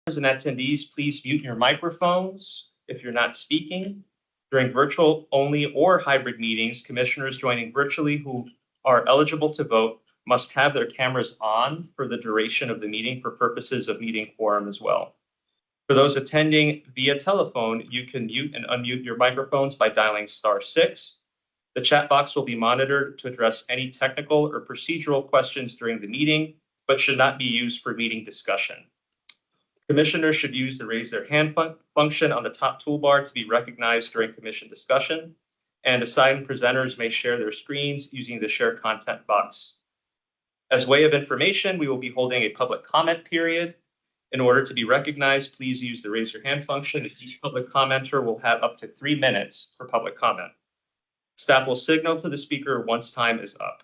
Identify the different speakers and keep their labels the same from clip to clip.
Speaker 1: and attendees, please mute your microphones if you're not speaking. During virtual only or hybrid meetings, commissioners joining virtually who are eligible to vote must have their cameras on for the duration of the meeting for purposes of meeting quorum as well. For those attending via telephone, you can mute and unmute your microphones by dialing *6. The chat box will be monitored to address any technical or procedural questions during the meeting, but should not be used for meeting discussion. Commissioners should use the raise their hand function on the top toolbar to be recognized during commission discussion, and assigned presenters may share their screens using the share content box. As way of information, we will be holding a public comment period. In order to be recognized, please use the raise your hand function. Each public commenter will have up to 3 minutes for public comment. Staff will signal to the speaker once time is up.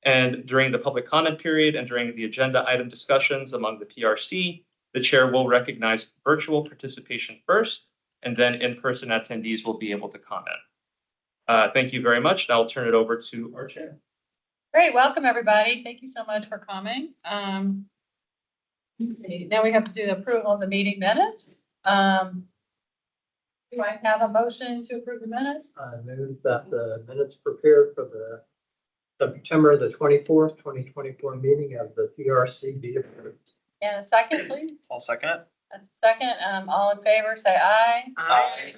Speaker 1: And during the public comment period and during the agenda item discussions among the PRC, the chair will recognize virtual participation first, and then in-person attendees will be able to comment. Thank you very much. Now I'll turn it over to our chair.
Speaker 2: Great, welcome everybody. Thank you so much for coming. Now we have to do the approval of the meeting minutes. Do I have a motion to approve the minutes?
Speaker 3: I move that the minutes prepared for the September the 24th, 2024 meeting of the PRC be approved.
Speaker 2: And a second, please.
Speaker 4: I'll second it.
Speaker 2: That's a second. All in favor, say aye.
Speaker 4: Aye.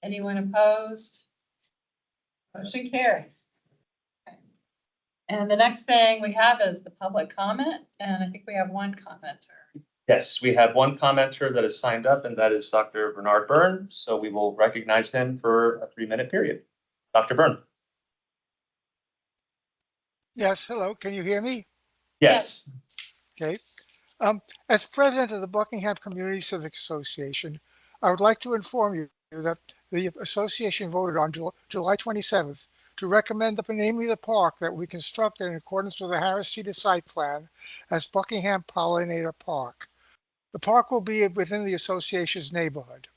Speaker 2: Anyone opposed? Motion carries. Okay. And the next thing we have is the public comment, and I think we have one commenter.
Speaker 1: Yes, we have one commenter that is signed up, and that is Dr. Bernard Byrne. So we will recognize him for a 3-minute period. Dr. Byrne.
Speaker 5: Yes, hello, can you hear me?
Speaker 1: Yes.
Speaker 5: Okay. As president of the Buckingham Community Civic Association, I would like to inform you that the association voted on July 27th to recommend the name of the park that we constructed in accordance with the Harris Teeter site plan as Buckingham Pollinator Park. The park will be within the association's neighborhood.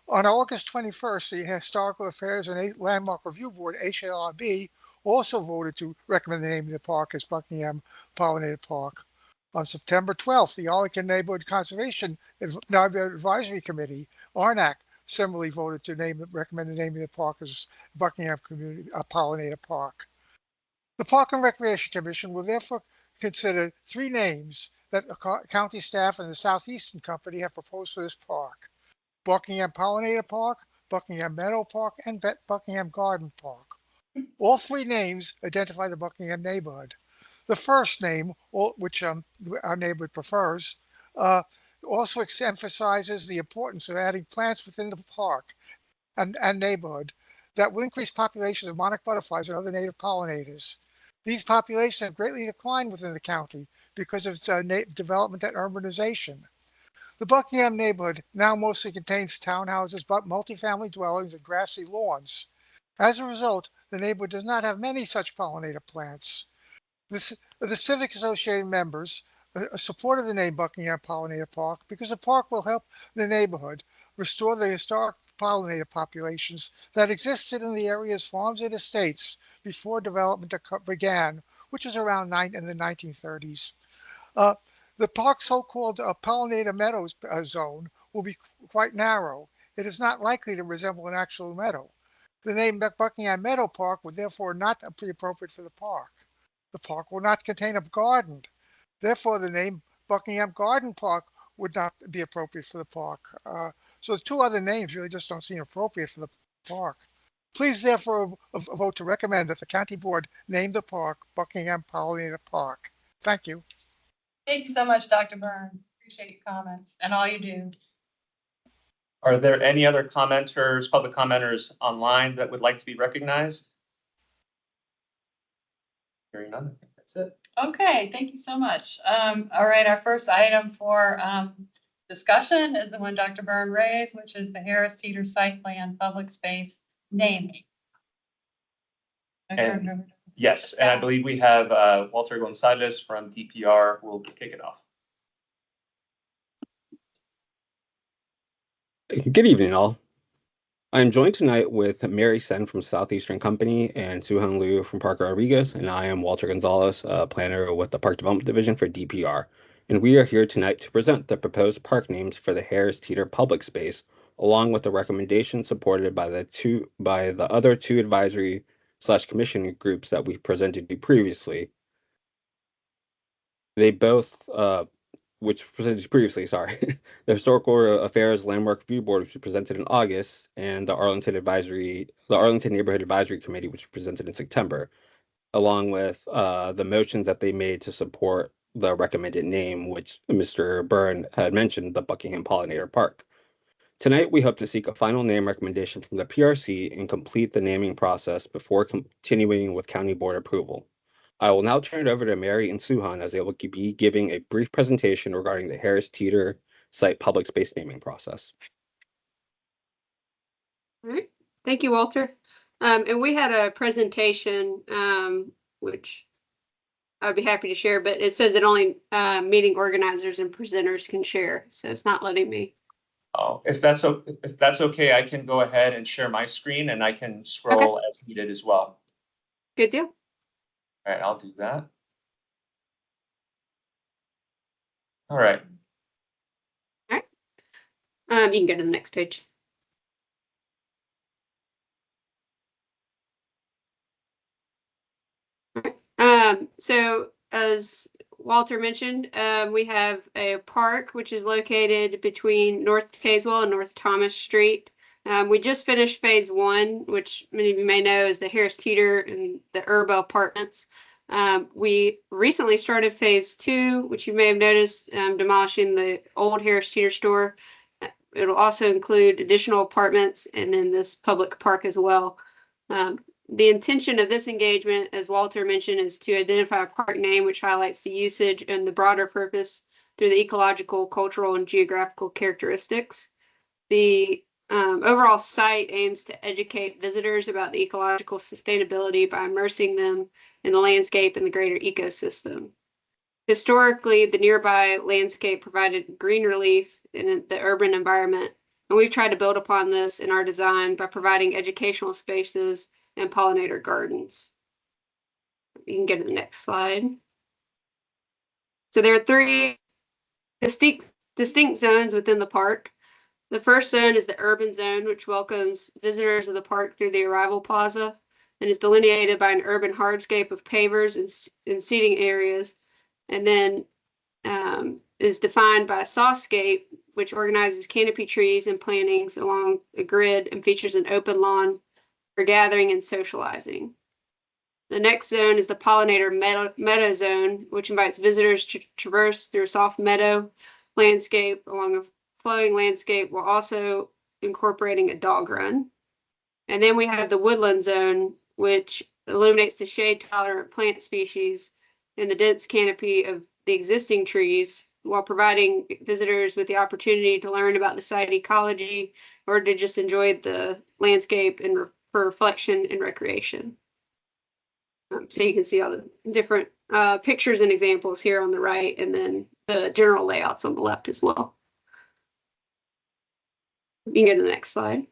Speaker 5: On August 21st, the Historical Affairs and Landmark Review Board, HLRB, also voted to recommend the name of the park as Buckingham Pollinator Park. On September 12th, the Arlington Neighborhood Conservation Advisory Committee, ARNAC, similarly voted to recommend the name of the park as Buckingham Pollinator Park. The Park and Recreation Commission will therefore consider 3 names that the county staff and the Southeastern Company have proposed for this park: Buckingham Pollinator Park, Buckingham Meadow Park, and Buckingham Garden Park. All 3 names identify the Buckingham neighborhood. The first name, which our neighborhood prefers, also emphasizes the importance of adding plants within the park and neighborhood that will increase populations of monarch butterflies and other native pollinators. These populations have greatly declined within the county because of its development and urbanization. The Buckingham neighborhood now mostly contains townhouses, but multifamily dwellings and grassy lawns. As a result, the neighborhood does not have many such pollinator plants. The Civic Association members supported the name Buckingham Pollinator Park because the park will help the neighborhood restore the historic pollinator populations that existed in the area's farms and estates before development began, which was around in the 1930s. The park's so-called pollinator meadows zone will be quite narrow. It is not likely to resemble an actual meadow. The name Buckingham Meadow Park would therefore not be appropriate for the park. The park will not contain a garden. Therefore, the name Buckingham Garden Park would not be appropriate for the park. So the 2 other names really just don't seem appropriate for the park. Please therefore vote to recommend that the county board name the park Buckingham Pollinator Park. Thank you.
Speaker 2: Thank you so much, Dr. Byrne. Appreciate your comments and all you do.
Speaker 1: Are there any other commenters, public commenters online that would like to be recognized? Hearing none, I think that's it.
Speaker 2: Okay, thank you so much. All right, our first item for discussion is the one Dr. Byrne raised, which is the Harris Teeter site plan public space naming.
Speaker 1: Yes, and I believe we have Walter Gonzalez from DPR who will kick it off.
Speaker 6: Good evening, all.
Speaker 4: I'm joined tonight with Mary Sen from Southeastern Company and Suhan Liu from Parker Rodriguez, and I am Walter Gonzalez, planner with the Park Development Division for DPR. And we are here tonight to present the proposed park names for the Harris Teeter public space, along with the recommendations supported by the other two advisory/commission groups that we presented to previously. They both, which presented previously, sorry, the Historical Affairs Landmark Review Board, which was presented in August, and the Arlington Neighborhood Advisory Committee, which was presented in September, along with the motions that they made to support the recommended name, which Mr. Byrne had mentioned, the Buckingham Pollinator Park. Tonight, we hope to seek a final name recommendation from the PRC and complete the naming process before continuing with county board approval. I will now turn it over to Mary and Suhan as they will be giving a brief presentation regarding the Harris Teeter site public space naming process.
Speaker 6: All right, thank you, Walter. And we had a presentation, which I'd be happy to share, but it says that only meeting organizers and presenters can share, so it's not letting me.
Speaker 1: Oh, if that's okay, I can go ahead and share my screen and I can scroll as needed as well.
Speaker 6: Good deal.
Speaker 1: All right, I'll do that. All right.
Speaker 6: You can go to the next page. All right. So as Walter mentioned, we have a park which is located between North Tazewell and North Thomas Street. We just finished phase 1, which many of you may know is the Harris Teeter and the Urba apartments. We recently started phase 2, which you may have noticed, demolishing the old Harris Teeter store. It'll also include additional apartments and then this public park as well. The intention of this engagement, as Walter mentioned, is to identify a park name which highlights the usage and the broader purpose through the ecological, cultural, and geographical characteristics. The overall site aims to educate visitors about the ecological sustainability by immersing them in the landscape and the greater ecosystem. Historically, the nearby landscape provided green relief in the urban environment, and we've tried to build upon this in our design by providing educational spaces and pollinator gardens. You can go to the next slide. So there are 3 distinct zones within the park. The first zone is the urban zone, which welcomes visitors of the park through the arrival plaza and is delineated by an urban hardscape of pavers and seating areas, and then is defined by a softscape, which organizes canopy trees and plantings along a grid and features an open lawn for gathering and socializing. The next zone is the pollinator meadow zone, which invites visitors to traverse through a soft meadow landscape along a flowing landscape while also incorporating a dog run. And then we have the woodland zone, which illuminates the shade-tolerant plant species in the dense canopy of the existing trees while providing visitors with the opportunity to learn about the site ecology or to just enjoy the landscape and for reflection and recreation. So you can see all the different pictures and examples here on the right, and then the general layouts on the left as well. You can go to the next slide.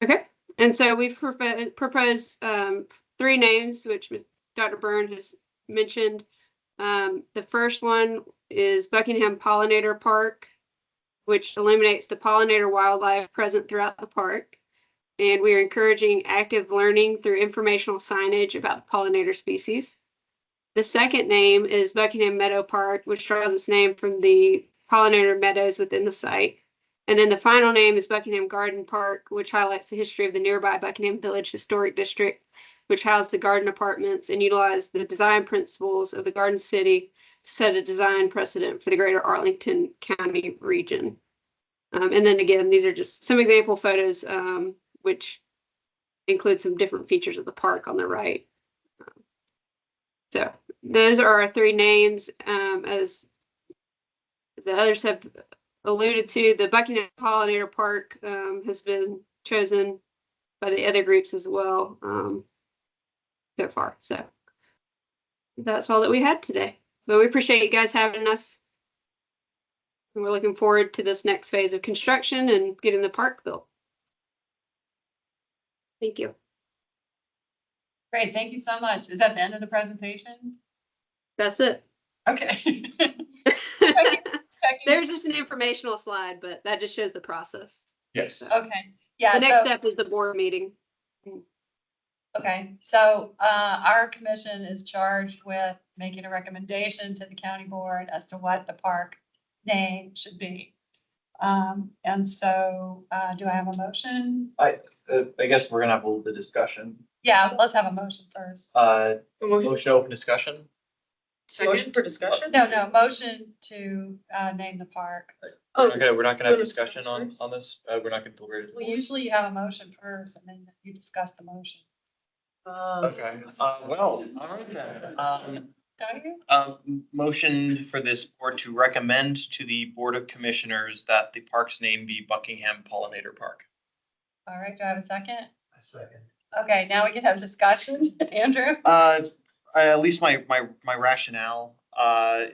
Speaker 6: Okay, and so we've proposed 3 names, which Dr. Byrne has mentioned. The first one is Buckingham Pollinator Park, which eliminates the pollinator wildlife present throughout the park. And we are encouraging active learning through informational signage about the pollinator species. The second name is Buckingham Meadow Park, which draws its name from the pollinator meadows within the site. And then the final name is Buckingham Garden Park, which highlights the history of the nearby Buckingham Village Historic District, which housed the garden apartments and utilized the design principles of the Garden City to set a design precedent for the greater Arlington County region. And then again, these are just some example photos, which include some different features of the park on the right. So those are our 3 names. As the others have alluded to, the Buckingham Pollinator Park has been chosen by the other groups as well so far. So that's all that we had today. But we appreciate you guys having us. And we're looking forward to this next phase of construction and getting the park built. Thank you.
Speaker 2: Great, thank you so much. Is that the end of the presentation?
Speaker 6: That's it.
Speaker 2: Okay. Checking.
Speaker 6: There's just an informational slide, but that just shows the process.
Speaker 1: Yes.
Speaker 2: Okay, yeah.
Speaker 6: The next
Speaker 2: so-
Speaker 6: step is the board meeting.
Speaker 2: Okay, so our commission is charged with making a recommendation to the county board as to what the park name should be. And so do I have a motion?
Speaker 7: I guess we're gonna have a little bit of discussion.
Speaker 2: Yeah, let's have a motion first.
Speaker 7: Motion to open discussion.
Speaker 8: Motion for discussion?
Speaker 2: No, motion to name the park.
Speaker 8: Oh,
Speaker 7: We're not gonna have
Speaker 8: wanna
Speaker 7: discussion
Speaker 8: discuss
Speaker 7: on,
Speaker 8: first?
Speaker 7: on this. We're not gonna deliberate.
Speaker 2: Well, usually you have a motion first and then you discuss the motion.
Speaker 7: Okay, well, all right then.
Speaker 2: Don't you?
Speaker 7: Motion for this board to recommend to the Board of Commissioners that the park's name be Buckingham Pollinator Park.
Speaker 2: All right, do I have a second?
Speaker 3: A second.
Speaker 2: Okay, now we can have discussion. Andrew?
Speaker 7: At least my rationale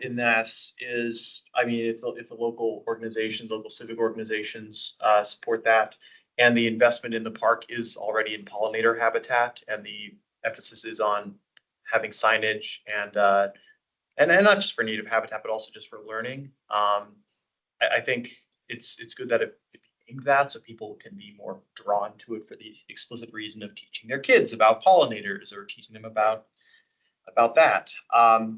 Speaker 7: in this is, I mean, if the local organizations, local civic organizations support that, and the investment in the park is already in pollinator habitat, and the emphasis is on having signage and not just for native habitat, but also just for learning. I think it's good that it named that so people can be more drawn to it for the explicit reason of teaching their kids about pollinators or teaching them about that.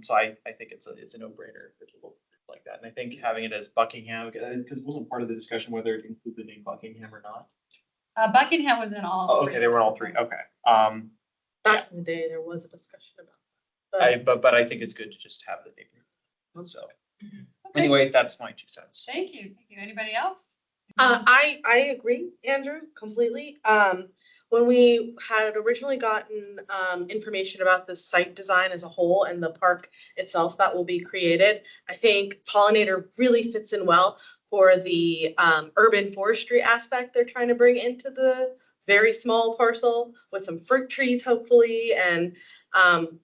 Speaker 7: So I think it's a no-brainer for people like that. And I think having it as Buckingham, because it wasn't part of the discussion whether it include the name Buckingham or not.
Speaker 2: Buckingham was in all.
Speaker 7: Oh, okay, they were all three. Okay.
Speaker 8: back in the day, there was a discussion about it.
Speaker 7: But I think it's good to just have the name. So
Speaker 2: Okay.
Speaker 7: anyway, that's my 2 cents.
Speaker 2: Thank you. Anybody else?
Speaker 8: I agree, Andrew, completely. When we had originally gotten information about the site design as a whole and the park itself that will be created, I think pollinator really fits in well for the urban forestry aspect they're trying to bring into the very small parcel with some fruit trees, hopefully, and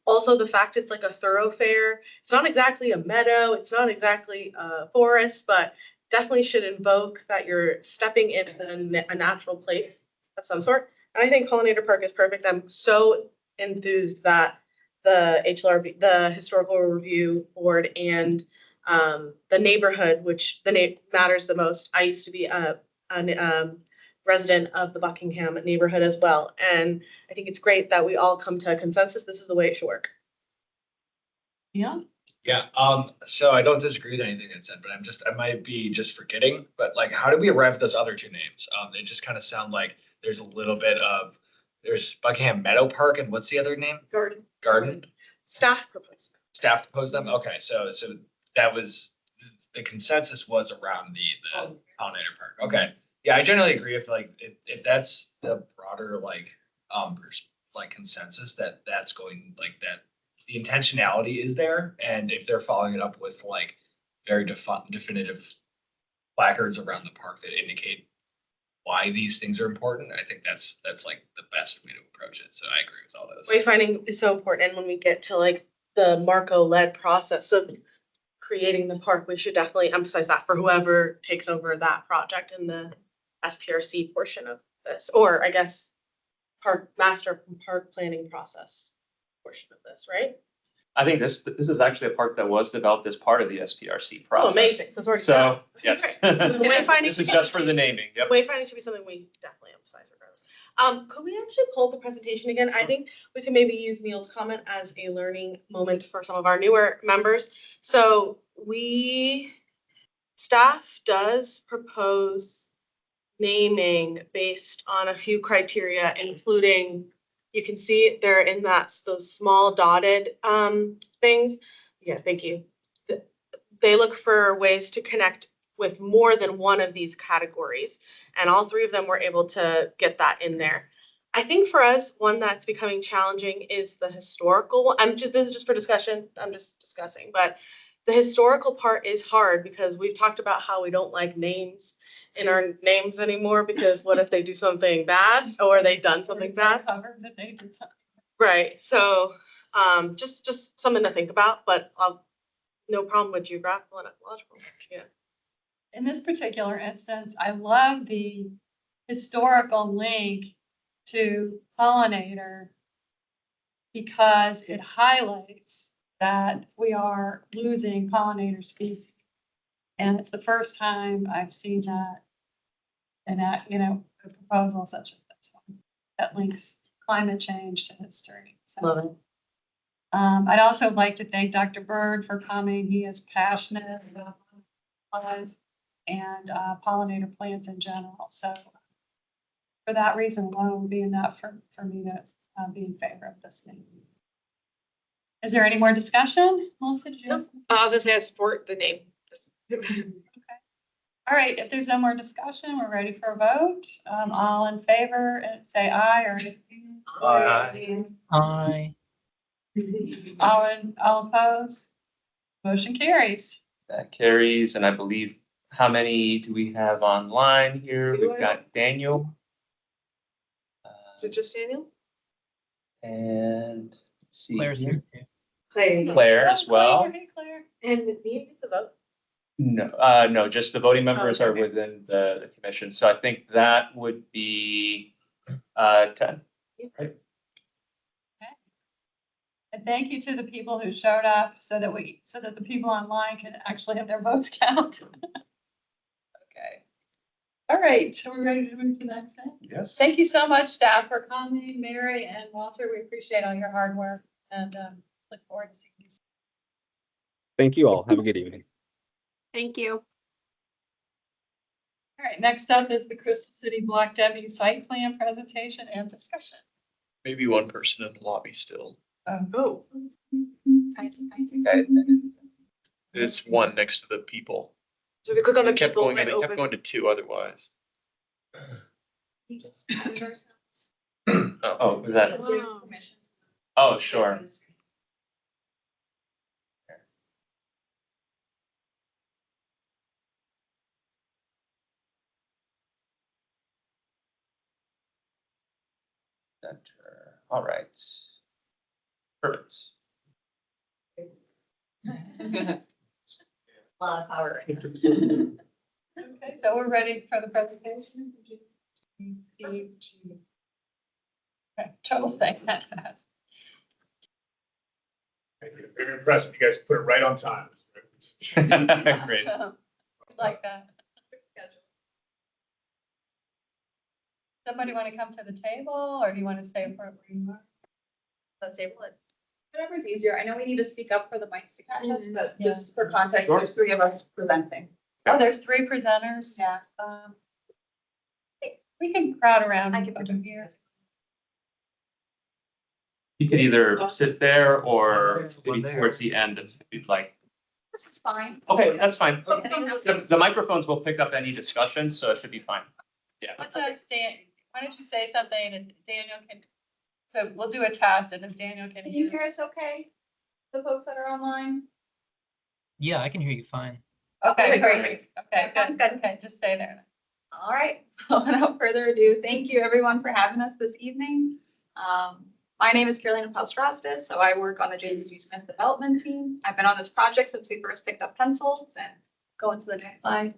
Speaker 8: also the fact it's like a thoroughfare. It's not exactly a meadow, it's not exactly a forest, but definitely should invoke that you're stepping into a natural place of some sort. And I think Pollinator Park is perfect. I'm so enthused that the HLRB, the Historical Review Board, and the neighborhood, which the name matters the most. I used to be a resident of the Buckingham neighborhood as well. And I think it's great that we all come to a consensus. This is the way it should work.
Speaker 2: Yeah.
Speaker 9: Yeah, so I don't disagree with anything that said, but I might be just forgetting, but like, how did we arrive at those other 2 names? They just kind of sound like there's a little bit of, there's Buckingham Meadow Park, and what's the other name? Garden?
Speaker 8: Staff proposed.
Speaker 9: Staff proposed them? Okay, so that was, the consensus was around the Pollinator Park. Okay, yeah, I generally agree if that's the broader consensus that's going like that. The intentionality is there, and if they're following it up with very definitive placards around the park that indicate why these things are important, I think that's like the best way to approach it. So I agree with all those.
Speaker 8: Wayfinding is so important, and when we get to like the Marco-led process of creating the park, we should definitely emphasize that for whoever takes over that project in the SPRC portion of this, or I guess master park planning process portion of this, right?
Speaker 1: I think this is actually a park that was developed as part of the SPRC process.
Speaker 8: Oh, amazing. So it's already
Speaker 1: So,
Speaker 8: done.
Speaker 1: yes.
Speaker 8: Okay, great. So the wayfinding
Speaker 1: This is just for the naming, yep.
Speaker 8: Wayfinding should be something we definitely emphasize regardless. Could we actually pull up the presentation again? I think we can maybe use Neil's comment as a learning moment for some of our newer members. So staff does propose naming based on a few criteria, including, you can see they're in those small dotted things. Yeah, thank you. They look for ways to connect with more than one of these categories, and all 3 of them were able to get that in there. I think for us, one that's becoming challenging is the historical. This is just for discussion. I'm just discussing, but the historical part is hard because we've talked about how we don't like names in our names anymore, because what if they do something bad or they done something bad?
Speaker 2: Covered that they did something.
Speaker 8: Right. So just something to think about, but no problem with geographical and ecological. Yeah.
Speaker 2: In this particular instance, I love the historical link to pollinator because it highlights that we are losing pollinator species. And it's the first time I've seen that and that, you know, a proposal such as this one that links climate change to history. So,
Speaker 8: Love it.
Speaker 2: I'd also like to thank Dr. Bird for coming. He is passionate about butterflies and pollinator plants in general. So for that reason alone would be enough for me to be in favor of this name. Is there any more discussion? Melissa, did you have something?
Speaker 8: I was gonna say I support the name.
Speaker 2: All right, if there's no more discussion, we're ready for a vote. All in favor, say aye or
Speaker 3: Aye.
Speaker 2: all opposed? Motion carries.
Speaker 1: That carries, and I believe, how many do we have online here? We've got Daniel.
Speaker 8: Is it just Daniel?
Speaker 1: And let's see.
Speaker 3: Claire's
Speaker 1: here.
Speaker 3: here too.
Speaker 1: Claire as well.
Speaker 2: Hey, Claire.
Speaker 8: And me get to vote.
Speaker 1: No, no, just the voting members are
Speaker 8: okay.
Speaker 1: within the commission. So I think that would be 10. Right?
Speaker 2: And thank you to the people who showed up so that the people online can actually have their votes count. Okay. All right, so we're ready to move to the next thing.
Speaker 1: Yes.
Speaker 2: Thank you so much, staff, for coming. Mary and Walter, we appreciate all your hard work and look forward to seeing you.
Speaker 4: Thank you all. Have a good evening.
Speaker 6: Thank you.
Speaker 2: All right, next up is the Crystal City Block W site plan presentation and discussion.
Speaker 7: Maybe one person in the lobby still.
Speaker 8: Oh.
Speaker 7: It's one next to the people.
Speaker 8: So if you click on the
Speaker 7: They kept
Speaker 8: people,
Speaker 7: going,
Speaker 8: it
Speaker 7: and they kept
Speaker 8: opens.
Speaker 7: going to 2 otherwise.
Speaker 1: Oh, is that?
Speaker 8: Wow.
Speaker 1: Oh, sure. Center. All right. Perfect.
Speaker 2: Lot of power. Okay, so we're ready for the presentation. Okay, total thing that fast.
Speaker 9: Thank you. Very impressive. You guys put it right on time.
Speaker 1: Great.
Speaker 2: Like that. Somebody want to come to the table or do you want to stay for where you are?
Speaker 10: Let's table it. Whatever's easier. I know we need to speak up for the mics to catch us, but
Speaker 2: Yeah.
Speaker 10: just for context,
Speaker 1: Sure.
Speaker 10: there's 3 of us presenting.
Speaker 2: Oh, there's 3 presenters.
Speaker 10: Yeah.
Speaker 2: We can crowd around.
Speaker 10: I can
Speaker 2: over here.
Speaker 1: You could either sit there or maybe towards the end if you'd like.
Speaker 10: This is fine.
Speaker 1: Okay, that's fine.
Speaker 10: Okay.
Speaker 1: The microphones will pick up any discussion, so it should be fine. Yeah.
Speaker 2: What's why don't you say something and Daniel can, so we'll do a test and if Daniel can
Speaker 10: Can you
Speaker 2: hear.
Speaker 10: hear us okay? The folks that are online?
Speaker 3: Yeah, I can hear you fine.
Speaker 2: Okay,
Speaker 10: great.
Speaker 2: great. Okay,
Speaker 10: Sounds
Speaker 2: good.
Speaker 10: good.
Speaker 2: Okay, just stay there.
Speaker 10: All right. Without further ado, thank you everyone for having us this evening. My name is Carolina Palstrastis, so I work on the J.D. Smith development team. I've been on this project since we first picked up pencils and go into the next slide.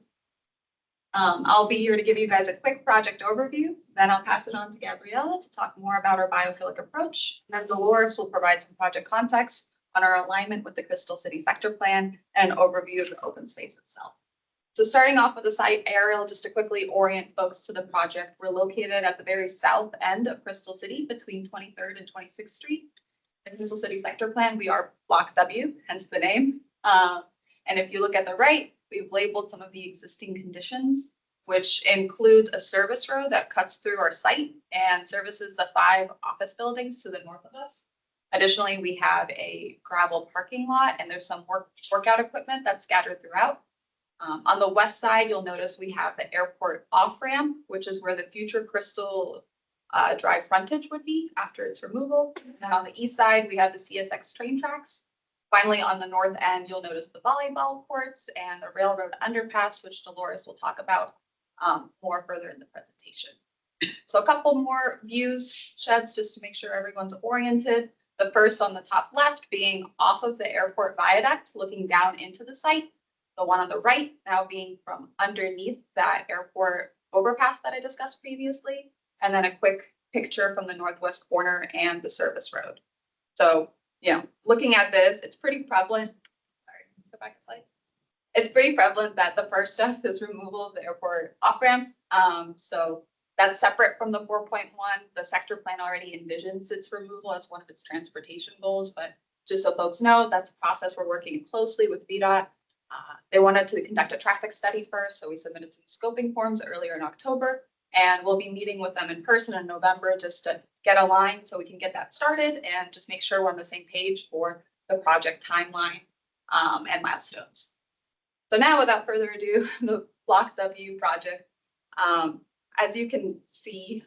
Speaker 10: I'll be here to give you guys a quick project overview. Then I'll pass it on to Gabriella to talk more about our biophilic approach. And then Dolores will provide some project context on our alignment with the Crystal City Sector Plan and an overview of the open space itself. So starting off with the site aerial, just to quickly orient folks to the project, we're located at the very south end of Crystal City between 23rd and 26th Street. In Crystal City Sector Plan, we are Block W, hence the name. And if you look at the right, we've labeled some of the existing conditions, which includes a service road that cuts through our site and services the 5 office buildings to the north of us. Additionally, we have a gravel parking lot and there's some workout equipment that's scattered throughout. On the west side, you'll notice we have the airport off-ramp, which is where the future Crystal Drive frontage would be after its removal. And on the east side, we have the CSX train tracks. Finally, on the north end, you'll notice the volleyball courts and the railroad underpass, which Dolores will talk about more further in the presentation. So a couple more views, sheds, just to make sure everyone's oriented. The first on the top left being off of the airport viaduct, looking down into the site. The one on the right now being from underneath that airport overpass that I discussed previously. And then a quick picture from the northwest corner and the service road. So, looking at this, it's pretty prevalent. Sorry, go back a slide. It's pretty prevalent that the first step is removal of the airport off-ramp. So that's separate from the 4.1. The sector plan already envisions its removal as one of its transportation goals, but just so folks know, that's a process we're working closely with VDOT. They wanted to conduct a traffic study first, so we submitted some scoping forms earlier in October, and we'll be meeting with them in person in November just to get aligned so we can get that started and just make sure we're on the same page for the project timeline and milestones. So now, without further ado, the Block W project. As you can see,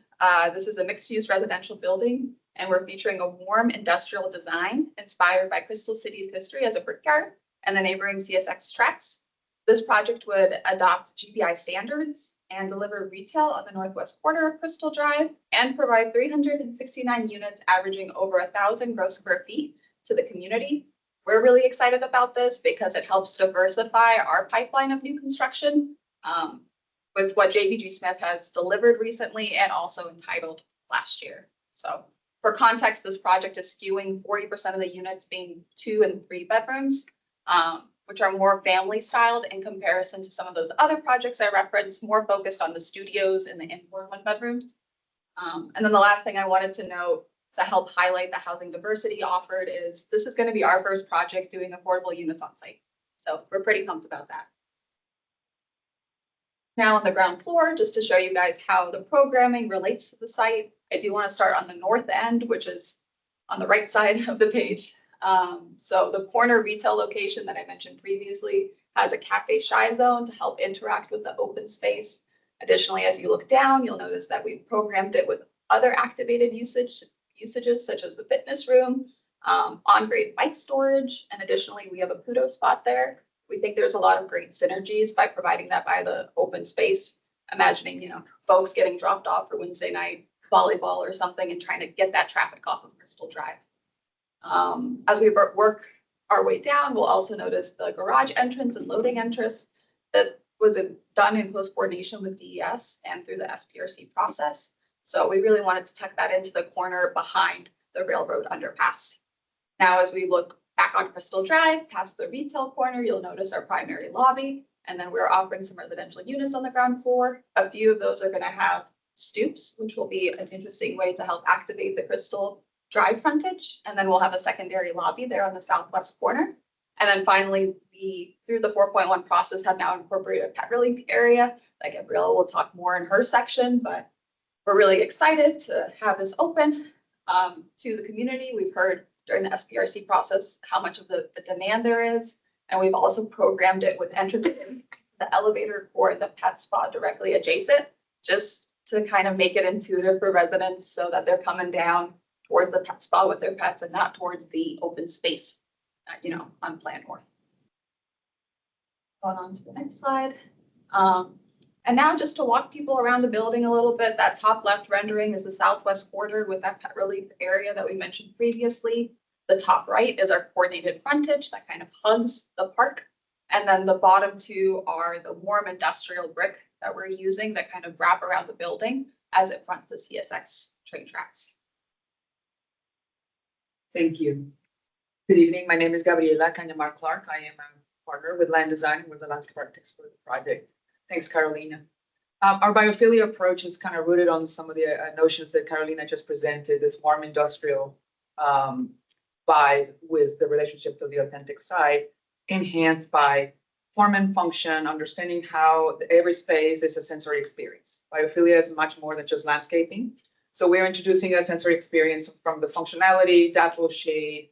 Speaker 10: this is a mixed-use residential building, and we're featuring a warm industrial design inspired by Crystal City's history as a brickyard and the neighboring CSX tracks. This project would adopt GPI standards and deliver retail on the northwest quarter of Crystal Drive and provide 369 units averaging over 1,000 gross square feet to the community. We're really excited about this because it helps diversify our pipeline of new construction with what JBG Smith has delivered recently and also entitled last year. So for context, this project is skewing 40% of the units being 2 and 3 bedrooms, which are more family styled in comparison to some of those other projects I referenced, more focused on the studios and the indoor 1 bedrooms. And then the last thing I wanted to note to help highlight the housing diversity offered is this is going to be our first project doing affordable units on site. So we're pretty pumped about that. Now on the ground floor, just to show you guys how the programming relates to the site, I do want to start on the north end, which is on the right side of the page. So the corner retail location that I mentioned previously has a cafe shy zone to help interact with the open space. Additionally, as you look down, you'll notice that we've programmed it with other activated usages such as the fitness room, on-grade bike storage, and additionally, we have a Pudo spot there. We think there's a lot of great synergies by providing that by the open space. Imagining, folks getting dropped off for Wednesday night volleyball or something and trying to get that traffic off of Crystal Drive. As we work our way down, we'll also notice the garage entrance and loading entrance that was done in close coordination with DES and through the SPRC process. So we really wanted to tuck that into the corner behind the railroad underpass. Now, as we look back on Crystal Drive, past the retail corner, you'll notice our primary lobby, and then we're offering some residential units on the ground floor. A few of those are going to have stoops, which will be an interesting way to help activate the Crystal Drive frontage. And then we'll have a secondary lobby there on the southwest corner. And then finally, we, through the 4.1 process, have now incorporated a pet relief area that Gabriella will talk more in her section, but we're really excited to have this open to the community. We've heard during the SPRC process how much of the demand there is. And we've also programmed it with entrance in the elevator for the pet spa directly adjacent, just to kind of make it intuitive for residents so that they're coming down towards the pet spa with their pets and not towards the open space, on Plan North. Going on to the next slide. And now just to walk people around the building a little bit, that top left rendering is the southwest quarter with that pet relief area that we mentioned previously. The top right is our coordinated frontage that kind of hugs the park. And then the bottom two are the warm industrial brick that we're using that kind of wrap around the building as it fronts the CSX train tracks.
Speaker 11: Thank you. Good evening. My name is Gabriela Cañamar-Clark. I am a partner with Land Design and we're the landscape architects for the project. Thanks, Carolina. Our biophilia approach is kind of rooted on some of the notions that Carolina just presented, this warm industrial vibe with the relationship to the authentic site, enhanced by form and function, understanding how every space is a sensory experience. Biophilia is much more than just landscaping. So we're introducing a sensory experience from the functionality, dapple shade,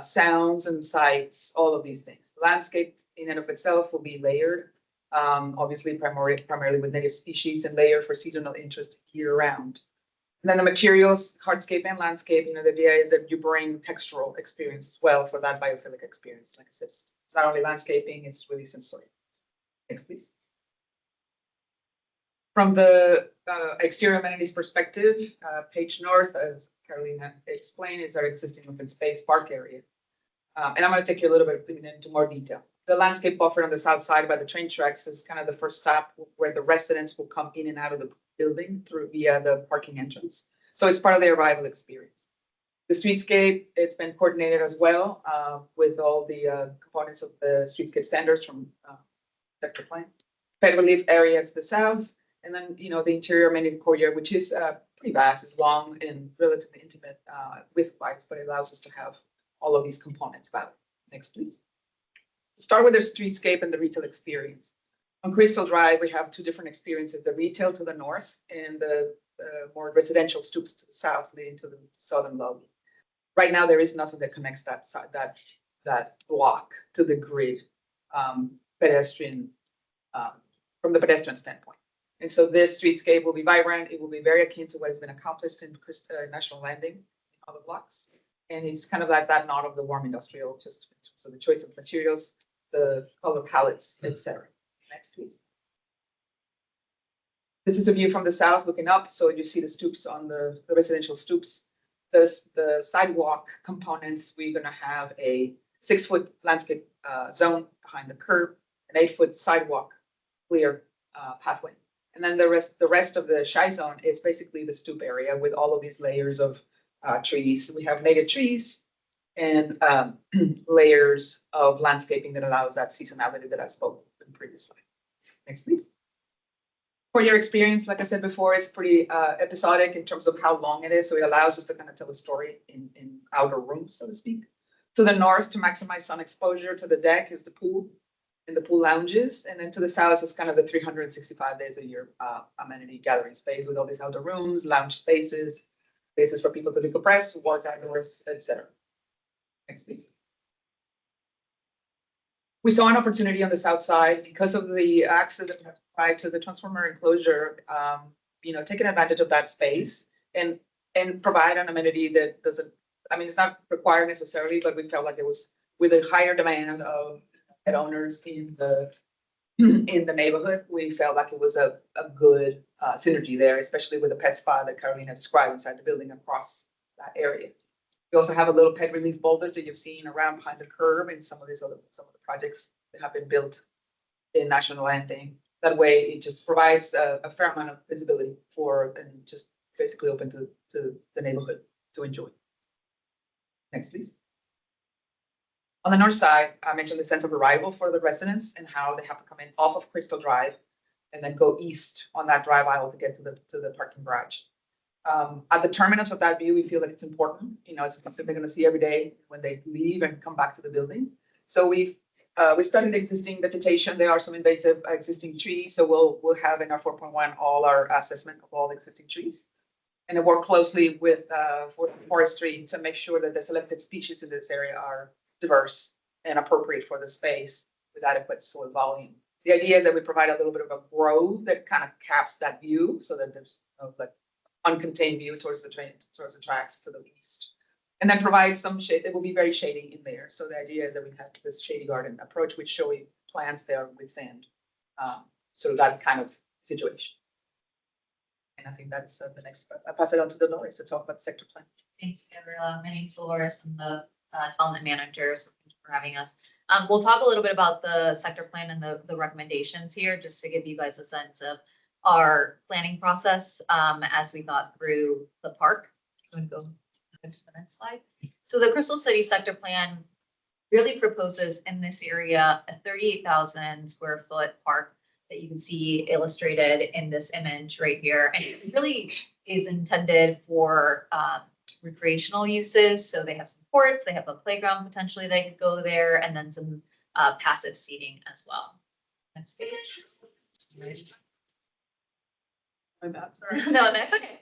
Speaker 11: sounds and sights, all of these things. The landscape in and of itself will be layered, obviously primarily with native species and layered for seasonal interest year round. And then the materials, hardscape and landscape, the idea is that you bring textural experience as well for that biophilic experience. Like I said, it's not only landscaping, it's really sensory. Next, please. From the exterior amenities perspective, page north, as Carolina explained, is our existing open space park area. And I'm going to take you a little bit into more detail. The landscape buffer on the south side by the train tracks is kind of the first stop where the residents will come in and out of the building via the parking entrance. So it's part of the arrival experience. The streetscape, it's been coordinated as well with all the components of the streetscape standards from sector plan. Pet relief area to the south, and then, you know, the interior amenity courtyard, which is pretty vast, it's long and relatively intimate width-wise, but it allows us to have all of these components about. Next, please. Start with the streetscape and the retail experience. On Crystal Drive, we have two different experiences, the retail to the north and the more residential stoops to the south leading to the southern lobby. Right now, there is nothing that connects that block to the grid pedestrian from the pedestrian standpoint. And so this streetscape will be vibrant. It will be very akin to what has been accomplished in National Landing in other blocks. And it's kind of like that nod of the warm industrial, just so the choice of materials, the color palettes, etc. Next, please. This is a view from the south looking up. So you see the stoops on the residential stoops. The sidewalk components, we're going to have a 6-foot landscape zone behind the curb, an 8-foot sidewalk clear pathway. And then the rest of the shy zone is basically the stoop area with all of these layers of trees. We have native trees and layers of landscaping that allows that seasonality that I spoke previously. Next, please. For your experience, like I said before, it's pretty episodic in terms of how long it is. So it allows us to kind of tell a story in outer rooms, so to speak. To the north, to maximize sun exposure to the deck is the pool and the pool lounges. And then to the south is kind of the 365 days a year amenity gathering space with all these outdoor rooms, lounge spaces for people to decompress, work outdoors, etc. Next, please. We saw an opportunity on the south side because of the access that we have to provide to the transformer enclosure, you know, taking advantage of that space and provide an amenity that doesn't, I mean, it's not required necessarily, but we felt like it was with a higher demand of pet owners in the neighborhood. We felt like it was a good synergy there, especially with the pet spa that Carolina described inside the building across that area. We also have a little pet relief boulders that you've seen around behind the curb in some of the projects that have been built in National Landing. That way, it just provides a fair amount of visibility and just basically open to the neighborhood to enjoy. Next, please. On the north side, I mentioned the sense of arrival for the residents and how they have to come in off of Crystal Drive and then go east on that drive aisle to get to the parking garage. At the terminus of that view, we feel that it's important. You know, it's something they're going to see every day when they leave and come back to the building. So we studied existing vegetation. There are some invasive existing trees. So we'll have in our 4.1 all our assessment of all the existing trees. And work closely with forestry to make sure that the selected species in this area are diverse and appropriate for the space with adequate soil volume. The idea is that we provide a little bit of a grove that kind of caps that view so that there's like uncontained view towards the tracks to the east. And then provide some shade. It will be very shady in there. So the idea is that we have this shady garden approach with showy plants there with sand. So that kind of situation. And I think that's the next part. I'll pass it on to Dolores to talk about the sector plan.
Speaker 12: Thanks, Gabriela. My name's Dolores. I'm the development manager. So thank you for having us. We'll talk a little bit about the sector plan and the recommendations here, just to give you guys a sense of our planning process as we thought through the park. I'm going to go to the next slide. So the Crystal City sector plan really proposes in this area a 38,000 square foot park that you can see illustrated in this image right here. And it really is intended for recreational uses. So they have some courts, they have a playground potentially they could go there, and then some passive seating as well. Next page.
Speaker 8: My bad, sorry.
Speaker 12: No, that's okay.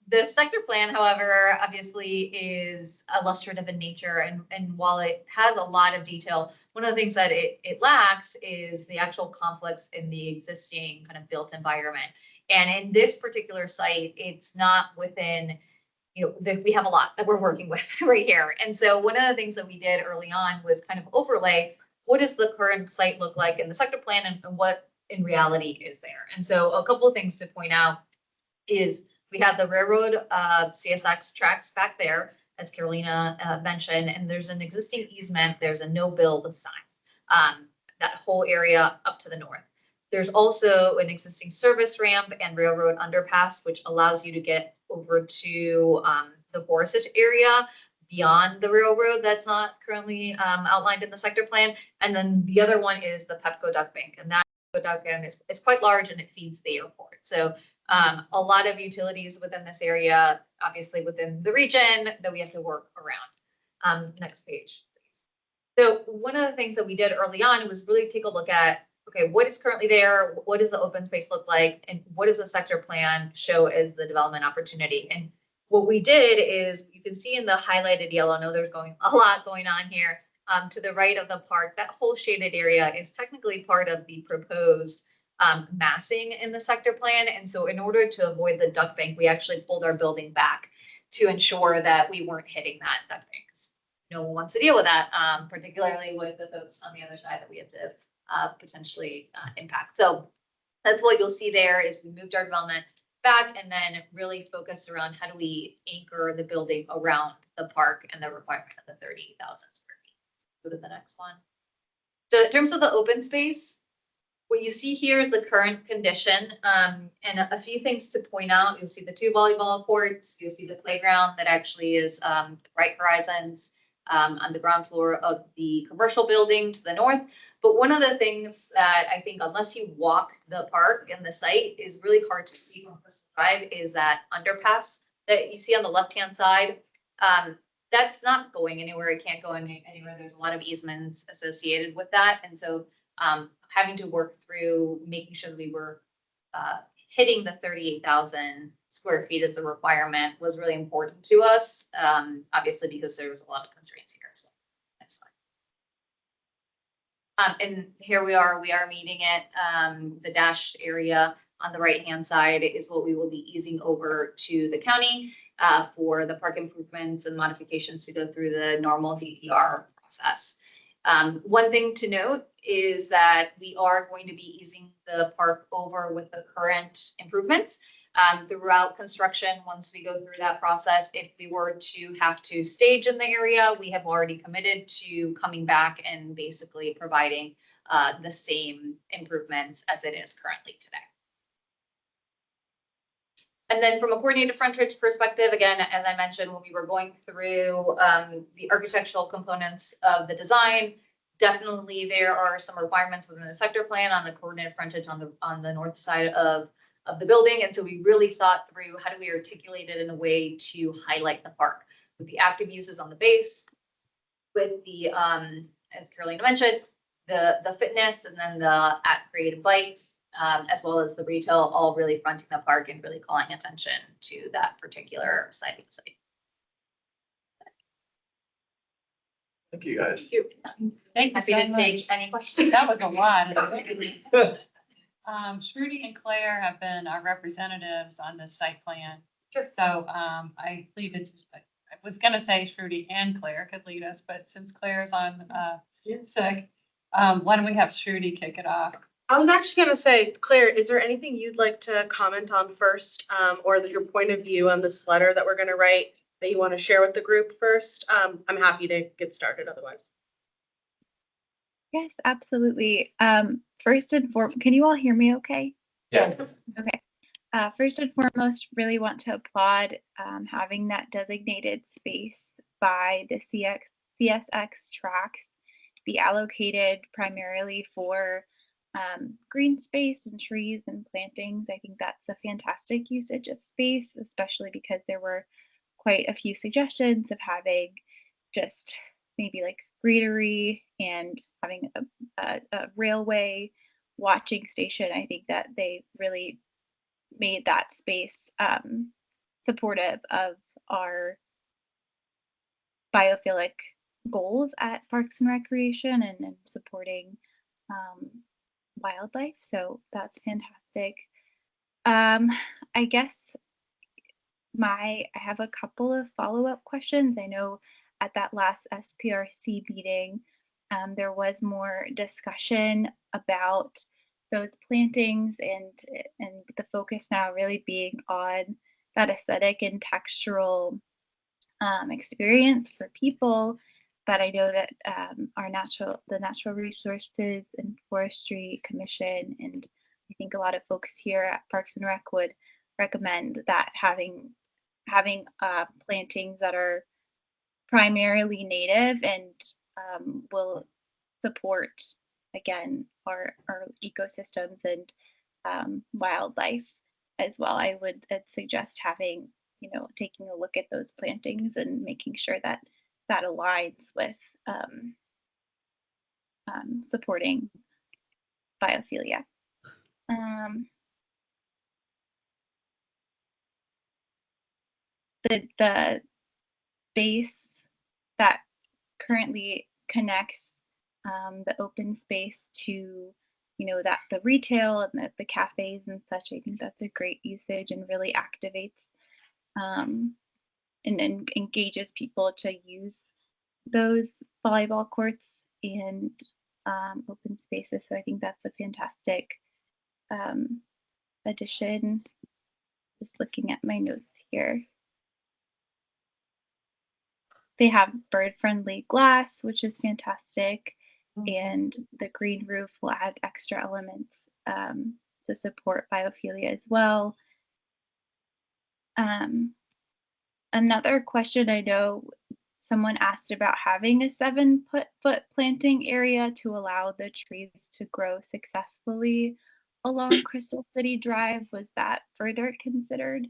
Speaker 12: The sector plan, however, obviously is illustrative in nature, and while it has a lot of detail, one of the things that it lacks is the actual conflicts in the existing kind of built environment. And in this particular site, it's not within, you know, we have a lot that we're working with right here. And so one of the things that we did early on was kind of overlay, what does the current site look like in the sector plan and what in reality is there? And so a couple of things to point out is we have the railroad CSX tracks back there, as Carolina mentioned, and there's an existing easement. There's a no build sign, that whole area up to the north. There's also an existing service ramp and railroad underpass, which allows you to get over to the forested area beyond the railroad that's not currently outlined in the sector plan. And then the other one is the Pepco duck bank, and that duck bank is quite large and it feeds the airport. So a lot of utilities within this area, obviously within the region, that we have to work around. Next page, please. So one of the things that we did early on was really take a look at, okay, what is currently there? What does the open space look like? And what does the sector plan show as the development opportunity? And what we did is, you can see in the highlighted yellow, I know there's a lot going on here, to the right of the park, that whole shaded area is technically part of the proposed massing in the sector plan. And so in order to avoid the duck bank, we actually pulled our building back to ensure that we weren't hitting that duck bank. No one wants to deal with that, particularly with the folks on the other side that we have to potentially impact. So that's what you'll see there is we moved our development back and then really focused around how do we anchor the building around the park and the requirement of the 38,000 square feet. Go to the next one. So in terms of the open space, what you see here is the current condition, and a few things to point out. You'll see the 2 volleyball courts. You'll see the playground that actually is Bright Horizons on the ground floor of the commercial building to the north. But one of the things that I think, unless you walk the park and the site, is really hard to see from Crystal Drive is that underpass that you see on the left-hand side. That's not going anywhere. It can't go anywhere. There's a lot of easements associated with that. And so having to work through making sure that we were hitting the 38,000 square feet as a requirement was really important to us, obviously, because there was a lot of constraints here as well. Next slide. And here we are meeting it. The dashed area on the right-hand side is what we will be easing over to the county for the park improvements and modifications to go through the normal DPR process. One thing to note is that we are going to be easing the park over with the current improvements throughout construction. Once we go through that process, if we were to have to stage in the area, we have already committed to coming back and basically providing the same improvements as it is currently today. And then from a coordinated frontage perspective, again, as I mentioned, when we were going through the architectural components of the design, definitely there are some requirements within the sector plan on the coordinated frontage on the north side of the building. And so we really thought through how do we articulate it in a way to highlight the park with the active uses on the base, with the, as Carolina mentioned, the fitness, and then the at-grade bikes, as well as the retail, all really fronting the park and really calling attention to that particular site of the site.
Speaker 7: Thank you, guys.
Speaker 2: Thank you. Thank you
Speaker 12: Happy
Speaker 2: so
Speaker 12: to take
Speaker 2: much.
Speaker 12: any questions.
Speaker 2: That was a lot. Shruti and Claire have been our representatives on this site plan.
Speaker 12: Sure.
Speaker 2: So I leave it, I was gonna say Shruti and Claire could lead us, but since Claire's on sick, why don't we have Shruti kick it off?
Speaker 8: I was actually gonna say, Claire, is there anything you'd like to comment on first, or your point of view on this letter that we're gonna write that you want to share with the group first? I'm happy to get started otherwise.
Speaker 13: Yes, absolutely. First and foremost, can you all hear me okay?
Speaker 1: Yeah.
Speaker 13: Okay. First and foremost, really want to applaud having that designated space by the CSX tracks be allocated primarily for green space and trees and plantings. I think that's a fantastic usage of space, especially because there were quite a few suggestions of having just maybe like greenery and having a railway watching station. I think that they really made that space supportive of our biophilic goals at Parks and Recreation and supporting wildlife. So that's fantastic. I guess I have a couple of follow-up questions. I know at that last SPRC meeting, there was more discussion about those plantings and the focus now really being on that aesthetic and textural experience for people. But I know that the Natural Resources and Forestry Commission, and I think a lot of folks here at Parks and Rec would recommend that having having plantings that are primarily native and will support, again, our ecosystems and wildlife as well. I would suggest having, taking a look at those plantings and making sure that that aligns with supporting biophilia. The base that currently connects the open space to, that the retail and the cafes and such, I think that's a great usage and really activates and engages people to use those volleyball courts and open spaces. So I think that's a fantastic addition. Just looking at my notes here. They have bird-friendly glass, which is fantastic, and the green roof will add extra elements to support biophilia as well. Another question, I know someone asked about having a 7-foot planting area to allow the trees to grow successfully along Crystal City Drive. Was that further considered?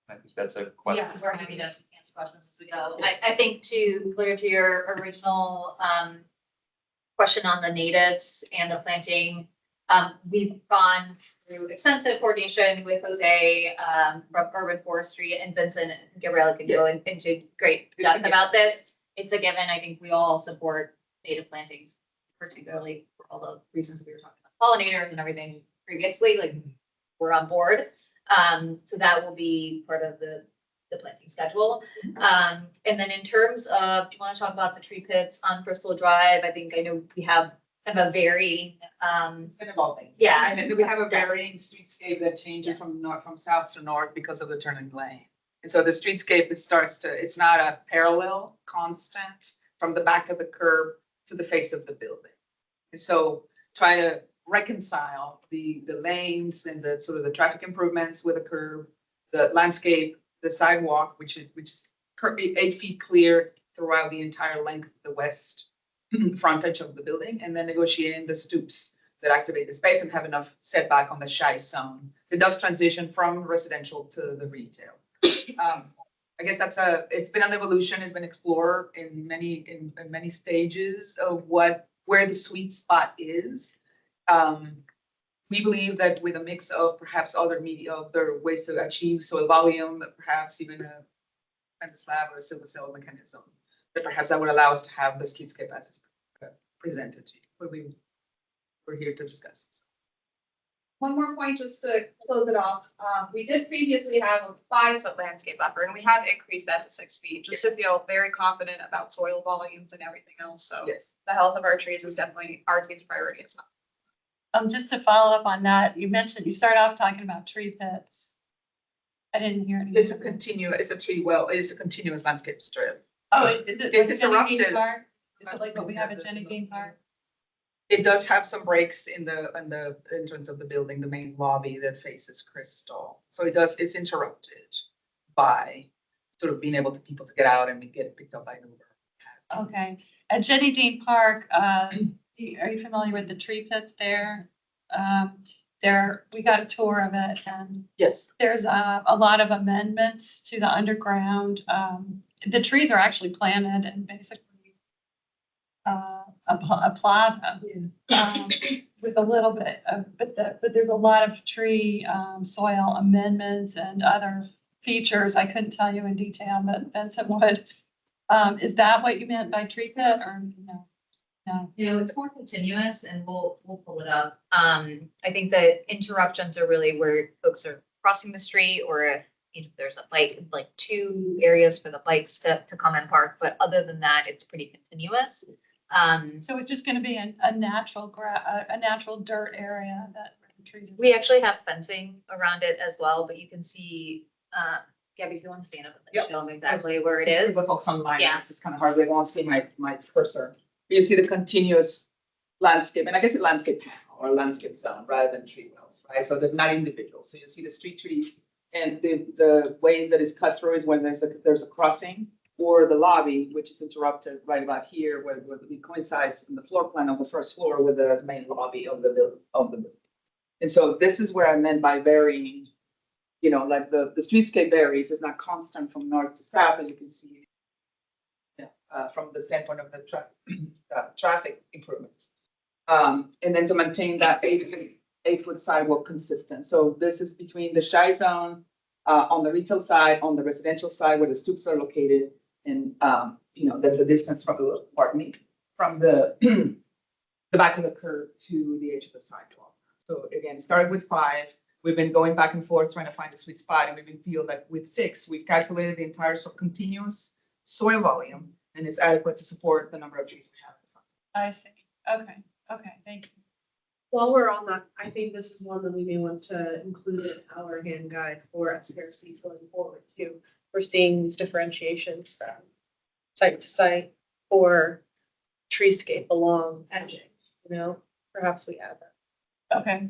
Speaker 1: I think that's a question.
Speaker 12: Yeah, we're happy to answer questions as we go. I think clear to your original question on the natives and the planting, we've gone through extensive coordination with Jose from Urban Forestry, and Vincent and Gabriella can go into great depth about this. It's a given. I think we all support native plantings, particularly for all the reasons we were talking about pollinators and everything previously. Like, we're on board. So that will be part of the planting schedule. And then in terms of, do you want to talk about the tree pits on Crystal Drive? I know we have kind of a varying,
Speaker 11: It's been evolving.
Speaker 12: Yeah.
Speaker 11: And then we have a varying streetscape that changes from south to north because of the turning lane. And so the streetscape, it's not a parallel constant from the back of the curb to the face of the building. And so try to reconcile the lanes and the sort of the traffic improvements with the curb, the landscape, the sidewalk, which is 8 feet clear throughout the entire length of the west frontage of the building, and then negotiating the stoops that activate the space and have enough setback on the shy zone. It does transition from residential to the retail. I guess it's been an evolution, it's been explored in many stages of where the sweet spot is. We believe that with a mix of perhaps other ways to achieve soil volume, perhaps even a slab or a silver cell mechanism, that perhaps that would allow us to have the streetscape as presented to you, what we're here to discuss.
Speaker 10: One more point just to close it off. We did previously have a 5-foot landscape buffer, and we have increased that to 6 feet just to feel very confident about soil volumes and everything else. So
Speaker 11: Yes.
Speaker 10: the health of our trees is definitely our team's priority as well.
Speaker 2: Just to follow up on that, you started off talking about tree pits. I didn't hear anything.
Speaker 11: It's a continuous landscape strip.
Speaker 2: Oh, is it
Speaker 11: It's
Speaker 2: like Jenny Dean
Speaker 11: interrupted.
Speaker 2: Park? Is it like what we have at Jenny Dean Park?
Speaker 11: It does have some breaks in the entrance of the building, the main lobby that faces Crystal. So it's interrupted by sort of being able to people to get out and get picked up by an Uber.
Speaker 2: Okay. At Jenny Dean Park, are you familiar with the tree pits there? We got a tour of it, and
Speaker 11: Yes.
Speaker 2: there's a lot of amendments to the underground. The trees are actually planted and basically a plaza with a little bit of, but there's a lot of tree soil amendments and other features. I couldn't tell you in detail, but Vincent would. Is that what you meant by tree pit, or no? No.
Speaker 12: It's more continuous, and we'll pull it up. I think the interruptions are really where folks are crossing the street, or if there's a bike, like 2 areas for the bikes to come and park. But other than that, it's pretty continuous.
Speaker 2: So it's just going to be a natural dirt area that the trees are.
Speaker 12: We actually have fencing around it as well, but you can see, Gabby, if you want to stand up and show them exactly where it is.
Speaker 11: For folks online,
Speaker 12: Yeah.
Speaker 11: it's kind of hard. They won't see my cursor. You see the continuous landscape, and I guess a landscape panel. or landscape zone rather than tree wells, right? So they're not individual. So you see the street trees and the ways that it's cut through is when there's a crossing or the lobby, which is interrupted right about here where it coincides in the floor plan of the first floor with the main lobby of the building. And so this is where I meant by varying, you know, like the streetscape varies, it's not constant from north to south, and you can see from the standpoint of the traffic improvements. And then to maintain that 8-foot sidewalk consistent. So this is between the shy zone on the retail side, on the residential side where the stoops are located, and you know, the distance from the, pardon me, from the the back of the curb to the edge of the sidewalk. So again, it started with 5. We've been going back and forth trying to find a sweet spot, and we even feel that with 6, we've calculated the entire continuous soil volume, and it's adequate to support the number of trees we have.
Speaker 2: I see. Okay, thank you.
Speaker 8: While we're on that, I think this is one that we may want to include in our hand guide for SPRCs going forward too. We're seeing these differentiations from site to site or treescape along edging, you know, perhaps we add that.
Speaker 2: Okay.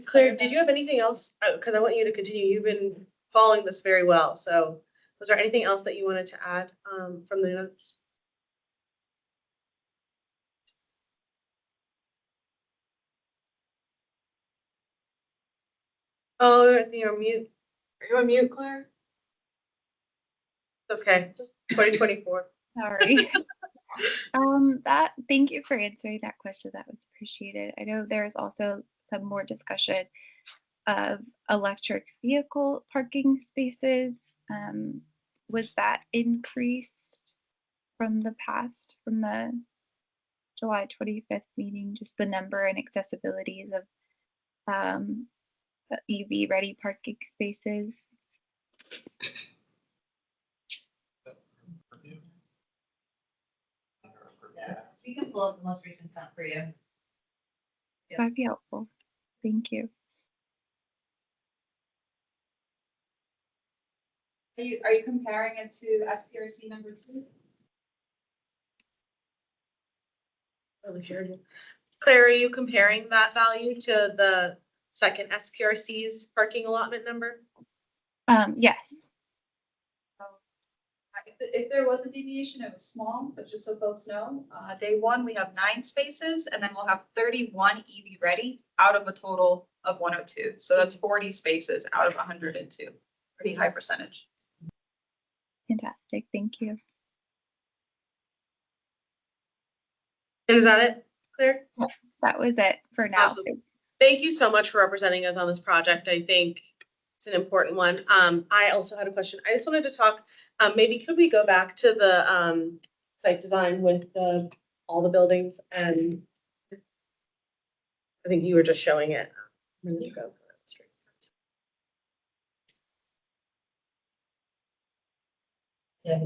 Speaker 8: Claire, did you have anything else? Because I want you to continue. You've been following this very well. So was there anything else that you wanted to add from the notes? Oh, I think you're on mute. Are you on mute, Claire? Okay, 2024.
Speaker 13: Sorry. Thank you for answering that question. That was appreciated. I know there is also some more discussion of electric vehicle parking spaces. Was that increased from the past, from the July 25th meeting, just the number and accessibilities of EV ready parking spaces?
Speaker 12: Yeah, we can pull up the most recent count for you.
Speaker 13: That'd be helpful. Thank you.
Speaker 10: Are you comparing it to SPRC number 2?
Speaker 8: Claire, are you comparing that value to the second SPRC's parking allotment number?
Speaker 13: Yes.
Speaker 10: If there was a deviation, it was small, but just so folks know, day 1, we have 9 spaces, and then we'll have 31 EV ready out of a total of 102. So that's 40 spaces out of 102. Pretty high percentage.
Speaker 13: Fantastic. Thank you.
Speaker 8: And is that it, Claire?
Speaker 13: That was it for now.
Speaker 8: Awesome. Thank you so much for representing us on this project. I think it's an important one. I also had a question. I just wanted to talk, maybe could we go back to the site design with all the buildings, and I think you were just showing it a minute ago.
Speaker 12: Yeah.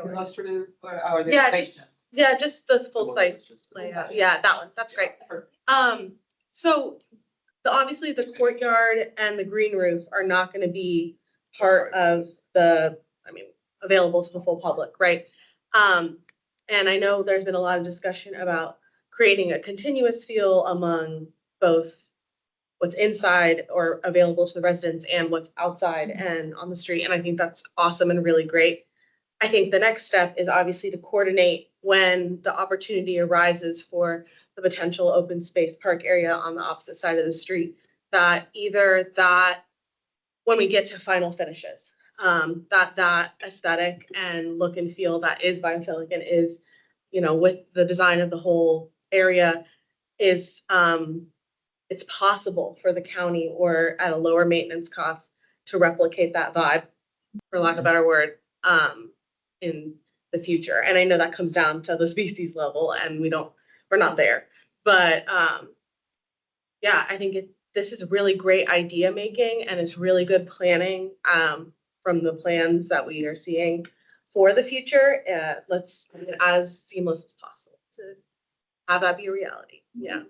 Speaker 11: Illustrative or the
Speaker 8: Yeah,
Speaker 11: basements?
Speaker 8: just the full site layout. Yeah, that one. That's great. So obviously the courtyard and the green roof are not going to be part of available to the full public, right? And I know there's been a lot of discussion about creating a continuous feel among both what's inside or available to the residents and what's outside and on the street. And I think that's awesome and really great. I think the next step is obviously to coordinate when the opportunity arises for the potential open space park area on the opposite side of the street, that when we get to final finishes, that aesthetic and look and feel that is biophilic and is, you know, with the design of the whole area is, it's possible for the county or at a lower maintenance cost to replicate that vibe, for lack of a better word, in the future. And I know that comes down to the species level and we're not there, but yeah, I think this is really great idea making and it's really good planning from the plans that we are seeing for the future. Let's make it as seamless as possible to have that be a reality. Yeah.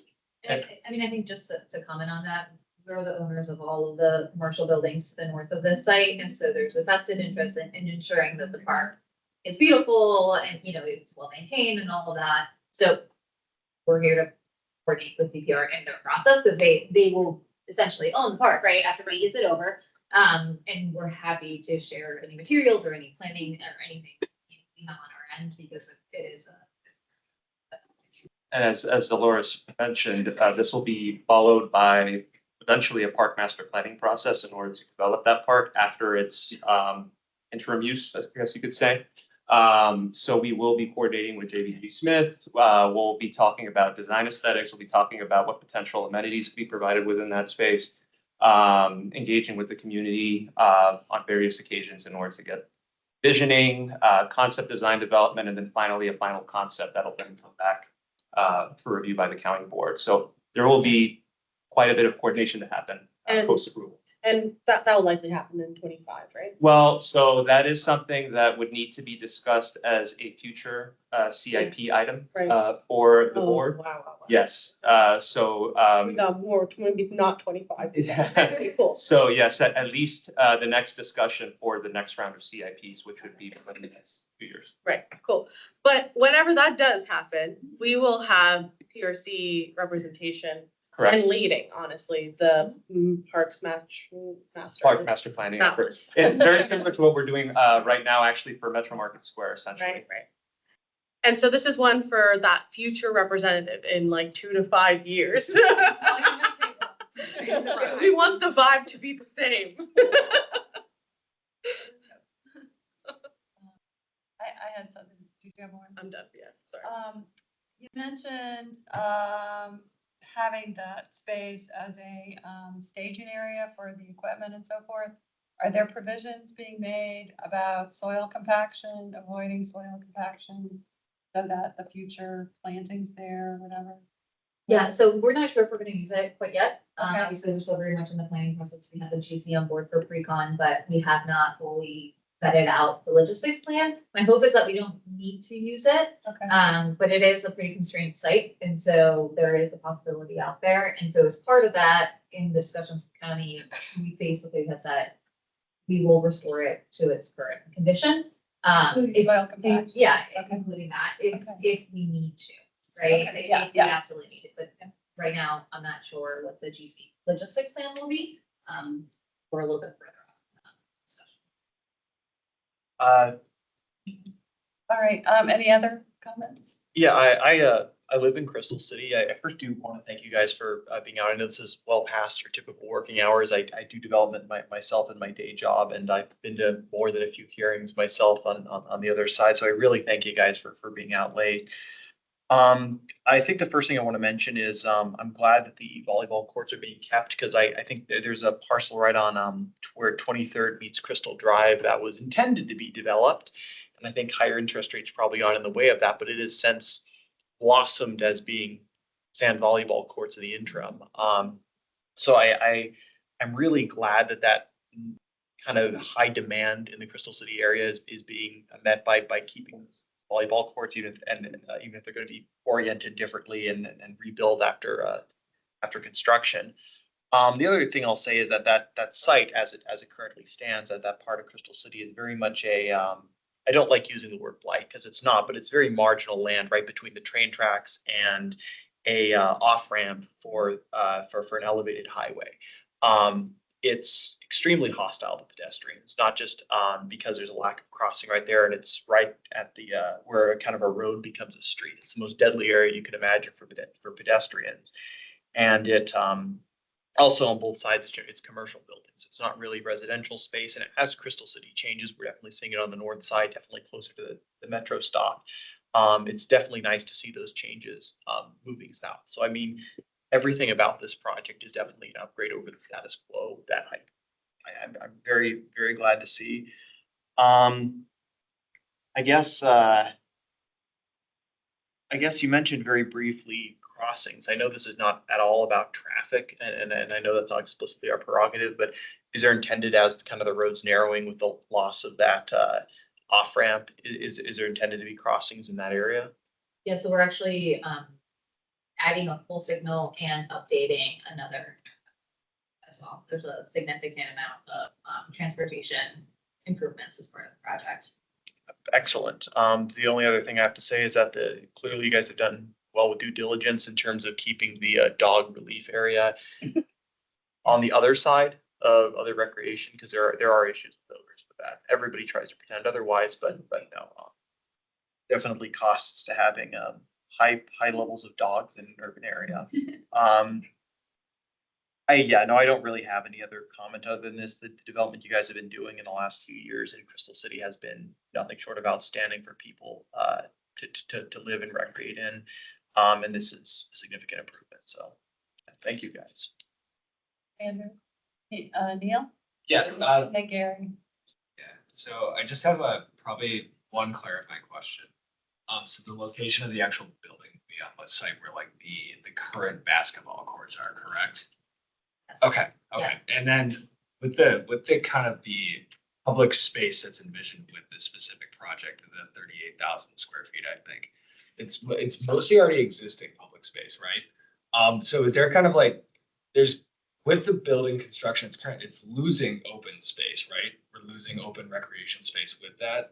Speaker 12: And I mean, I think just to comment on that, we're the owners of all of the commercial buildings to the north of this site. And so there's a vested interest in ensuring that the park is beautiful and, you know, it's well maintained and all of that. So we're here to coordinate with DPR in their process, because they will essentially own the park, right, after we use it over. And we're happy to share any materials or any planning or anything we have on our end, because it is
Speaker 1: And as Dolores mentioned, this will be followed by eventually a park master planning process in order to develop that park after its interim use, I guess you could say. So we will be coordinating with JVG Smith. We'll be talking about design aesthetics. We'll be talking about what potential amenities could be provided within that space, engaging with the community on various occasions in order to get visioning, concept design development, and then finally a final concept that'll then come back for review by the county board. So there will be quite a bit of coordination to happen
Speaker 8: And-
Speaker 1: post approval.
Speaker 8: And that will likely happen in 25, right?
Speaker 1: Well, so that is something that would need to be discussed as a future CIP item
Speaker 8: Right.
Speaker 1: for the
Speaker 8: Oh,
Speaker 1: board.
Speaker 8: wow.
Speaker 1: Yes, so
Speaker 8: We got more, maybe not 25.
Speaker 1: Yeah.
Speaker 8: Okay, cool.
Speaker 1: so yes, at least the next discussion for the next round of CIPs, which would be within the next 2 years.
Speaker 8: Right, cool. But whenever that does happen, we will have PRC representation and
Speaker 1: Correct.
Speaker 8: leading, honestly, the Parks Master.
Speaker 1: Park master planning
Speaker 8: That
Speaker 1: effort. It's very similar to what we're doing right now, actually, for Metro Market Square, essentially.
Speaker 8: Right. And so this is one for that future representative in like 2 to 5 years. We want the vibe to be the same.
Speaker 2: I had something. Do you have more?
Speaker 8: I'm done, yeah, sorry.
Speaker 2: You mentioned, having that space as a, staging area for the equipment and so forth. Are there provisions being made about soil compaction, avoiding soil compaction, so that the future plantings there, whatever?
Speaker 12: Yeah, so we're not sure if we're gonna use it quite yet.
Speaker 2: Okay.
Speaker 12: Obviously, we're still very much in the planning process. We have the GC on board for pre-con, but we have not fully vetted out the logistics plan. My hope is that we don't need to use it,
Speaker 2: Okay.
Speaker 12: but it is a pretty constrained site, and so there is the possibility out there. And so as part of that, in discussions with the county, we basically have said we will restore it to its current condition.
Speaker 2: Including soil compaction.
Speaker 12: Yeah,
Speaker 2: Okay.
Speaker 12: including that, if
Speaker 2: Okay.
Speaker 12: if we need to, right?
Speaker 2: Okay, yeah,
Speaker 12: If we
Speaker 2: yeah.
Speaker 12: absolutely need it, but right now, I'm not sure what the GC logistics plan will be. We're a little bit further on discussion.
Speaker 2: All right, any other comments?
Speaker 7: Yeah, I live in Crystal City. I first do want to thank you guys for being out. I know this is well past your typical working hours. I do development myself in my day job, and I've been to more than a few hearings myself on the other side. So I really thank you guys for being out late. I think the first thing I want to mention is I'm glad that the volleyball courts are being kept, because I think there's a parcel right on where 23rd meets Crystal Drive that was intended to be developed. And I think higher interest rates probably got in the way of that, but it has since blossomed as being sand volleyball courts in the interim. So I'm really glad that kind of high demand in the Crystal City area is being met by keeping volleyball courts, even if they're going to be oriented differently and rebuild after construction. The other thing I'll say is that site, as it currently stands, that part of Crystal City is very much I don't like using the word blight because it's not, but it's very marginal land right between the train tracks and a off ramp for an elevated highway. It's extremely hostile to pedestrians, not just because there's a lack of crossing right there, and it's right at the where kind of a road becomes a street. It's the most deadly area you can imagine for pedestrians, and it also on both sides it's commercial buildings. It's not really residential space, and as Crystal City changes, we're definitely seeing it on the north side, definitely closer to the metro stop. It's definitely nice to see those changes moving south. So I mean, everything about this project is definitely an upgrade over the status quo that I'm very, very glad to see. I guess you mentioned very briefly crossings. I know this is not at all about traffic, and I know that's not explicitly our prerogative, but is there intended, as kind of the roads narrowing with the loss of that off ramp, is there intended to be crossings in that area?
Speaker 12: Yeah, so we're actually adding a full signal and updating another as well. There's a significant amount of transportation improvements as part of the project.
Speaker 7: Excellent. The only other thing I have to say is that clearly you guys have done well with due diligence in terms of keeping the dog relief area on the other side of other recreation, because there are issues with owners with that. Everybody tries to pretend otherwise, but no. Definitely costs to having high levels of dogs in an urban area. I don't really have any other comment other than this. The development you guys have been doing in the last few years in Crystal City has been nothing short of outstanding for people to live and recreate in. And this is a significant improvement. So thank you guys.
Speaker 2: Andrew? Neil?
Speaker 9: Yeah,
Speaker 2: Hey, Gary.
Speaker 9: yeah. So I just have probably one clarifying question. So the location of the actual building will be on what site where like the current basketball courts are, correct?
Speaker 12: Yes.
Speaker 9: Okay. And then with the kind of the public space that's envisioned with this specific project, the 38,000 square feet, I think it's mostly already existing public space, right? So is there kind of like with the building construction, it's losing open space, right? We're losing open recreation space with that.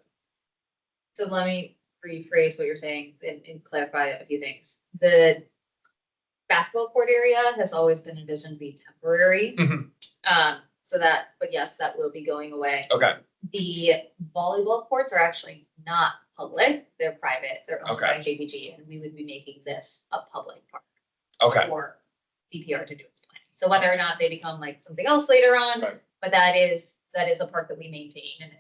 Speaker 12: So let me rephrase what you're saying and clarify a few things. The basketball court area has always been envisioned to be temporary. But yes, that will be going away.
Speaker 9: Okay.
Speaker 12: The volleyball courts are actually not public, they're private, they're owned by JPG, and we would be making this a public park.
Speaker 9: Okay.
Speaker 12: For DPR to do its planning. So whether or not they become like something else later on,
Speaker 9: Right.
Speaker 12: but that is a park that we maintain, and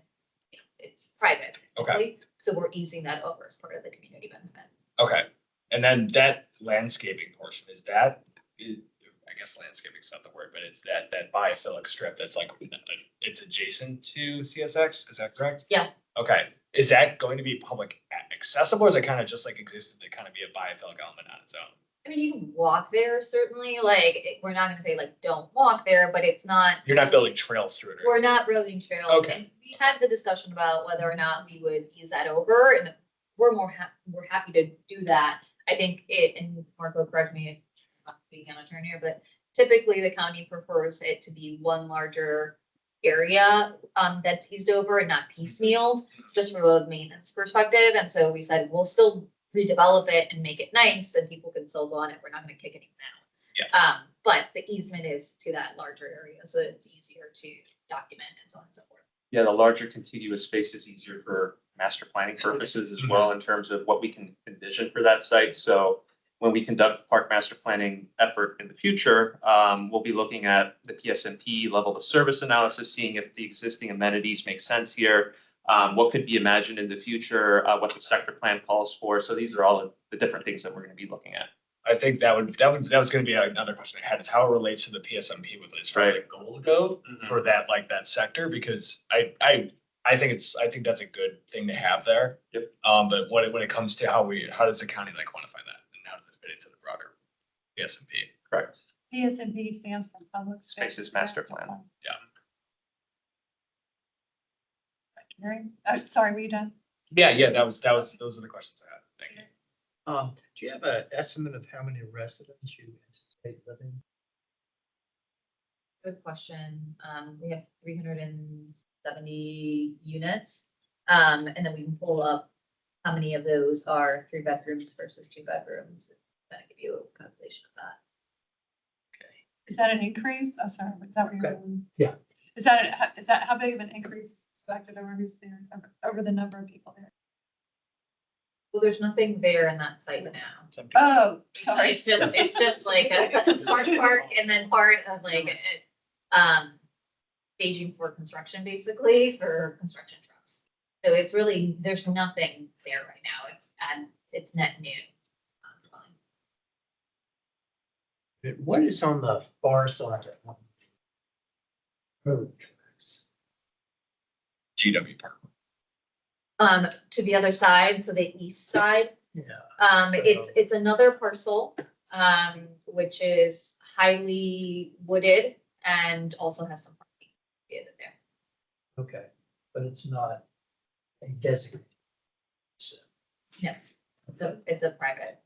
Speaker 12: it's private.
Speaker 9: Okay.
Speaker 12: So we're easing that over as part of the community benefit.
Speaker 9: Okay. And then that landscaping portion, I guess landscaping's not the word, but it's that biophilic strip that's like, it's adjacent to CSX, is that correct?
Speaker 12: Yeah.
Speaker 9: Okay. Is that going to be public accessible, or is it kind of just like existed to kind of be a biophilic element on its own?
Speaker 12: I mean, you can walk there, certainly, like, we're not gonna say like, don't walk there, but it's not.
Speaker 9: You're not building trails through it,
Speaker 12: We're not building trails.
Speaker 9: Okay.
Speaker 12: And we had the discussion about whether or not we would ease that over, and we're happy to do that. I think and Marco, correct me if I'm not speaking on a turn here, but typically the county prefers it to be one larger area that's eased over and not piecemealed, just from a maintenance perspective. And so we said, we'll still redevelop it and make it nice and people can still go on it. We're not gonna kick anyone out.
Speaker 9: Yeah.
Speaker 12: But the easement is to that larger area, so it's easier to document and so on and so forth.
Speaker 1: Yeah, the larger contiguous space is easier for master planning purposes as well in terms of what we can envision for that site. So when we conduct the park master planning effort in the future, we'll be looking at the PSMP level of service analysis, seeing if the existing amenities make sense here, what could be imagined in the future, what the sector plan calls for. So these are all the different things that we're going to be looking at.
Speaker 9: I think that was going to be another question I had, is how it relates to the PSMP with its
Speaker 1: Right.
Speaker 9: goals go for that, like that sector, because I think that's a good thing to have there.
Speaker 1: Yep.
Speaker 9: But when it comes to how does the county like quantify that, and how does it fit into the broader PSMP?
Speaker 1: Correct.
Speaker 2: PSMP stands for Public
Speaker 1: Spaces Master Plan.
Speaker 9: Yeah.
Speaker 2: Gary? Sorry, were you done?
Speaker 9: Yeah, those are the questions I had. Thank you.
Speaker 3: Do you have an estimate of how many residents you anticipate living?
Speaker 12: Good question. We have 370 units. And then we can pull up how many of those are 3 bedrooms versus 2 bedrooms. Kind of give you a calculation of that.
Speaker 2: Is that an increase? Oh, sorry, is that what you're?
Speaker 3: Yeah.
Speaker 2: Is that how big of an increase expected over the number of people there?
Speaker 12: Well, there's nothing there in that site now.
Speaker 2: Oh, sorry.
Speaker 12: It's just like a park and then part of like staging for construction, basically for construction trucks. So it's really, there's nothing there right now. It's net new.
Speaker 3: What is on the far side of road tracks?
Speaker 9: GW Park.
Speaker 12: To the other side, so the east side.
Speaker 3: Yeah.
Speaker 12: It's another parcel, which is highly wooded and also has some parking there.
Speaker 3: Okay, but it's not a designated. So,
Speaker 12: No, it's a private.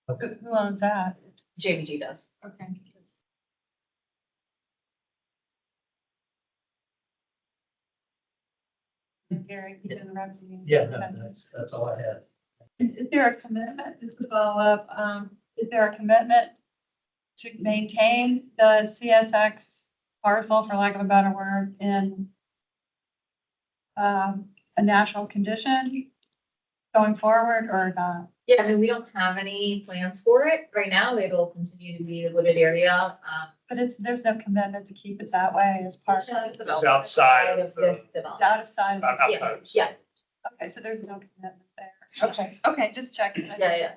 Speaker 2: Who owns that?
Speaker 12: JBG does.
Speaker 2: Okay. Gary, you interrupted me.
Speaker 3: yeah, no, that's all I had.
Speaker 2: Is there a commitment, just to follow up, is there a commitment to maintain the CSX parcel, for lack of a better word, in a natural condition going forward or not?
Speaker 12: Yeah, I mean, we don't have any plans for it right now. It'll continue to be a wooded area.
Speaker 2: But there's no commitment to keep it that way as part of
Speaker 12: It's
Speaker 2: the
Speaker 9: It's outside of
Speaker 12: this
Speaker 2: It's
Speaker 12: development.
Speaker 2: out of sight. of-
Speaker 9: outside of.
Speaker 12: Yeah,
Speaker 2: Okay, so there's no commitment there. Okay, just checking.
Speaker 12: yeah.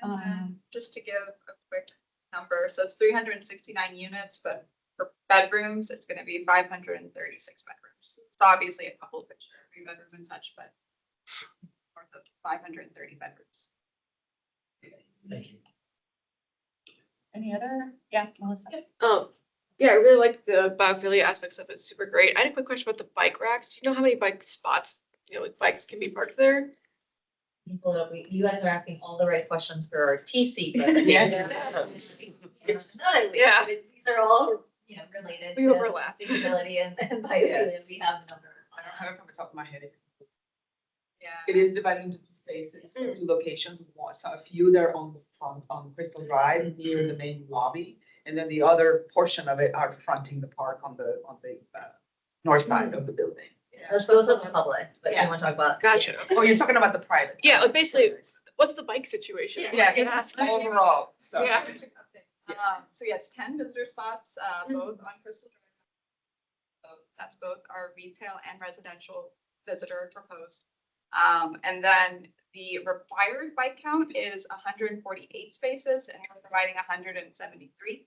Speaker 10: And
Speaker 2: Um,
Speaker 10: then just to give a quick number, so it's 369 units, but for bedrooms, it's gonna be 536 bedrooms. It's obviously a couple of three bedrooms and such, but north of 530 bedrooms.
Speaker 2: Any other? Yeah, Melissa.
Speaker 8: Yeah, I really like the biophilia aspects of it. Super great. I had a quick question about the bike racks. Do you know how many bike spots, like bikes can be parked there?
Speaker 12: You guys are asking all the right questions for our TC
Speaker 8: Yeah.
Speaker 12: presentation.
Speaker 8: Yeah.
Speaker 12: These are all, related
Speaker 10: We
Speaker 12: to
Speaker 10: overlap.
Speaker 12: sustainability and biophilia.
Speaker 11: Yes.
Speaker 12: We have the numbers.
Speaker 11: I don't have it from the top of my head.
Speaker 10: Yeah.
Speaker 11: It is divided into two spaces, two locations. So a few there on the front, on Crystal Drive near the main lobby. And then the other portion of it are fronting the park on the north side of the building.
Speaker 12: Those are the public, but you
Speaker 11: Yeah.
Speaker 12: want to talk about.
Speaker 8: Gotcha.
Speaker 11: Oh, you're talking about the private?
Speaker 8: Yeah, like basically, what's the bike situation?
Speaker 12: Yeah.
Speaker 8: I can ask.
Speaker 11: Overall, so.
Speaker 8: Yeah.
Speaker 10: So yes, 10 visitor spots, both on Crystal Drive. So that's both our retail and residential visitor proposed. And then the required bike count is 148 spaces, and we're providing 173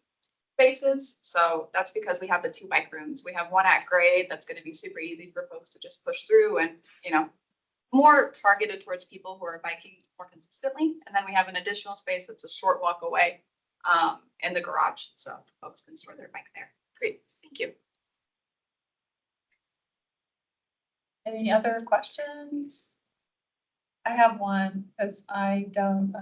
Speaker 10: spaces. So that's because we have the 2 bike rooms. We have one at grade that's going to be super easy for folks to just push through and, more targeted towards people who are biking more consistently. And then we have an additional space that's a short walk away in the garage, so folks can store their bike there. Great, thank you.
Speaker 2: Any other questions? I have one, because I don't,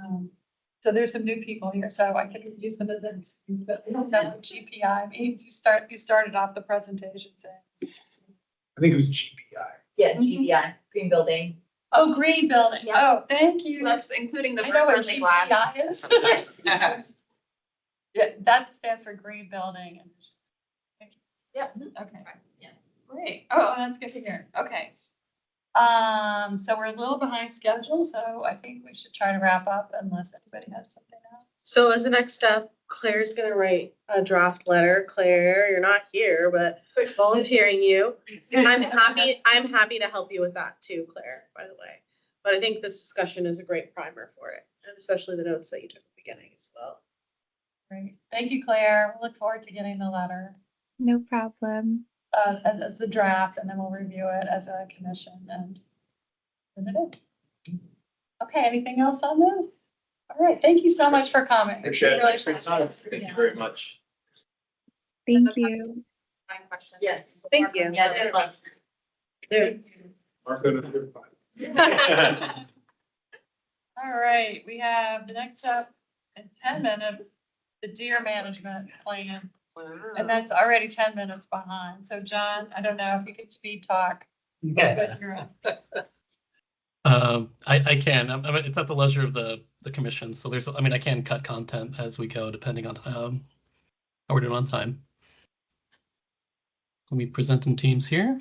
Speaker 2: so there's some new people here, so I could use them as an excuse, but I don't know what GPI means. You started off the presentation saying.
Speaker 9: I think it was GPI.
Speaker 12: Yeah, GBI, green building.
Speaker 2: Oh, green building.
Speaker 12: Yeah.
Speaker 2: Oh, thank you.
Speaker 10: So that's including the
Speaker 2: I know what
Speaker 10: friendly glass.
Speaker 2: GPI is. Yeah, that stands for green building.
Speaker 10: Yeah.
Speaker 2: Okay.
Speaker 12: Yeah.
Speaker 2: Great. Oh, that's good to hear. Okay. So we're a little behind schedule, so I think we should try to wrap up unless anybody has something else.
Speaker 8: So as a next step, Claire's gonna write a draft letter. Claire, you're not here, but volunteering you. I'm happy to help you with that too, Claire, by the way. But I think this discussion is a great primer for it, and especially the notes that you took at the beginning as well.
Speaker 2: Great. Thank you, Claire. We'll look forward to getting the letter
Speaker 13: No problem.
Speaker 2: as the draft, and then we'll review it as a commission and send it in. Okay, anything else on this? All right, thank you so much for coming.
Speaker 1: Appreciate it.
Speaker 2: Really
Speaker 1: Thanks for your time. Thank you very much.
Speaker 13: Thank you.
Speaker 10: Time question.
Speaker 12: Yeah.
Speaker 8: Thank you.
Speaker 12: Yeah, good luck.
Speaker 2: All right, we have the next up in 10 minutes, the deer management plan. And that's already 10 minutes behind. So John, I don't know if you could speed talk. But you're up.
Speaker 14: I can. It's at the leisure of the commission. So I can cut content as we go, depending on how we're doing on time. Let me present in teams here.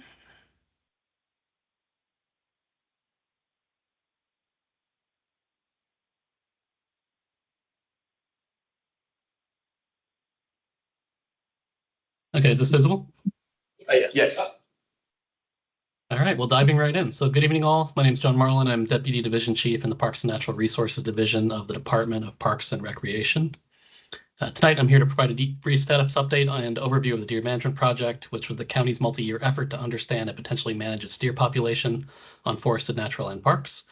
Speaker 14: Okay, is this visible?
Speaker 1: Yes.
Speaker 14: All right, well, diving right in. So good evening, all. My name is John Marlin. I'm Deputy Division Chief in the Parks and Natural Resources Division of the Department of Parks and Recreation. Tonight, I'm here to provide a brief status update and overview of the Deer Management Project, which was the county's multi-year effort to understand and potentially manage its deer population on forested natural land parks.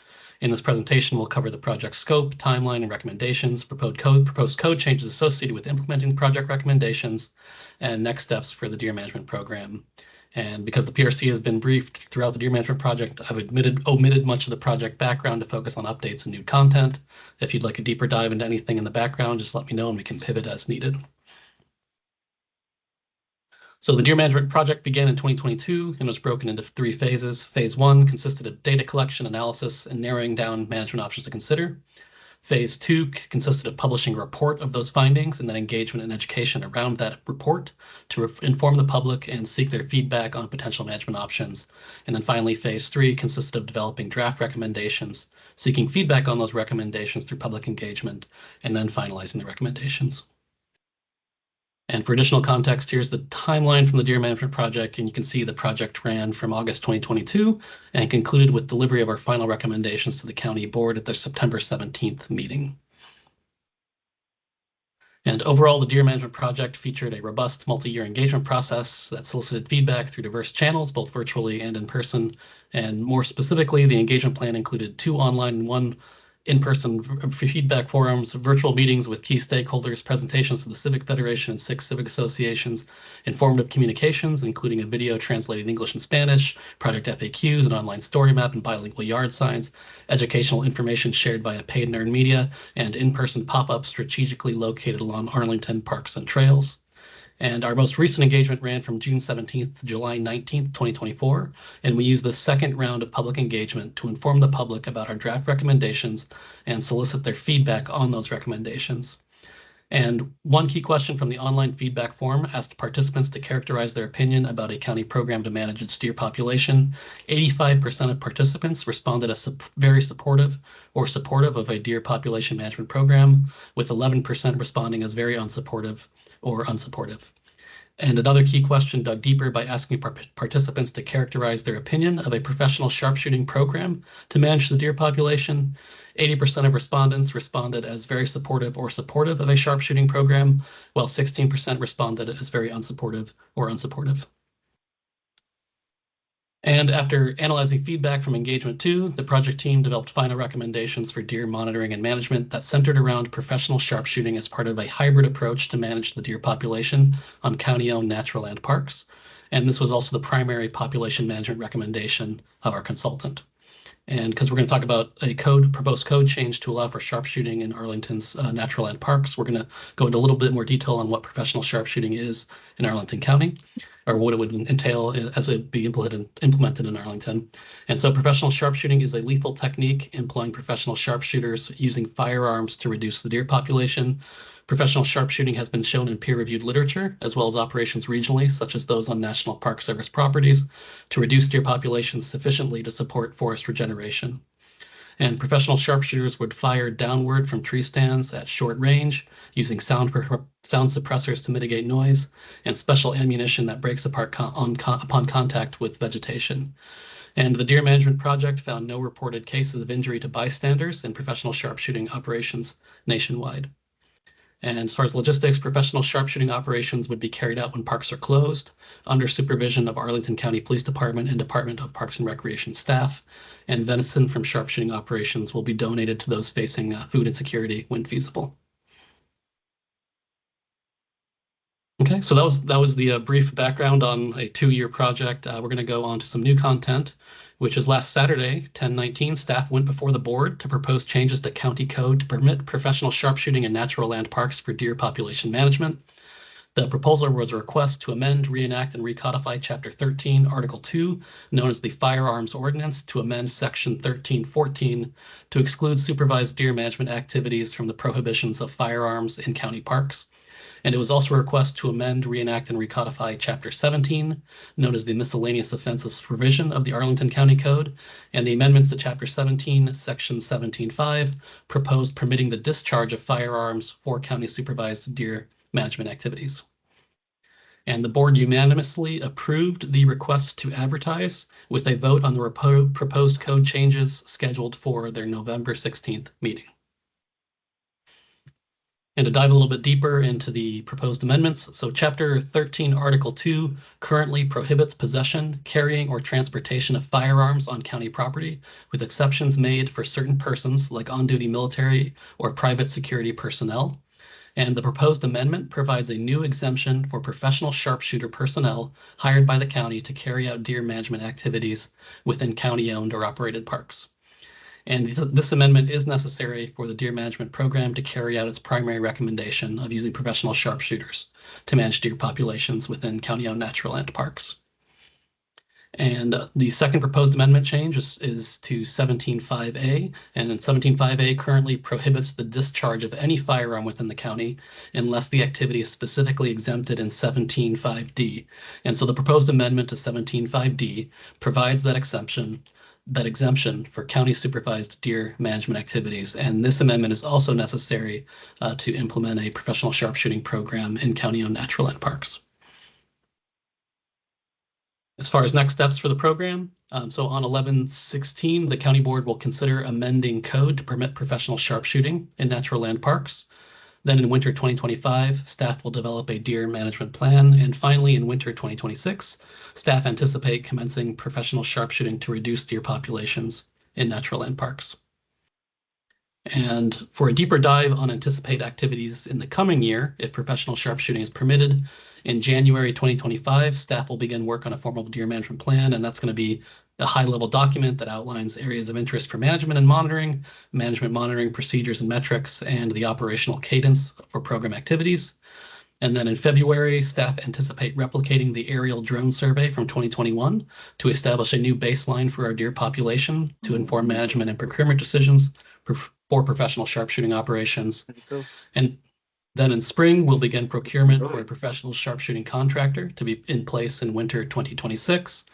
Speaker 14: In this presentation, we'll cover the project scope, timeline, and recommendations, proposed code changes associated with implementing project recommendations, and next steps for the deer management program. And because the PRC has been briefed throughout the deer management project, I've omitted much of the project background to focus on updates and new content. If you'd like a deeper dive into anything in the background, just let me know and we can pivot as needed. So the deer management project began in 2022 and was broken into 3 phases. Phase 1 consisted of data collection, analysis, and narrowing down management options to consider. Phase 2 consisted of publishing a report of those findings and then engagement and education around that report to inform the public and seek their feedback on potential management options. And then finally, Phase 3 consisted of developing draft recommendations, seeking feedback on those recommendations through public engagement, and then finalizing the recommendations. And for additional context, here's the timeline from the deer management project, and you can see the project ran from August 2022 and concluded with delivery of our final recommendations to the county board at their September 17th meeting. And overall, the deer management project featured a robust multi-year engagement process that solicited feedback through diverse channels, both virtually and in person. And more specifically, the engagement plan included 2 online and 1 in-person feedback forums, virtual meetings with key stakeholders, presentations to the Civic Federation and 6 civic associations, informative communications, including a video translated English and Spanish, project FAQs, an online story map, and bilingual yard signs, educational information shared via paid and earned media, and in-person pop-ups strategically located along Arlington parks and trails. And our most recent engagement ran from June 17th to July 19th, 2024. And we used the second round of public engagement to inform the public about our draft recommendations and solicit their feedback on those recommendations. And one key question from the online feedback form asked participants to characterize their opinion about a county program to manage its deer population. 85% of participants responded as very supportive or supportive of a deer population management program, with 11% responding as very unsupportive or unsupportive. And another key question dug deeper by asking participants to characterize their opinion of a professional sharpshooting program to manage the deer population. 80% of respondents responded as very supportive or supportive of a sharpshooting program, while 16% responded as very unsupportive or unsupportive. And after analyzing feedback from engagement 2, the project team developed final recommendations for deer monitoring and management that centered around professional sharpshooting as part of a hybrid approach to manage the deer population on county-owned natural land parks. And this was also the primary population management recommendation of our consultant. And because we're going to talk about a proposed code change to allow for sharpshooting in Arlington's natural land parks, we're going to go into a little bit more detail on what professional sharpshooting is in Arlington County, or what it would entail as it be implemented in Arlington. And so professional sharpshooting is a lethal technique employing professional sharpshooters using firearms to reduce the deer population. Professional sharpshooting has been shown in peer-reviewed literature, as well as operations regionally, such as those on National Park Service properties, to reduce deer populations sufficiently to support forest regeneration. And professional sharpshooters would fire downward from tree stands at short range, using sound suppressors to mitigate noise, and special ammunition that breaks apart upon contact with vegetation. And the Deer Management Project found no reported cases of injury to bystanders in professional sharpshooting operations nationwide. And as far as logistics, professional sharpshooting operations would be carried out when parks are closed, under supervision of Arlington County Police Department and Department of Parks and Recreation staff. And venison from sharpshooting operations will be donated to those facing food insecurity when feasible. Okay, so that was the brief background on a 2-year project. We're going to go on to some new content, which is last Saturday, 10/19, staff went before the board to propose changes to county code to permit professional sharpshooting in natural land parks for deer population management. The proposal was a request to amend, reenact, and recodify Chapter 13, Article 2, known as the Firearms Ordinance, to amend Section 1314 to exclude supervised deer management activities from the prohibitions of firearms in county parks. And it was also a request to amend, reenact, and recodify Chapter 17, known as the Miscellaneous Offenses Provision of the Arlington County Code, and the amendments to Chapter 17, Section 17.5, proposed permitting the discharge of firearms for county supervised deer management activities. And the board unanimously approved the request to advertise, with a vote on the proposed code changes scheduled for their November 16th meeting. And to dive a little bit deeper into the proposed amendments, so Chapter 13, Article 2 currently prohibits possession, carrying, or transportation of firearms on county property, with exceptions made for certain persons like on-duty military or private security personnel. And the proposed amendment provides a new exemption for professional sharpshooter personnel hired by the county to carry out deer management activities within county-owned or operated parks. And this amendment is necessary for the deer management program to carry out its primary recommendation of using professional sharpshooters to manage deer populations within county-owned natural land parks. And the second proposed amendment change is to 17.5A, and 17.5A currently prohibits the discharge of any firearm within the county unless the activity is specifically exempted in 17.5D. And so the proposed amendment to 17.5D provides that exemption for county supervised deer management activities. And this amendment is also necessary to implement a professional sharpshooting program in county-owned natural land parks. As far as next steps for the program, so on 11/16, the county board will consider amending code to permit professional sharpshooting in natural land parks. Then in winter 2025, staff will develop a deer management plan. And finally, in winter 2026, staff anticipate commencing professional sharpshooting to reduce deer populations in natural land parks. And for a deeper dive on anticipated activities in the coming year, if professional sharpshooting is permitted, in January 2025, staff will begin work on a formal deer management plan, and that's going to be a high-level document that outlines areas of interest for management and monitoring, management monitoring procedures and metrics, and the operational cadence for program activities. And then in February, staff anticipate replicating the aerial drone survey from 2021 to establish a new baseline for our deer population to inform management and procurement decisions for professional sharpshooting operations. And then in spring, we'll begin procurement for a professional sharpshooting contractor to be in place in winter 2026.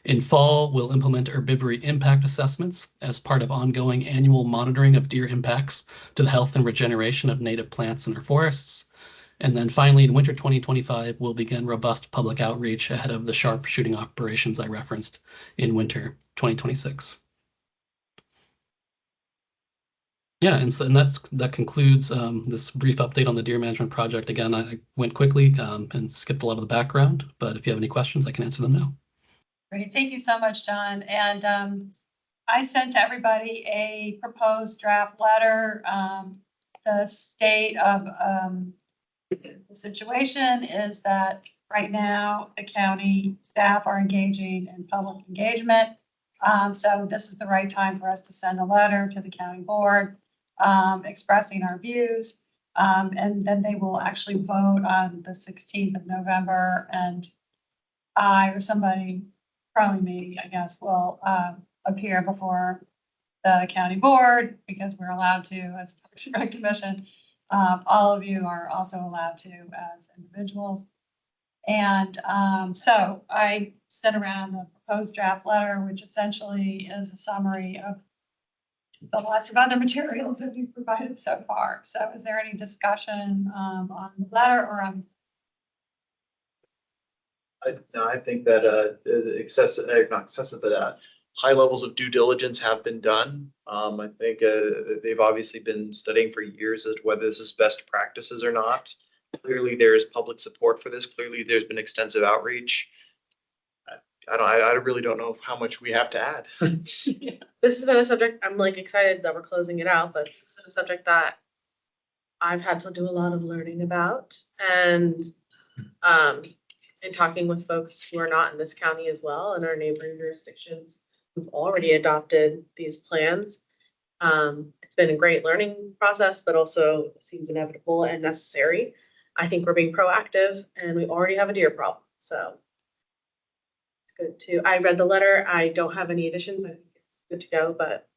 Speaker 14: In fall, we'll implement herbivory impact assessments as part of ongoing annual monitoring of deer impacts to the health and regeneration of native plants in our forests. And then finally, in winter 2025, we'll begin robust public outreach ahead of the sharpshooting operations I referenced in winter 2026. Yeah, and that concludes this brief update on the deer management project. Again, I went quickly and skipped a lot of the background, but if you have any questions, I can answer them now.
Speaker 2: Great, thank you so much, John. And I sent to everybody a proposed draft letter. The state of the situation is that right now the county staff are engaging in public engagement. So this is the right time for us to send a letter to the county board expressing our views. And then they will actually vote on the 16th of November. And I or somebody, probably me, I guess, will appear before the county board because we're allowed to as Parks and Rec Commission. All of you are also allowed to as individuals. And so I sent around the proposed draft letter, which essentially is a summary of the lots of other materials that we've provided so far. So is there any discussion on the letter or on?
Speaker 7: I think that not excessive, but high levels of due diligence have been done. I think they've obviously been studying for years as to whether this is best practices or not. Clearly, there is public support for this. Clearly, there's been extensive outreach. I really don't know how much we have to add.
Speaker 8: Yeah. This has been a subject, I'm like excited that we're closing it out, but this is a subject that I've had to do a lot of learning about. And in talking with folks who are not in this county as well and our neighboring jurisdictions who've already adopted these plans. It's been a great learning process, but also seems inevitable and necessary. I think we're being proactive and we already have a deer problem. So it's good too. I read the letter. I don't have any additions. I think it's good to go, but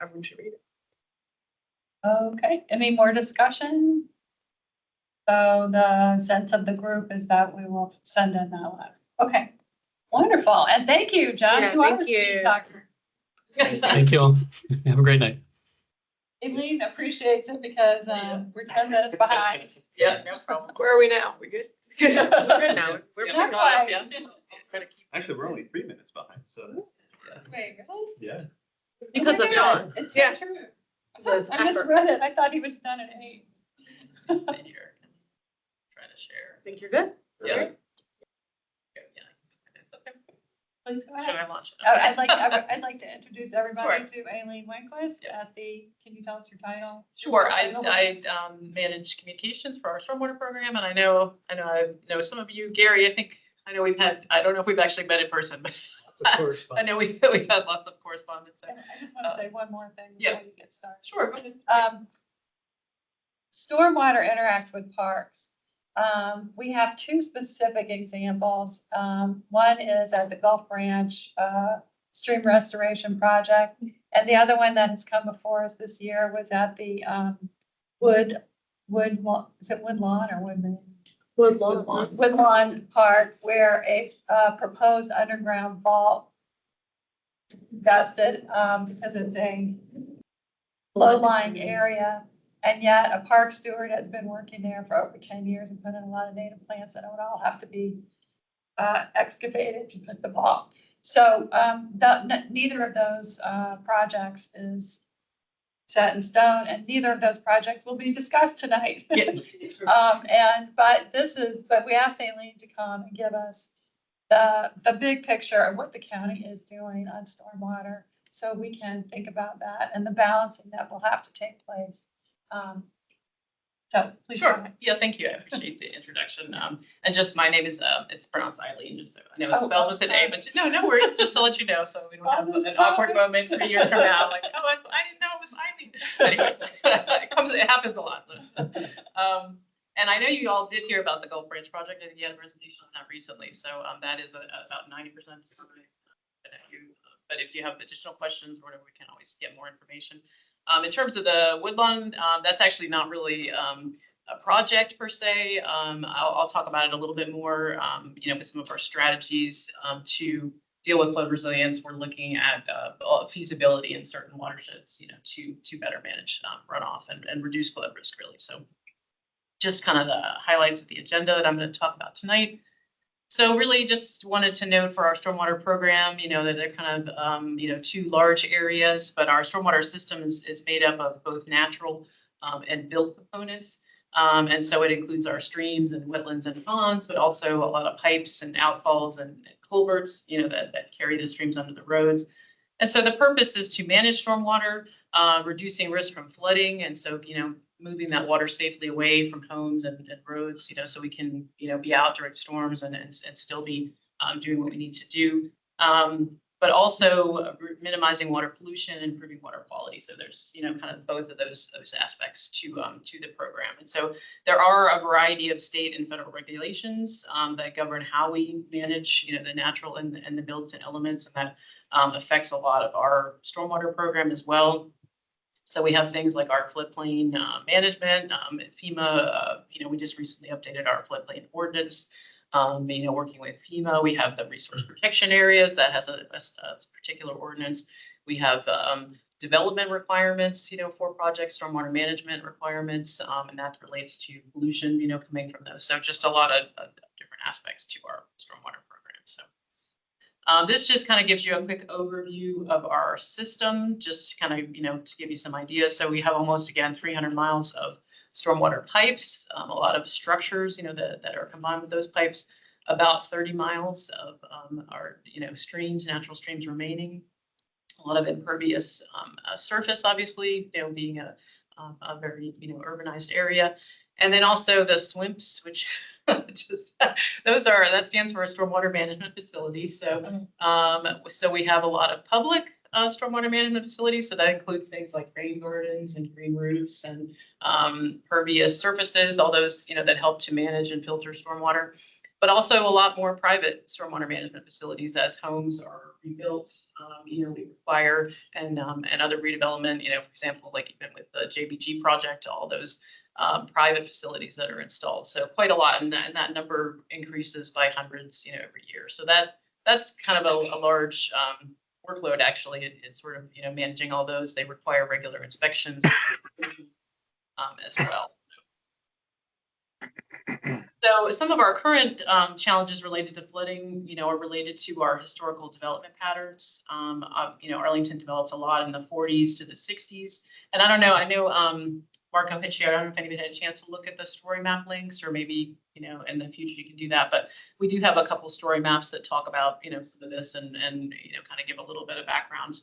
Speaker 8: everyone should read it.
Speaker 2: Okay, any more discussion? So the sense of the group is that we will send in that letter. Okay, wonderful. And thank you, John.
Speaker 8: Yeah,
Speaker 2: You are
Speaker 8: thank
Speaker 2: a speed
Speaker 8: you.
Speaker 2: talker.
Speaker 14: Thank you all. Have a great night.
Speaker 2: Aileen appreciates it because we're 10 minutes behind.
Speaker 8: Yeah, no problem. Where are we now? We good? We're good now. We're
Speaker 2: Not
Speaker 8: caught up,
Speaker 2: quite.
Speaker 8: yeah.
Speaker 1: Actually, we're only 3 minutes behind, so.
Speaker 2: Wait, really?
Speaker 1: Yeah.
Speaker 8: Because of John.
Speaker 2: It's so
Speaker 8: Yeah.
Speaker 2: true.
Speaker 8: That's
Speaker 2: I misread it. I thought he was done at 8.
Speaker 15: Trying to share.
Speaker 8: Think you're good?
Speaker 15: Yeah.
Speaker 8: Okay.
Speaker 2: Please go
Speaker 15: Should
Speaker 2: ahead.
Speaker 15: I launch?
Speaker 2: I'd like to introduce everybody
Speaker 15: Sure.
Speaker 2: to Aileen Winquist
Speaker 15: Yeah.
Speaker 2: at the, can you tell us your title?
Speaker 15: Sure, I manage communications for our stormwater program, and I know some of you, Gary, I know I don't know if we've actually met in person, but
Speaker 3: Lots of
Speaker 15: I
Speaker 3: correspondence.
Speaker 15: know we've had lots of correspondence.
Speaker 2: And I just want to say one more thing
Speaker 15: Yeah.
Speaker 2: before you get started.
Speaker 15: Sure, go ahead.
Speaker 2: Stormwater interacts with parks. We have two specific examples. One is at the Gulf Branch Stream Restoration Project, and the other one that has come before us this year was at the is it Woodlawn or Woodman? Woodlawn Park, where a proposed underground vault invested because it's a low-lying area. And yet a park steward has been working there for over 10 years and put in a lot of native plants that would all have to be excavated to put the vault. So neither of those projects is set in stone, and neither of those projects will be discussed tonight.
Speaker 15: Yeah.
Speaker 2: But we asked Aileen to come and give us the big picture of what the county is doing on stormwater, so we can think about that and the balancing that will have to take place. So please go
Speaker 15: Sure.
Speaker 2: ahead.
Speaker 15: Yeah, thank you. I appreciate the introduction. And just my name is it's pronounced Eileen, just so I know it's spelled with an A, but no worries, just to let you know, so we don't have an awkward moment 3 years from now, like, oh, I didn't know it was Eileen. Anyway, it happens a lot. And I know you all did hear about the Gulf Branch project, and you had a presentation on that recently, so that is about 90% summary. But if you have additional questions or whatever, we can always get more information. In terms of the Woodlawn, that's actually not really a project per se. I'll talk about it a little bit more, with some of our strategies to deal with flood resilience. We're looking at feasibility in certain watersheds, to better manage runoff and reduce flood risk, really. So just kind of the highlights of the agenda that I'm going to talk about tonight. So really just wanted to note for our stormwater program, that they're kind of, two large areas, but our stormwater system is made up of both natural and built components. And so it includes our streams and wetlands and ponds, but also a lot of pipes and outfalls and culverts, that carry the streams under the roads. And so the purpose is to manage stormwater, reducing risk from flooding. And so, moving that water safely away from homes and roads, so we can, be out during storms and still be doing what we need to do. But also minimizing water pollution and improving water quality. So there's, kind of both of those aspects to the program. And so there are a variety of state and federal regulations that govern how we manage, the natural and the built-in elements, and that affects a lot of our stormwater program as well. So we have things like our floodplain management, FEMA, we just recently updated our floodplain ordinance, working with FEMA. We have the resource protection areas that has a particular ordinance. We have development requirements, for projects, stormwater management requirements, and that relates to pollution, coming from those. So just a lot of different aspects to our stormwater program. So this just kind of gives you a quick overview of our system, just kind of, to give you some ideas. So we have almost, again, 300 miles of stormwater pipes, a lot of structures, that are combined with those pipes, about 30 miles of our, streams, natural streams remaining, a lot of impervious surface, obviously, being a very, urbanized area. And then also the SWIMPs, which that stands for a stormwater management facility. So, so we have a lot of public stormwater management facilities. So that includes things like rain gardens and green roofs and pervious surfaces, all those, that help to manage and filter stormwater, but also a lot more private stormwater management facilities as homes are rebuilt, we require, and other redevelopment, for example, like even with the JBG project, all those private facilities that are installed. So quite a lot, and that number increases by hundreds, every year. So that's kind of a large workload. Actually, it's sort of, managing all those. They require regular inspections as well. So some of our current challenges related to flooding, are related to our historical development patterns. Arlington developed a lot in the 40s to the 60s, and I know Marco had shared, I don't know if anybody had a chance to look at the story map links, or maybe, in the future you can do that, but we do have a couple story maps that talk about, some of this and kind of give a little bit of background.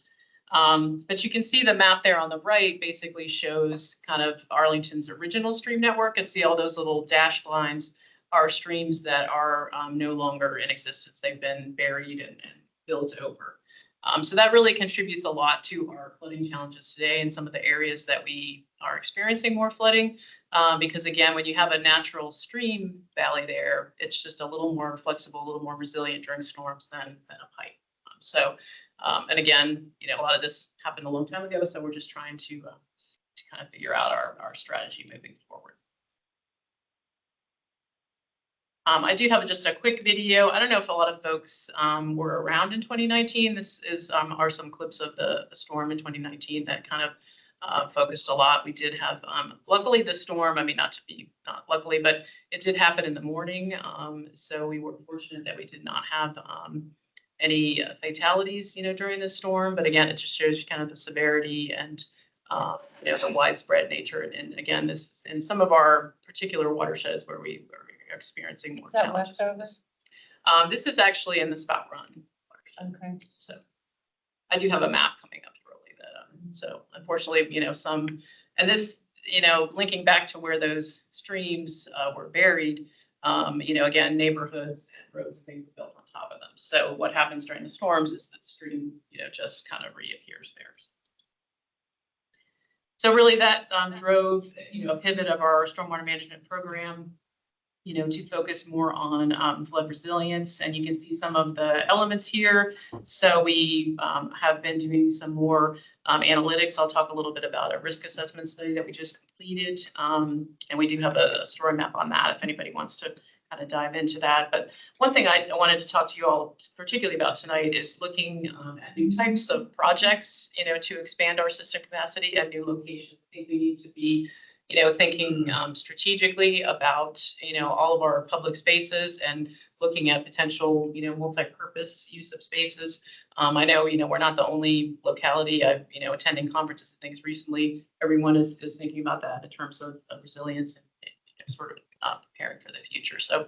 Speaker 15: But you can see the map there on the right basically shows kind of Arlington's original stream network, and see all those little dashed lines are streams that are no longer in existence. They've been buried and built over. So that really contributes a lot to our flooding challenges today in some of the areas that we are experiencing more flooding. Because again, when you have a natural stream valley there, it's just a little more flexible, a little more resilient during storms than a pipe. And again, a lot of this happened a long time ago, so we're just trying to kind of figure out our strategy moving forward. I do have just a quick video. I don't know if a lot of folks were around in 2019. This are some clips of the storm in 2019 that kind of focused a lot. We did have, luckily the storm, not luckily, but it did happen in the morning. So we were fortunate that we did not have any fatalities, during the storm. But again, it just shows you kind of the severity and the widespread nature. And again, this in some of our particular watersheds where we are experiencing more challenges. This is actually in the Spout Run.
Speaker 2: Okay.
Speaker 15: So I do have a map coming up shortly that, so unfortunately, and this, linking back to where those streams were buried, again, neighborhoods and roads and things were built on top of them. So what happens during the storms is the stream, just kind of reappears there. So really that drove, a pivot of our stormwater management program, to focus more on flood resilience. And you can see some of the elements here. So we have been doing some more analytics. I'll talk a little bit about a risk assessment study that we just completed. And we do have a story map on that if anybody wants to kind of dive into that. But one thing I wanted to talk to you all particularly about tonight is looking at new types of projects, to expand our system capacity at new locations. I think we need to be thinking strategically about, all of our public spaces and looking at potential, multi-purpose use of spaces. I know, we're not the only locality. I've, attending conferences and things recently. Everyone is thinking about that in terms of resilience and sort of preparing for the future. So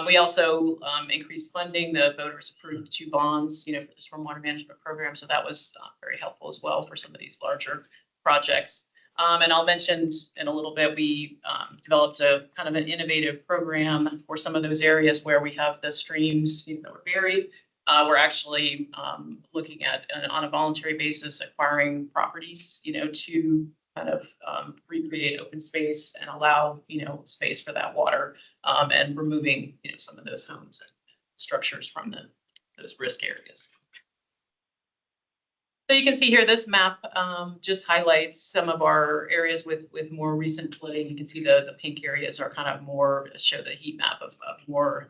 Speaker 15: we also increased funding. The voters approved 2 bonds, for the stormwater management program. So that was very helpful as well for some of these larger projects. And I'll mention in a little bit, we developed a kind of an innovative program for some of those areas where we have the streams that were buried. We're actually looking at, on a voluntary basis, acquiring properties, to kind of recreate open space and allow, space for that water and removing, some of those homes and structures from those risk areas. So you can see here, this map just highlights some of our areas with more recent flooding. You can see the pink areas are kind of more, show the heat map of more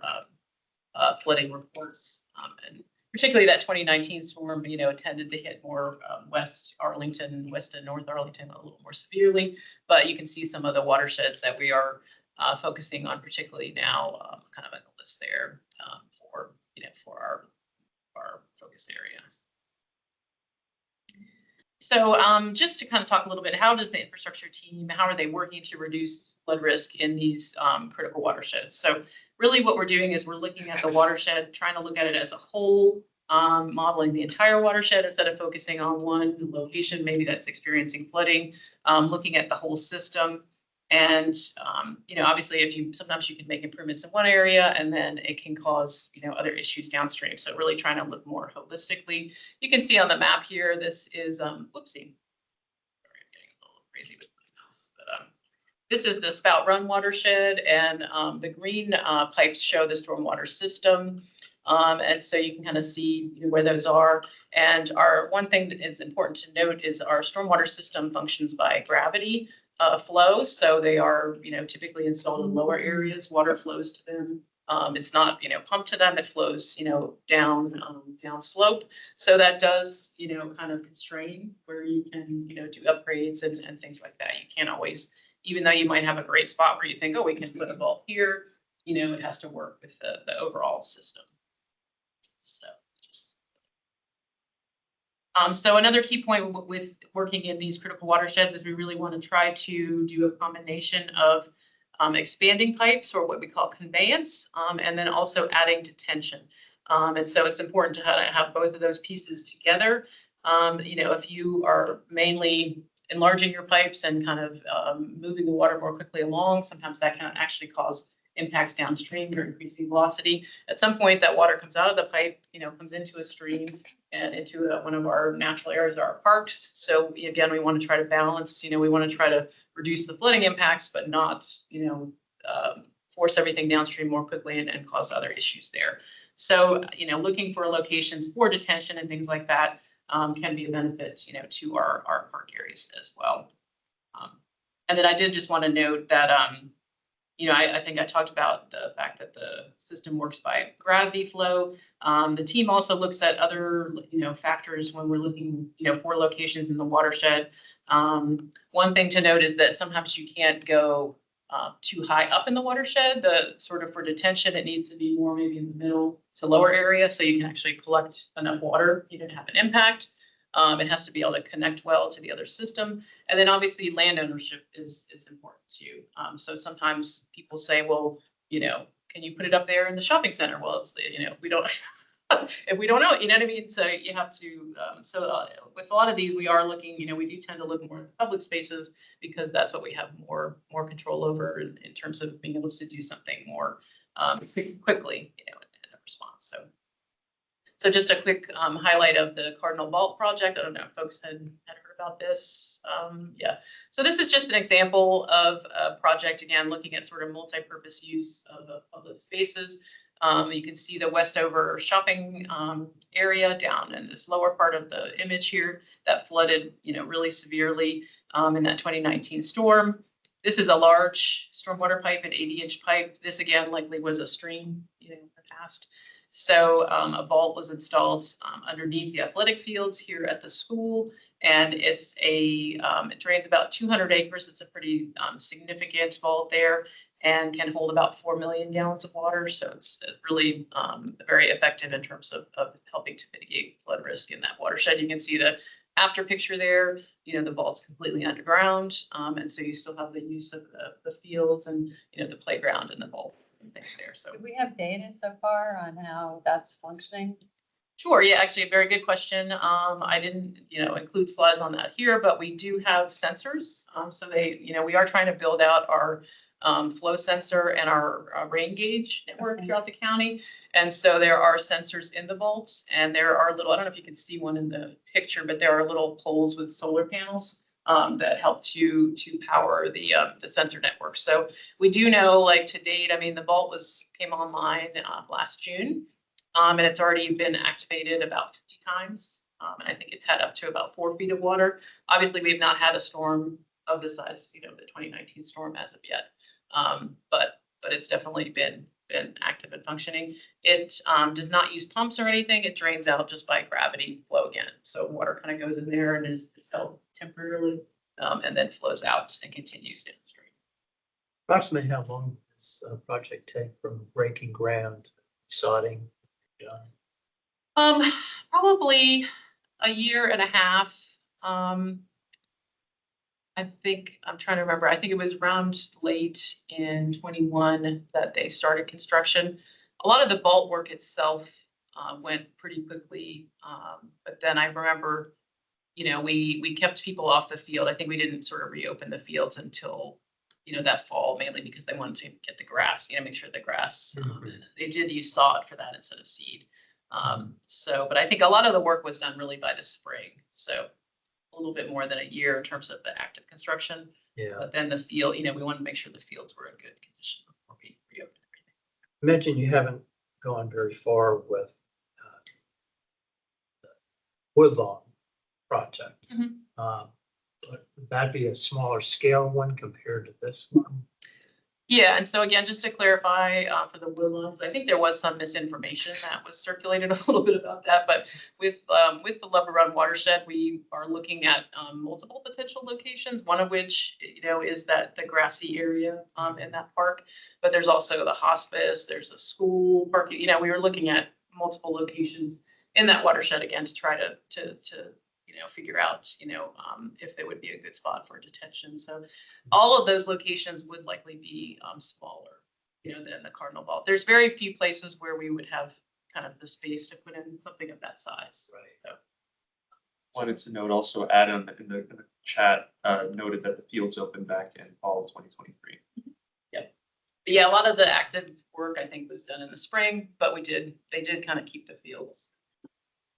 Speaker 15: flooding reports. And particularly that 2019 storm, tended to hit more West Arlington, West and North Arlington a little more severely. But you can see some of the watersheds that we are focusing on, particularly now, kind of in the list there for our focus areas. So just to kind of talk a little bit, how does the infrastructure team, how are they working to reduce flood risk in these critical watersheds? So really what we're doing is we're looking at the watershed, trying to look at it as a whole, modeling the entire watershed instead of focusing on one location, maybe that's experiencing flooding, looking at the whole system. And, obviously sometimes you can make improvements in one area and then it can cause, other issues downstream. So really trying to look more holistically. You can see on the map here, this is, whoopsie. Sorry, I'm getting a little crazy with my mouse. But, this is the Spout Run watershed, and the green pipes show the stormwater system. And so you can kind of see where those are. And one thing that is important to note is our stormwater system functions by gravity flow. So they are, typically installed in lower areas. Water flows to them. It's not, pumped to them. It flows, down slope. So that does, kind of constrain where you can, do upgrades and things like that. You can't always, even though you might have a great spot where you think, oh, we can put a vault here, it has to work with the overall system. So so another key point with working in these critical watersheds is we really want to try to do a combination of expanding pipes, or what we call conveyance, and then also adding detention. And so it's important to have both of those pieces together. If you are mainly enlarging your pipes and kind of moving the water more quickly along, sometimes that can actually cause impacts downstream or increasing velocity. At some point, that water comes out of the pipe, comes into a stream and into one of our natural areas, our parks. So again, we want to try to balance, we want to try to reduce the flooding impacts, but not, force everything downstream more quickly and cause other issues there. So, looking for locations for detention and things like that can be a benefit, to our park areas as well. And then I did just want to note that, I think I talked about the fact that the system works by gravity flow. The team also looks at other, factors when we're looking, for locations in the watershed. One thing to note is that sometimes you can't go too high up in the watershed. The sort of for detention, it needs to be more maybe in the middle to lower area so you can actually collect enough water. You didn't have an impact. It has to be able to connect well to the other system. And then obviously land ownership is important too. So sometimes people say, well, can you put it up there in the shopping center? Well, it's, we don't, if we don't know, you know what I mean? So you have to, with a lot of these, we are looking, we do tend to look more at public spaces because that's what we have more control over in terms of being able to do something more quickly, in a response. So just a quick highlight of the Cardinal Vault project. I don't know if folks had heard about this. Yeah. So this is just an example of a project, again, looking at sort of multi-purpose use of public spaces. You can see the Westover shopping area down in this lower part of the image here that flooded, really severely in that 2019 storm. This is a large stormwater pipe, an 80-inch pipe. This again likely was a stream, in the past. So a vault was installed underneath the athletic fields here at the school, and it drains about 200 acres. It's a pretty significant vault there and can hold about 4 million gallons of water. So it's really very effective in terms of helping to mitigate flood risk in that watershed. You can see the after picture there, the vault's completely underground. And so you still have the use of the fields and, the playground and the vault. Things there. So
Speaker 2: do we have data so far on how that's functioning?
Speaker 15: Sure. Yeah, actually a very good question. I didn't, include slides on that here, but we do have sensors. So we are trying to build out our flow sensor and our rain gauge network throughout the county. And so there are sensors in the vaults, and there are little, I don't know if you can see one in the picture, but there are little poles with solar panels that help to power the sensor network. So we do know, like to date, the vault came online last June, and it's already been activated about 50 times. And I think it's had up to about 4 feet of water. Obviously, we have not had a storm of the size, the 2019 storm as of yet. But it's definitely been active and functioning. It does not use pumps or anything. It drains out just by gravity flow again. So water kind of goes in there and is held temporarily, and then flows out and continues downstream.
Speaker 3: Approximately how long does this project take from breaking ground, sodding?
Speaker 15: Probably a year and a half. I think, I'm trying to remember, I think it was around late in 21 that they started construction. A lot of the vault work itself went pretty quickly. But then I remember, we kept people off the field. I think we didn't sort of reopen the fields until, that fall, mainly because they wanted to get the grass, make sure the grass, they did use sod for that instead of seed. But I think a lot of the work was done really by the spring. So a little bit more than a year in terms of the active construction.
Speaker 3: Yeah.
Speaker 15: But then the field, we wanted to make sure the fields were in good condition before we reopened everything.
Speaker 3: You mentioned you haven't gone very far with the Woodlawn project. But would that be a smaller scale one compared to this one?
Speaker 15: Yeah, and so again, just to clarify for the Woodlands, I think there was some misinformation that was circulated a little bit about that. But with the Lover Run watershed, we are looking at multiple potential locations. One of which, is that the grassy area in that park. But there's also the hospice. There's a school park. We were looking at multiple locations in that watershed again to try to figure out, if there would be a good spot for detention. So all of those locations would likely be smaller, than the Cardinal Vault. There's very few places where we would have kind of the space to put in something of that size.
Speaker 3: Right.
Speaker 15: So.
Speaker 1: Wanted to note also, Adam in the chat noted that the fields opened back in fall of 2023.
Speaker 15: Yep. But yeah, a lot of the active work I think was done in the spring, but they did kind of keep the fields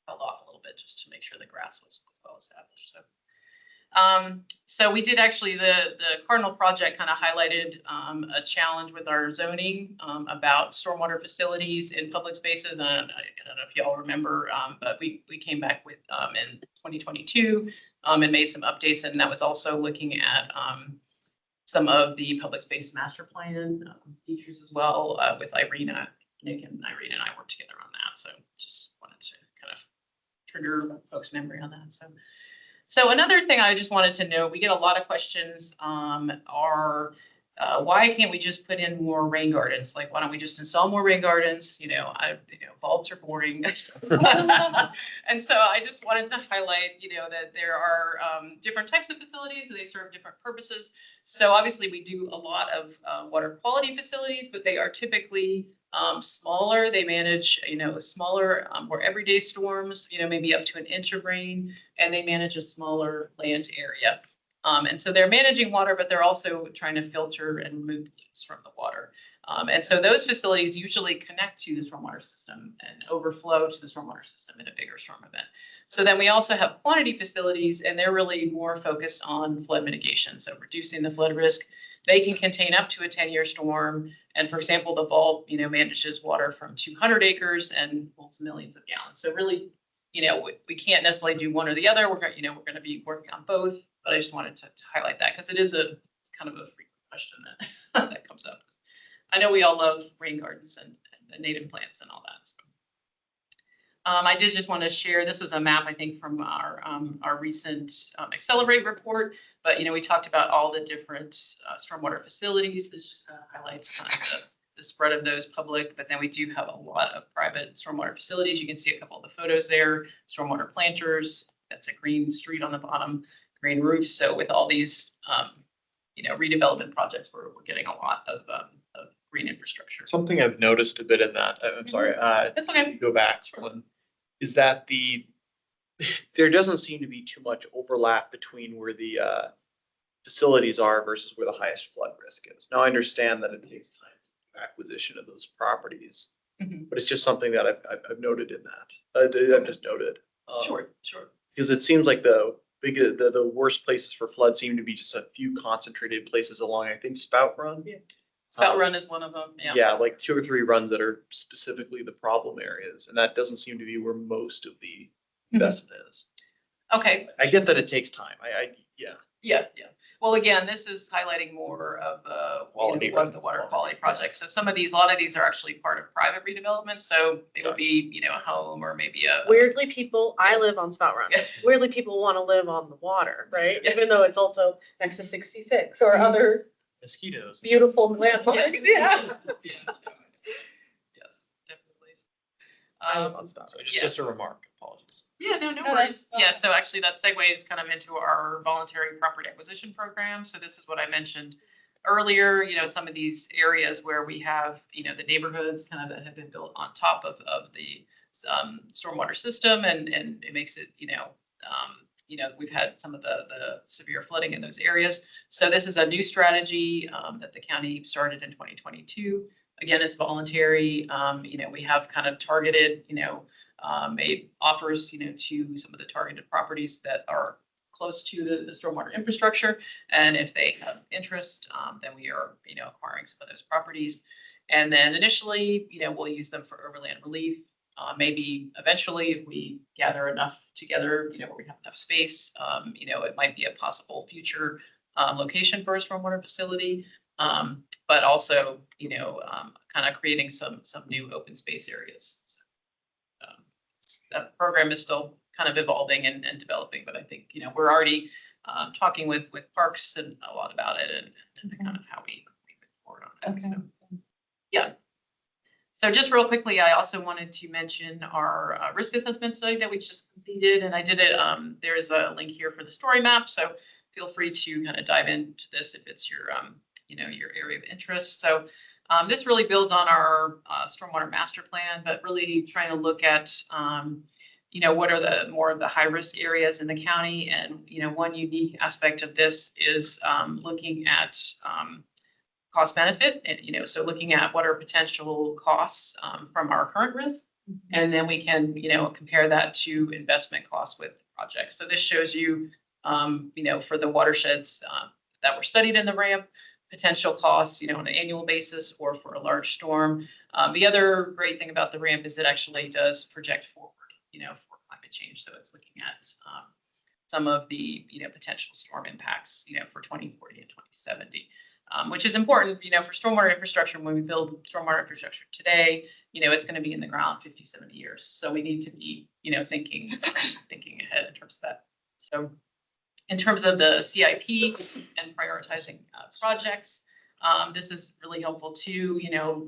Speaker 15: held off a little bit just to make sure the grass was well established. So we did actually, the Cardinal project kind of highlighted a challenge with our zoning about stormwater facilities in public spaces. And I don't know if y'all remember, but we came back with in 2022 and made some updates. And that was also looking at some of the public space master plan features as well with Irina. Nick and Irina and I worked together on that. So just wanted to kind of trigger folks' memory on that. So another thing I just wanted to know, we get a lot of questions are why can't we just put in more rain gardens? Like, why don't we just install more rain gardens? Bulbs are boring. And so I just wanted to highlight, that there are different types of facilities and they serve different purposes. So obviously we do a lot of water quality facilities, but they are typically smaller. They manage, smaller, more everyday storms, maybe up to an inch of rain, and they manage a smaller land area. And so they're managing water, but they're also trying to filter and remove pollutants from the water. And so those facilities usually connect to the stormwater system and overflow to the stormwater system in a bigger storm event. So then we also have quantity facilities, and they're really more focused on flood mitigation. So reducing the flood risk. They can contain up to a 10-year storm. And for example, the vault, manages water from 200 acres and holds millions of gallons. So really, we can't necessarily do one or the other. We're going to be working on both. But I just wanted to highlight that because it is a kind of a frequent question that that comes up. I know we all love rain gardens and native plants and all that. So. I did just want to share, this was a map, I think, from our recent Accelerate report, but, we talked about all the different stormwater facilities. This just kind of highlights kind of the spread of those public, but then we do have a lot of private stormwater facilities. You can see a couple of the photos there, stormwater planters, that's a green street on the bottom, green roofs. So with all these, redevelopment projects, we're getting a lot of green infrastructure.
Speaker 7: Something I've noticed a bit in that, I'm sorry,
Speaker 15: That's okay.
Speaker 7: go back one, is that there doesn't seem to be too much overlap between where the facilities are versus where the highest flood risk is. Now I understand that it takes time to do acquisition of those properties, but it's just something that I've noted in that. I've just noted.
Speaker 15: Sure.
Speaker 7: Because it seems like the worst places for flood seem to be just a few concentrated places along, I think, Spout Run.
Speaker 15: Yeah. Spout Run is one of them. Yeah.
Speaker 7: Yeah, like 2 or 3 runs that are specifically the problem areas, and that doesn't seem to be where most of the investment is.
Speaker 15: Okay.
Speaker 7: I get that it takes time.
Speaker 15: Yeah. Well, again, this is highlighting more of the quality of the water quality projects. So a lot of these are actually part of private redevelopment. So it would be, a home or maybe
Speaker 8: Weirdly, I live on Spout Run. Weirdly, people want to live on the water, right? Even though it's also next to 66 or other
Speaker 7: mosquitoes,
Speaker 8: beautiful landmarks. Yeah.
Speaker 15: Yes, definitely.
Speaker 7: Just a remark. Apologies.
Speaker 15: Yeah, no worries. Yeah, so actually that segues kind of into our voluntary property acquisition program. So this is what I mentioned earlier, some of these areas where we have, the neighborhoods kind of that have been built on top of the stormwater system, and it makes it, we've had some of the severe flooding in those areas. So this is a new strategy that the county started in 2022. Again, it's voluntary. We have kind of targeted, made offers, to some of the targeted properties that are close to the stormwater infrastructure. And if they have interest, then we are, acquiring some of those properties. And then initially, we'll use them for overland relief. Maybe eventually, if we gather enough together, where we have enough space, it might be a possible future location for a stormwater facility. But also, kind of creating some new open space areas. So, that program is still kind of evolving and developing, but I think, we're already talking with parks and a lot about it and kind of how we move forward on it. Okay. So, yeah. So just real quickly, I also wanted to mention our risk assessment study that we just completed, and I did it. There's a link here for the story map, so feel free to kind of dive into this if it's your your area of interest. So this really builds on our stormwater master plan, but really trying to look at what are the more of the high risk areas in the county. And one unique aspect of this is looking at cost benefit, and, so looking at what are potential costs from our current risk. And then we can, compare that to investment costs with projects. So this shows you, for the watersheds that were studied in the ramp, potential costs, on an annual basis or for a large storm. The other great thing about the ramp is it actually does project forward, for climate change. So it's looking at some of the, potential storm impacts, for 2040 and 2070. Which is important, for stormwater infrastructure. When we build stormwater infrastructure today, it's going to be in the ground 50, 70 years. So we need to be, thinking ahead in terms of that. So in terms of the CIP and prioritizing projects, this is really helpful too,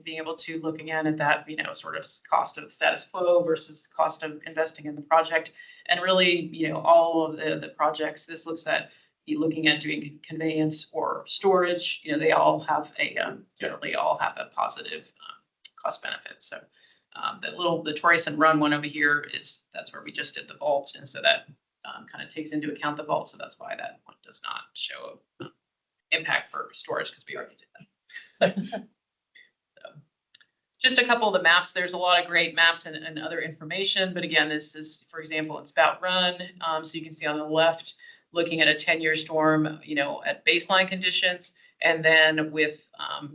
Speaker 15: being able to look again at that, sort of cost of status quo versus cost of investing in the project. And really, all of the projects, this looks at looking at doing conveyance or storage, they all have generally all have a positive cost benefit. So the Torreson Run one over here that's where we just did the vault. And so that kind of takes into account the vault. So that's why that one does not show impact for storage, because we already did that. So, just a couple of the maps. There's a lot of great maps and other information. But again, this is, for example, it's Spout Run. So you can see on the left, looking at a 10-year storm, at baseline conditions, and then with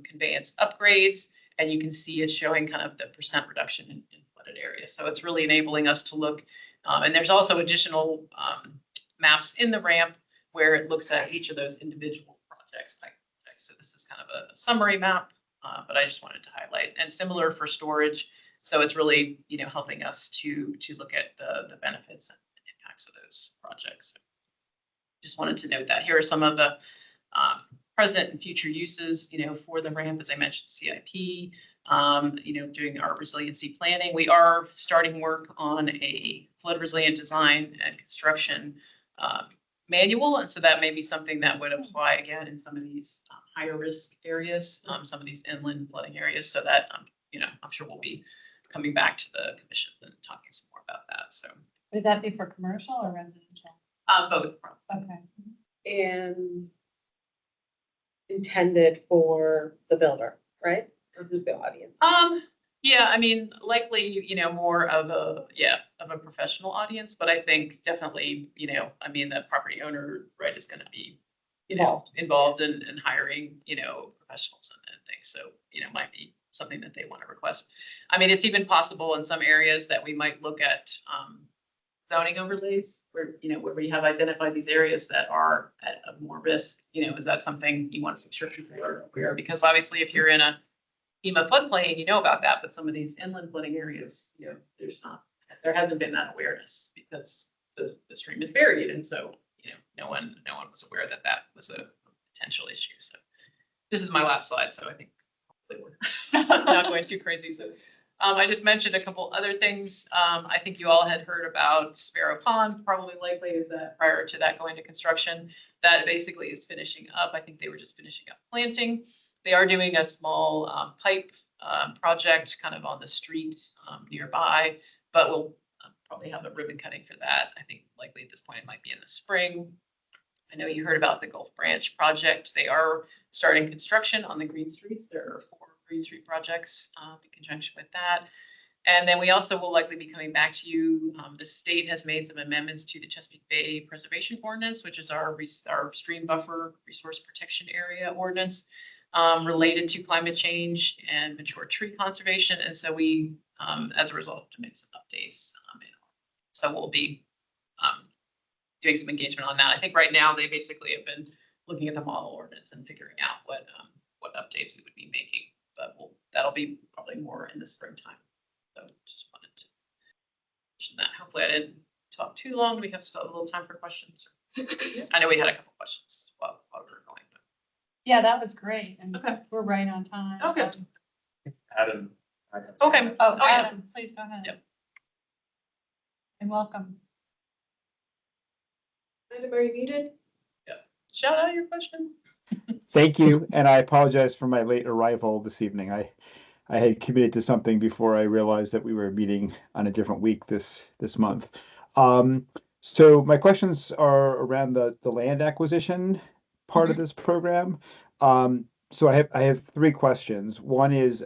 Speaker 15: conveyance upgrades, and you can see it showing kind of the percent reduction in flooded areas. So it's really enabling us to look, and there's also additional maps in the ramp where it looks at each of those individual projects. So this is kind of a summary map, but I just wanted to highlight, and similar for storage. So it's really, helping us to look at the benefits and impacts of those projects. Just wanted to note that here are some of the present and future uses, for the ramp, as I mentioned, CIP, doing our resiliency planning. We are starting work on a flood resilient design and construction manual. And so that may be something that would apply again in some of these higher risk areas, some of these inland flooding areas. So that, I'm sure we'll be coming back to the commission and talking some more about that. So
Speaker 2: Would that be for commercial or residential?
Speaker 15: both.
Speaker 2: Okay.
Speaker 8: And intended for the builder, right? Or who's the audience?
Speaker 15: Yeah, I mean, likely, more of a professional audience, but I think definitely, the property owner, right, is going to be, involved in hiring, professionals and things. So, might be something that they want to request. I mean, it's even possible in some areas that we might look at zoning overlays where, where we have identified these areas that are at more risk. Is that something you want to make sure people are aware? Because obviously if you're in a FEMA floodplain, you know about that, but some of these inland flooding areas, there hasn't been that awareness because the stream is buried. And so, no one was aware that that was a potential issue. So this is my last slide. So I think hopefully we're not going too crazy. So I just mentioned a couple other things. I think you all had heard about Sparrow Pond, probably likely is that prior to that going to construction, that basically is finishing up. I think they were just finishing up planting. They are doing a small pipe project kind of on the street nearby, but we'll probably have a ribbon cutting for that. I think likely at this point it might be in the spring. I know you heard about the Gulf Branch project. They are starting construction on the Green Streets. There are 4 Green Street projects in conjunction with that. And then we also will likely be coming back to you. The state has made some amendments to the Chesapeake Bay Preservation Ordinance, which is our stream buffer resource protection area ordinance related to climate change and mature tree conservation. And so we, as a result, have to make some updates. So we'll be doing some engagement on that. I think right now they basically have been looking at the model ordinance and figuring out what updates we would be making. But that'll be probably more in the springtime. So just wanted to mention that. Hopefully I didn't talk too long. We have still a little time for questions. I know we had a couple questions while we were going. But.
Speaker 2: Yeah, that was great. And
Speaker 15: okay.
Speaker 2: We're right on time.
Speaker 15: Okay.
Speaker 9: Adam.
Speaker 15: Okay.
Speaker 2: Oh, Adam, please go ahead.
Speaker 15: Yep.
Speaker 2: And welcome.
Speaker 8: Adam, are you muted?
Speaker 15: Yeah. Shout out your question.
Speaker 16: Thank you, and I apologize for my late arrival this evening. I had committed to something before I realized that we were meeting on a different week this month. So my questions are around the land acquisition part of this program. so I have three questions. One is,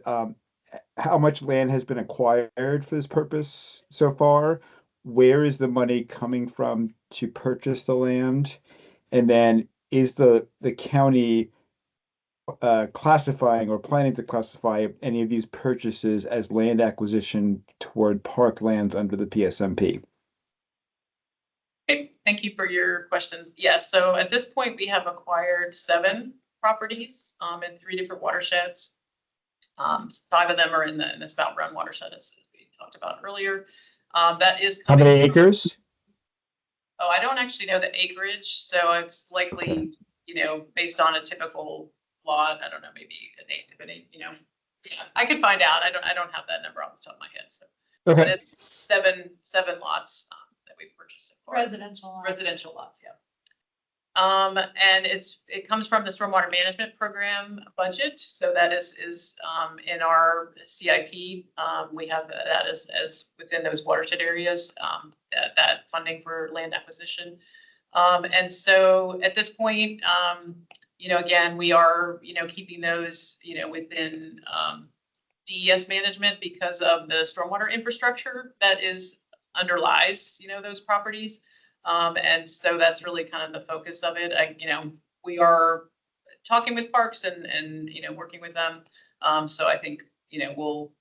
Speaker 16: how much land has been acquired for this purpose so far? Where is the money coming from to purchase the land? And then is the county classifying or planning to classify any of these purchases as land acquisition toward park lands under the PSMP?
Speaker 15: Okay, thank you for your questions. Yes, so at this point, we have acquired 7 properties in 3 different watersheds. 5 of them are in the Spout Run watershed, as we talked about earlier. That is
Speaker 16: How
Speaker 15: coming.
Speaker 16: many acres?
Speaker 15: Oh, I don't actually know the acreage, so it's likely, based on a typical lot, I don't know, maybe an eighth of an acre, yeah, I could find out. I don't have that number off the top of my head, so. But
Speaker 16: Okay.
Speaker 15: it's seven lots that we purchased so far. Residential lots, yeah. And it comes from the stormwater management program budget. So that is in our CIP. We have that as within those watershed areas, that funding for land acquisition. And so at this point, again, we are, keeping those, within DES management because of the stormwater infrastructure that underlies, those properties. And so that's really kind of the focus of it. We are talking with parks and working with them. So I think, we'll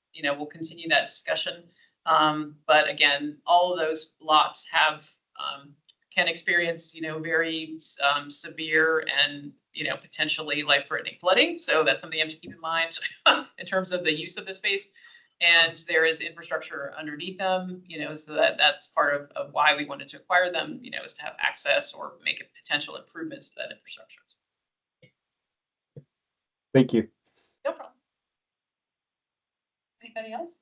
Speaker 15: continue that discussion. But again, all of those lots can experience, very severe and, potentially life-threatening flooding. So that's something you have to keep in mind in terms of the use of the space. And there is infrastructure underneath them, so that's part of why we wanted to acquire them, is to have access or make potential improvements to that infrastructure.
Speaker 16: Thank you.
Speaker 15: No problem.
Speaker 2: Anybody else?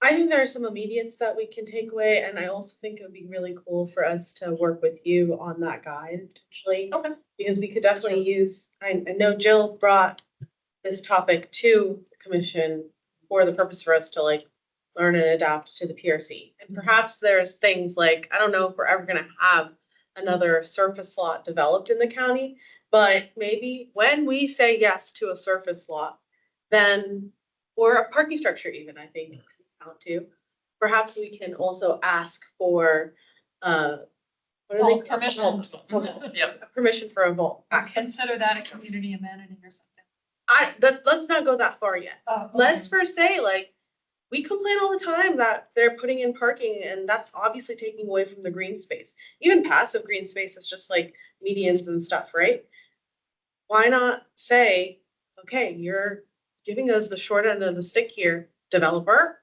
Speaker 8: I think there are some immediates that we can take away, and I also think it would be really cool for us to work with you on that guide potentially.
Speaker 15: Okay.
Speaker 8: Because we could definitely use, I know Jill brought this topic to the commission for the purpose for us to learn and adapt to the PRC. And perhaps there's things like, I don't know if we're ever gonna have another surface lot developed in the county, but maybe when we say yes to a surface lot, then, or a parking structure even, I think, out to, perhaps we can also ask for,
Speaker 2: Permission.
Speaker 15: Yep.
Speaker 8: Permission for a vault.
Speaker 2: Consider that a community amenity or something.
Speaker 8: Let's not go that far yet.
Speaker 2: Oh, okay.
Speaker 8: Let's first say, we complain all the time that they're putting in parking and that's obviously taking away from the green space. Even passive green space is just like medians and stuff, right? Why not say, okay, you're giving us the short end of the stick here, developer,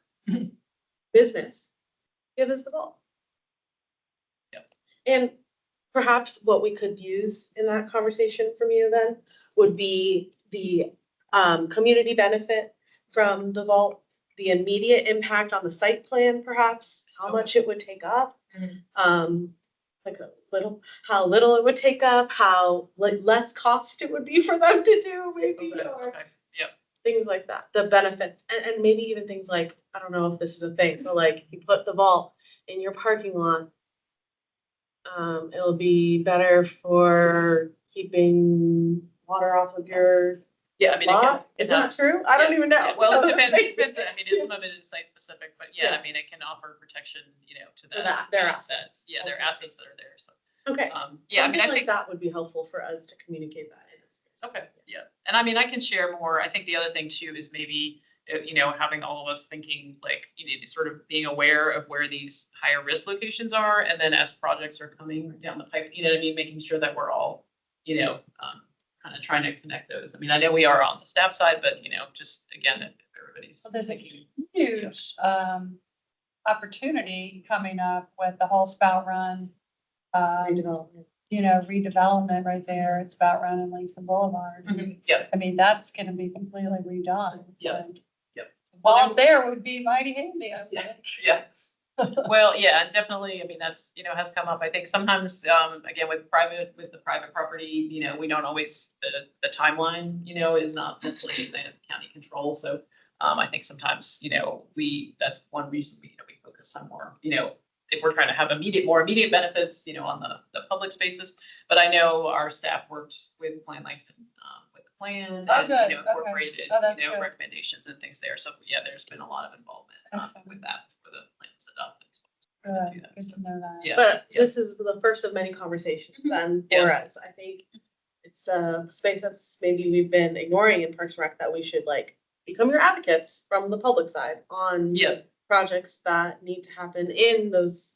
Speaker 8: business, give us the ball.
Speaker 15: Yep.
Speaker 8: And perhaps what we could use in that conversation from you then would be the community benefit from the vault, the immediate impact on the site plan, perhaps, how much it would take up. How little it would take up, how less cost it would be for them to do, maybe, or things like that, the benefits, and maybe even things like, I don't know if this is a thing, but you put the vault in your parking lot, it'll be better for keeping water off of your
Speaker 15: Yeah, I mean,
Speaker 8: lot. Is that true? I don't even know.
Speaker 15: Yeah, well, it depends. I mean, some of it is site specific, but yeah, I mean, it can offer protection, to
Speaker 8: their assets.
Speaker 15: Yeah, their assets that are there. So,
Speaker 8: okay.
Speaker 15: Yeah, I mean,
Speaker 8: Something
Speaker 15: I think
Speaker 8: that would be helpful for us to communicate that in.
Speaker 15: Okay, yeah. And I mean, I can share more. I think the other thing too is maybe, having all of us thinking sort of being aware of where these higher risk locations are. And then as projects are coming down the pipe, making sure that we're all, kind of trying to connect those. I mean, I know we are on the staff side, but, just again, if everybody's.
Speaker 2: Well, there's a huge opportunity coming up with the whole Spout Run.
Speaker 8: Redevelopment.
Speaker 2: Redevelopment right there. It's Spout Run and Langston Boulevard.
Speaker 15: Yeah.
Speaker 2: I mean, that's gonna be completely redone.
Speaker 15: Yeah.
Speaker 2: And
Speaker 15: Yep.
Speaker 2: Vault there would be mighty handy, I think.
Speaker 15: Yeah. Well, yeah, and definitely, I mean, that's, has come up. I think sometimes, again, with the private property, we don't always, the timeline, is not necessarily in the county control. So, I think sometimes, that's one reason we focus some more, if we're trying to have more immediate benefits, on the public spaces. But I know our staff works with Plan Langston, with the plan
Speaker 2: Oh,
Speaker 15: and,
Speaker 2: good.
Speaker 15: you know,
Speaker 2: Okay.
Speaker 15: incorporated,
Speaker 2: Oh, that's
Speaker 15: you know,
Speaker 2: good.
Speaker 15: recommendations and things there. So yeah, there's been a lot of involvement
Speaker 2: Excellent.
Speaker 15: with that for the plans adopted.
Speaker 2: Good, good to know that.
Speaker 15: Yeah.
Speaker 8: But this is the first of many conversations then for us. I think it's a space that's maybe we've been ignoring in Parks and Rec that we should like become your advocates from the public side on
Speaker 15: Yeah.
Speaker 8: projects that need to happen in those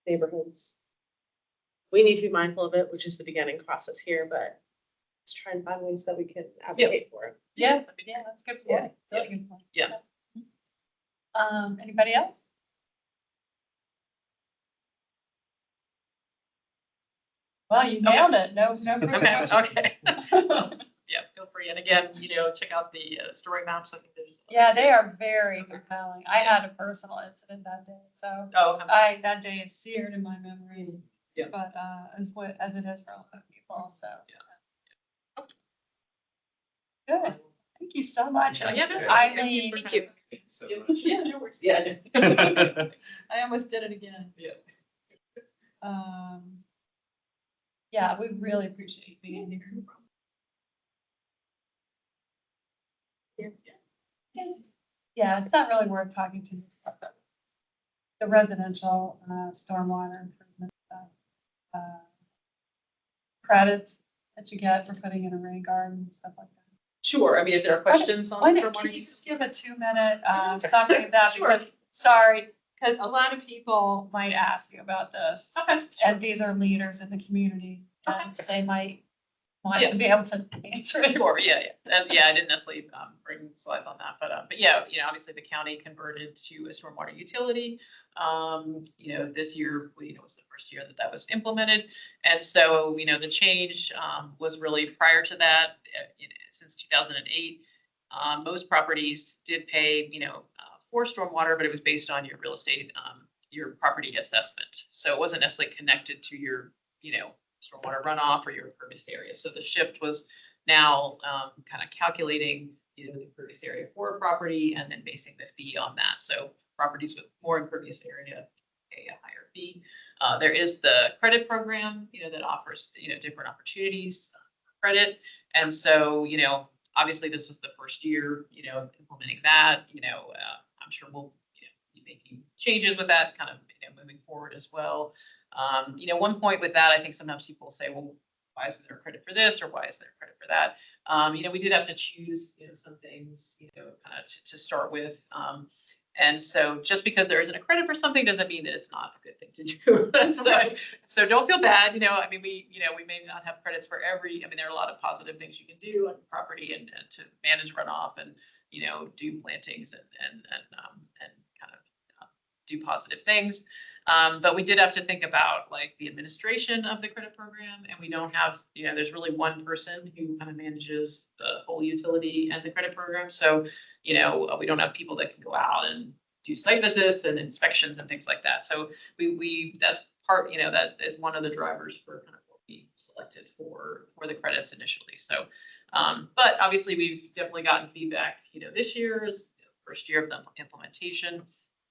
Speaker 8: neighborhoods. We need to be mindful of it, which is the beginning process here, but let's try and find ways that we can advocate for it.
Speaker 2: Yeah, yeah, that's a good
Speaker 8: Yeah.
Speaker 2: point. Really good point.
Speaker 15: Yeah.
Speaker 2: Anybody else? Well, you nailed it. No, no. further
Speaker 15: Okay,
Speaker 2: questions.
Speaker 15: okay. Yeah, feel free. And again, you know, check out the story maps. I think there's.
Speaker 2: Yeah, they are very compelling. I had a personal incident that day, so
Speaker 15: Oh,
Speaker 2: that day is seared in my memory.
Speaker 15: Yeah.
Speaker 2: But as it is for a lot of people, so. Good. Thank you so much.
Speaker 15: Yeah, no,
Speaker 2: Eileen.
Speaker 15: thank you.
Speaker 1: So
Speaker 15: Yeah, no worries. Yeah.
Speaker 2: I almost did it again.
Speaker 15: Yeah.
Speaker 2: Yeah, we really appreciate you being here. Yeah, it's not really worth talking to you about that. The residential stormwater improvement credits that you get for putting in a rain garden and stuff like that.
Speaker 15: Sure. I mean, if there are questions on
Speaker 2: Why
Speaker 15: the
Speaker 2: don't-
Speaker 15: stormwater
Speaker 2: Can you
Speaker 15: use.
Speaker 2: just give a 2-minute summary of that?
Speaker 15: Sure.
Speaker 2: Because, sorry, because a lot of people might ask you about this.
Speaker 15: Okay.
Speaker 2: And these are leaders in the community, and they might want
Speaker 15: Yeah.
Speaker 2: to be able to answer it.
Speaker 15: Sure, yeah. And yeah, I didn't necessarily bring slides on that, but yeah, you know, obviously the county converted to a stormwater utility. You know, this year, you know, was the first year that that was implemented. And so, you know, the change was really prior to that, you know, since 2008. Most properties did pay, you know, for stormwater, but it was based on your real estate, your property assessment. So it wasn't necessarily connected to your, you know, stormwater runoff or your impervious area. So the shift was now kind of calculating, you know, the impervious area for a property and then basing the fee on that. So properties with more impervious area pay a higher fee. There is the credit program, you know, that offers, you know, different opportunities for credit. And so, you know, obviously this was the first year, you know, implementing that. You know, I'm sure we'll, you know, be making changes with that kind of, you know, moving forward as well. You know, one point with that, I think sometimes people say, well, why isn't there credit for this or why is there credit for that? You know, we did have to choose, you know, some things, you know, kind of to start with. And so just because there isn't a credit for something doesn't mean that it's not a good thing to do. So don't feel bad. You know, I mean, we may not have credits for every, I mean, there are a lot of positive things you can do on property and to manage runoff and, you know, do plantings and kind of do positive things. But we did have to think about like the administration of the credit program, and we don't have, you know, there's really one person who kind of manages the whole utility and the credit program. So, you know, we don't have people that can go out and do site visits and inspections and things like that. So we that's part, you know, that is one of the drivers for kind of what we selected for the credits initially. So, but obviously we've definitely gotten feedback, you know, this year is the first year of the implementation,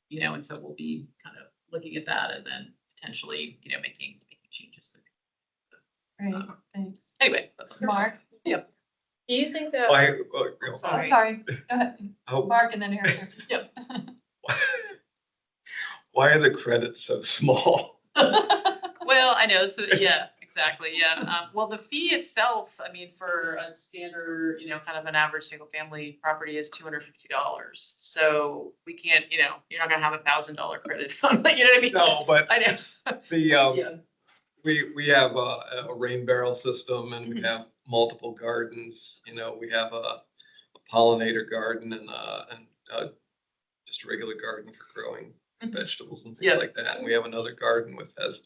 Speaker 15: you know, and so we'll be kind of looking at that and then potentially, you know, making changes.
Speaker 2: Great, thanks.
Speaker 15: Anyway,
Speaker 2: Mark?
Speaker 15: Yeah.
Speaker 8: Do you think that?
Speaker 2: Sorry. Go ahead. Mark and then Erica.
Speaker 15: Yep.
Speaker 17: Why are the credits so small?
Speaker 15: Well, I know, so yeah, exactly, yeah. Well, the fee itself, I mean, for a standard, you know, kind of an average single family property is $250. So we can't, you know, you're not gonna have $1,000 credit on, you know what I mean?
Speaker 17: No, but
Speaker 15: I know.
Speaker 17: the we have a rain barrel system and we have multiple gardens. You know, we have a pollinator garden and just a regular garden for growing vegetables and things like that. And we have another garden with has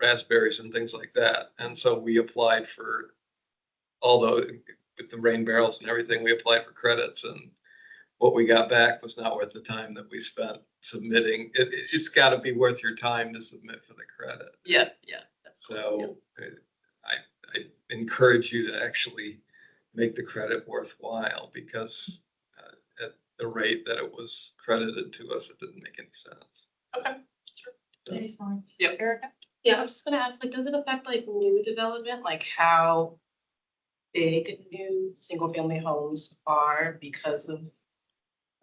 Speaker 17: raspberries and things like that. And so we applied for, although with the rain barrels and everything, we applied for credits, and what we got back was not worth the time that we spent submitting. It's got to be worth your time to submit for the credit.
Speaker 15: Yeah.
Speaker 17: So I encourage you to actually make the credit worthwhile, because at the rate that it was credited to us, it didn't make any sense.
Speaker 15: Okay.
Speaker 2: Maybe smart.
Speaker 15: Yep.
Speaker 2: Erica?
Speaker 8: Yeah, I was just gonna ask, like, does it affect like new development, like how big new single-family homes are because of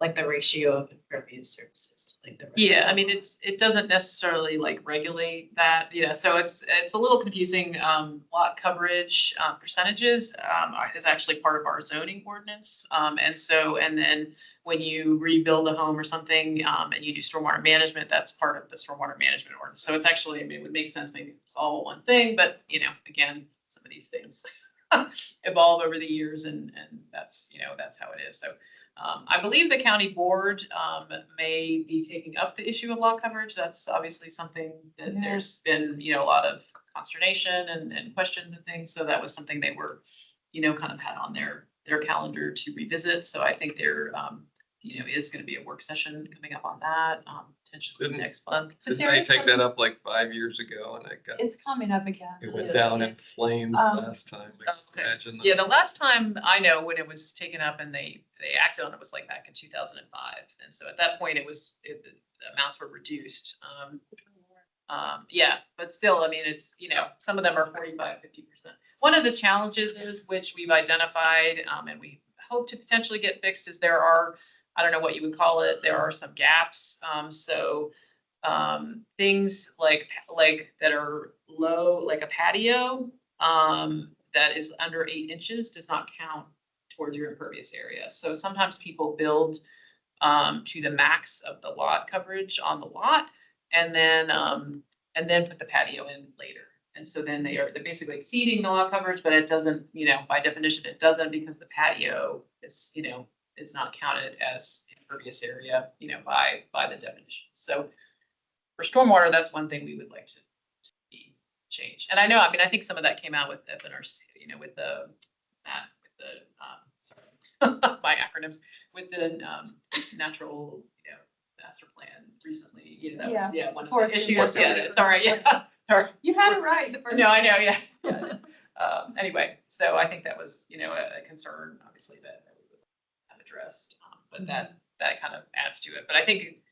Speaker 8: like the ratio of impervious surfaces to like the.
Speaker 15: Yeah, I mean, it doesn't necessarily like regulate that, so it's a little confusing. Lot coverage, percentages, is actually part of our zoning ordinance. And then when you rebuild a home or something, and you do stormwater management, that's part of the stormwater management ordinance. So it's actually, I mean, it would make sense maybe it's all one thing, but again, some of these things evolve over the years and that's how it is. So I believe the county board may be taking up the issue of lot coverage. That's obviously something that there's been, a lot of consternation and questions and things. So that was something they were, kind of had on their calendar to revisit. So I think there, is going to be a work session coming up on that, potentially next month.
Speaker 17: Didn't they take that up like 5 years ago and
Speaker 2: It's coming up again.
Speaker 17: it went down in flames last time? I can imagine that.
Speaker 15: Yeah, the last time I know when it was taken up and they acted on it was like back in 2005. And so at that point the amounts were reduced. Yeah, but still, I mean, it's, some of them are 45, 50%. One of the challenges is, which we've identified, and we hope to potentially get fixed, is there are, I don't know what you would call it, there are some gaps. Things like that are low, like a patio, that is under 8 inches does not count towards your impervious area. So sometimes people build to the max of the lot coverage on the lot, and then put the patio in later. And so then they're basically exceeding the lot coverage, but it doesn't, by definition, it doesn't, because the patio is, is not counted as impervious area, by the definition. So for stormwater, that's one thing we would like to see changed. And I know, I mean, I think some of that came out with FNRC, with the sorry, my acronyms, with the natural, master plan recently, that was,
Speaker 2: Yeah.
Speaker 15: one of the issues. Yeah, sorry, yeah. Sorry.
Speaker 2: You had it right the first
Speaker 15: No, I
Speaker 2: time.
Speaker 15: know, yeah. Anyway, so I think that was, a concern, obviously, that we would have addressed, but that kind of adds to it. But I think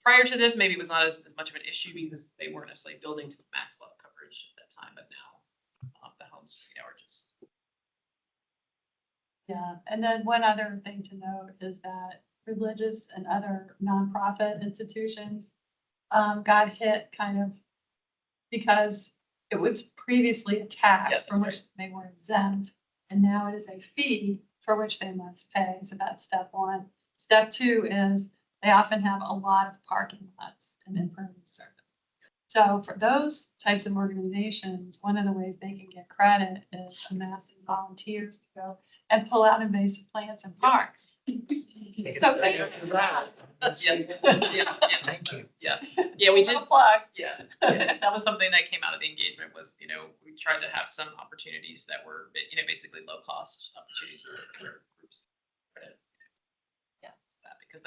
Speaker 15: prior to this, maybe it was not as much of an issue because they weren't necessarily building to the max lot coverage at that time, but now the homes, are just.
Speaker 2: Yeah, and then one other thing to note is that religious and other nonprofit institutions got hit kind of because it was previously a tax from which they were exempt, and now it is a fee for which they must pay. So that's step one. Step two is they often have a lot of parking lots and impervious surface. So for those types of organizations, one of the ways they can get credit is amassing volunteers to go and pull out invasive plants in parks. So
Speaker 15: Thank you. Thank you. Yeah, we did.
Speaker 2: Plug.
Speaker 15: Yeah, that was something that came out of the engagement was, we tried to have some opportunities that were, basically low cost opportunities where groups.
Speaker 2: Yeah.
Speaker 15: Because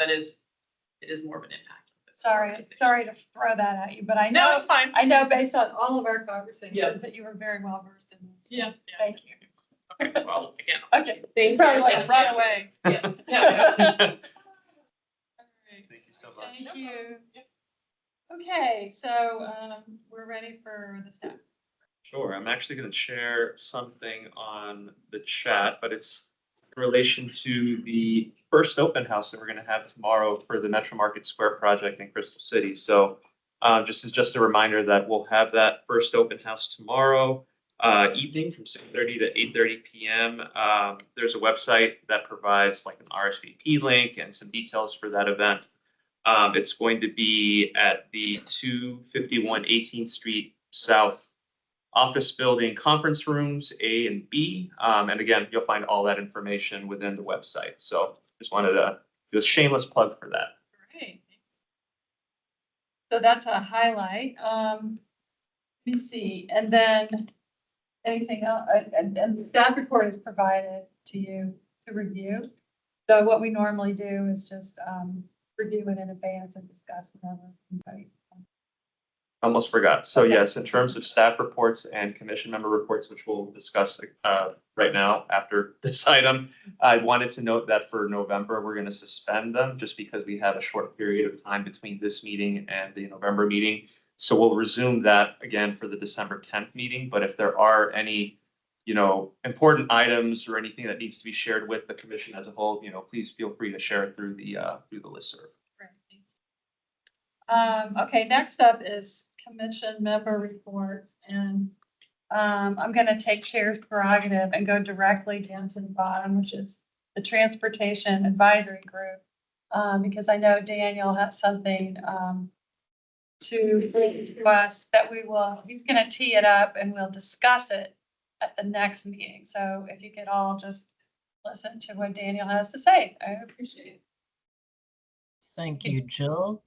Speaker 15: it is more of an impact.
Speaker 2: Sorry to throw that at you, but I
Speaker 15: No,
Speaker 2: know,
Speaker 15: it's fine.
Speaker 2: I know based on all of our conversations that you were very well versed in this.
Speaker 15: Yeah.
Speaker 2: Thank you.
Speaker 15: Okay, well, again.
Speaker 2: Okay, you probably like right away.
Speaker 15: Yeah.
Speaker 1: Thank you so much.
Speaker 2: Thank you. Okay, so we're ready for the staff.
Speaker 1: Sure, I'm actually going to share something on the chat, but it's in relation to the first open house that we're going to have tomorrow for the Metro Market Square project in Crystal City. So just a reminder that we'll have that first open house tomorrow evening from 6:30 to 8:30 p.m. There's a website that provides like an RSVP link and some details for that event. It's going to be at the 251 18th Street South office building conference rooms A and B. And again, you'll find all that information within the website. So just wanted to do a shameless plug for that.
Speaker 2: Great. So that's a highlight. Let me see, and then anything else, and the staff report is provided to you to review. So what we normally do is just review it in advance and discuss whatever.
Speaker 1: Almost forgot. So yes, in terms of staff reports and commission member reports, which we'll discuss right now after this item, I wanted to note that for November, we're going to suspend them just because we have a short period of time between this meeting and the November meeting. So we'll resume that again for the December 10th meeting. But if there are any important items or anything that needs to be shared with the commission as a whole, please feel free to share it through the listserv.
Speaker 2: Okay, next up is commission member reports, and I'm gonna take chair's prerogative and go directly down to the bottom, which is the Transportation Advisory Group. Because I know Daniel has something to bring to us that he's gonna tee it up and we'll discuss it at the next meeting. So if you could all just listen to what Daniel has to say, I appreciate it.
Speaker 18: Thank you, Jill.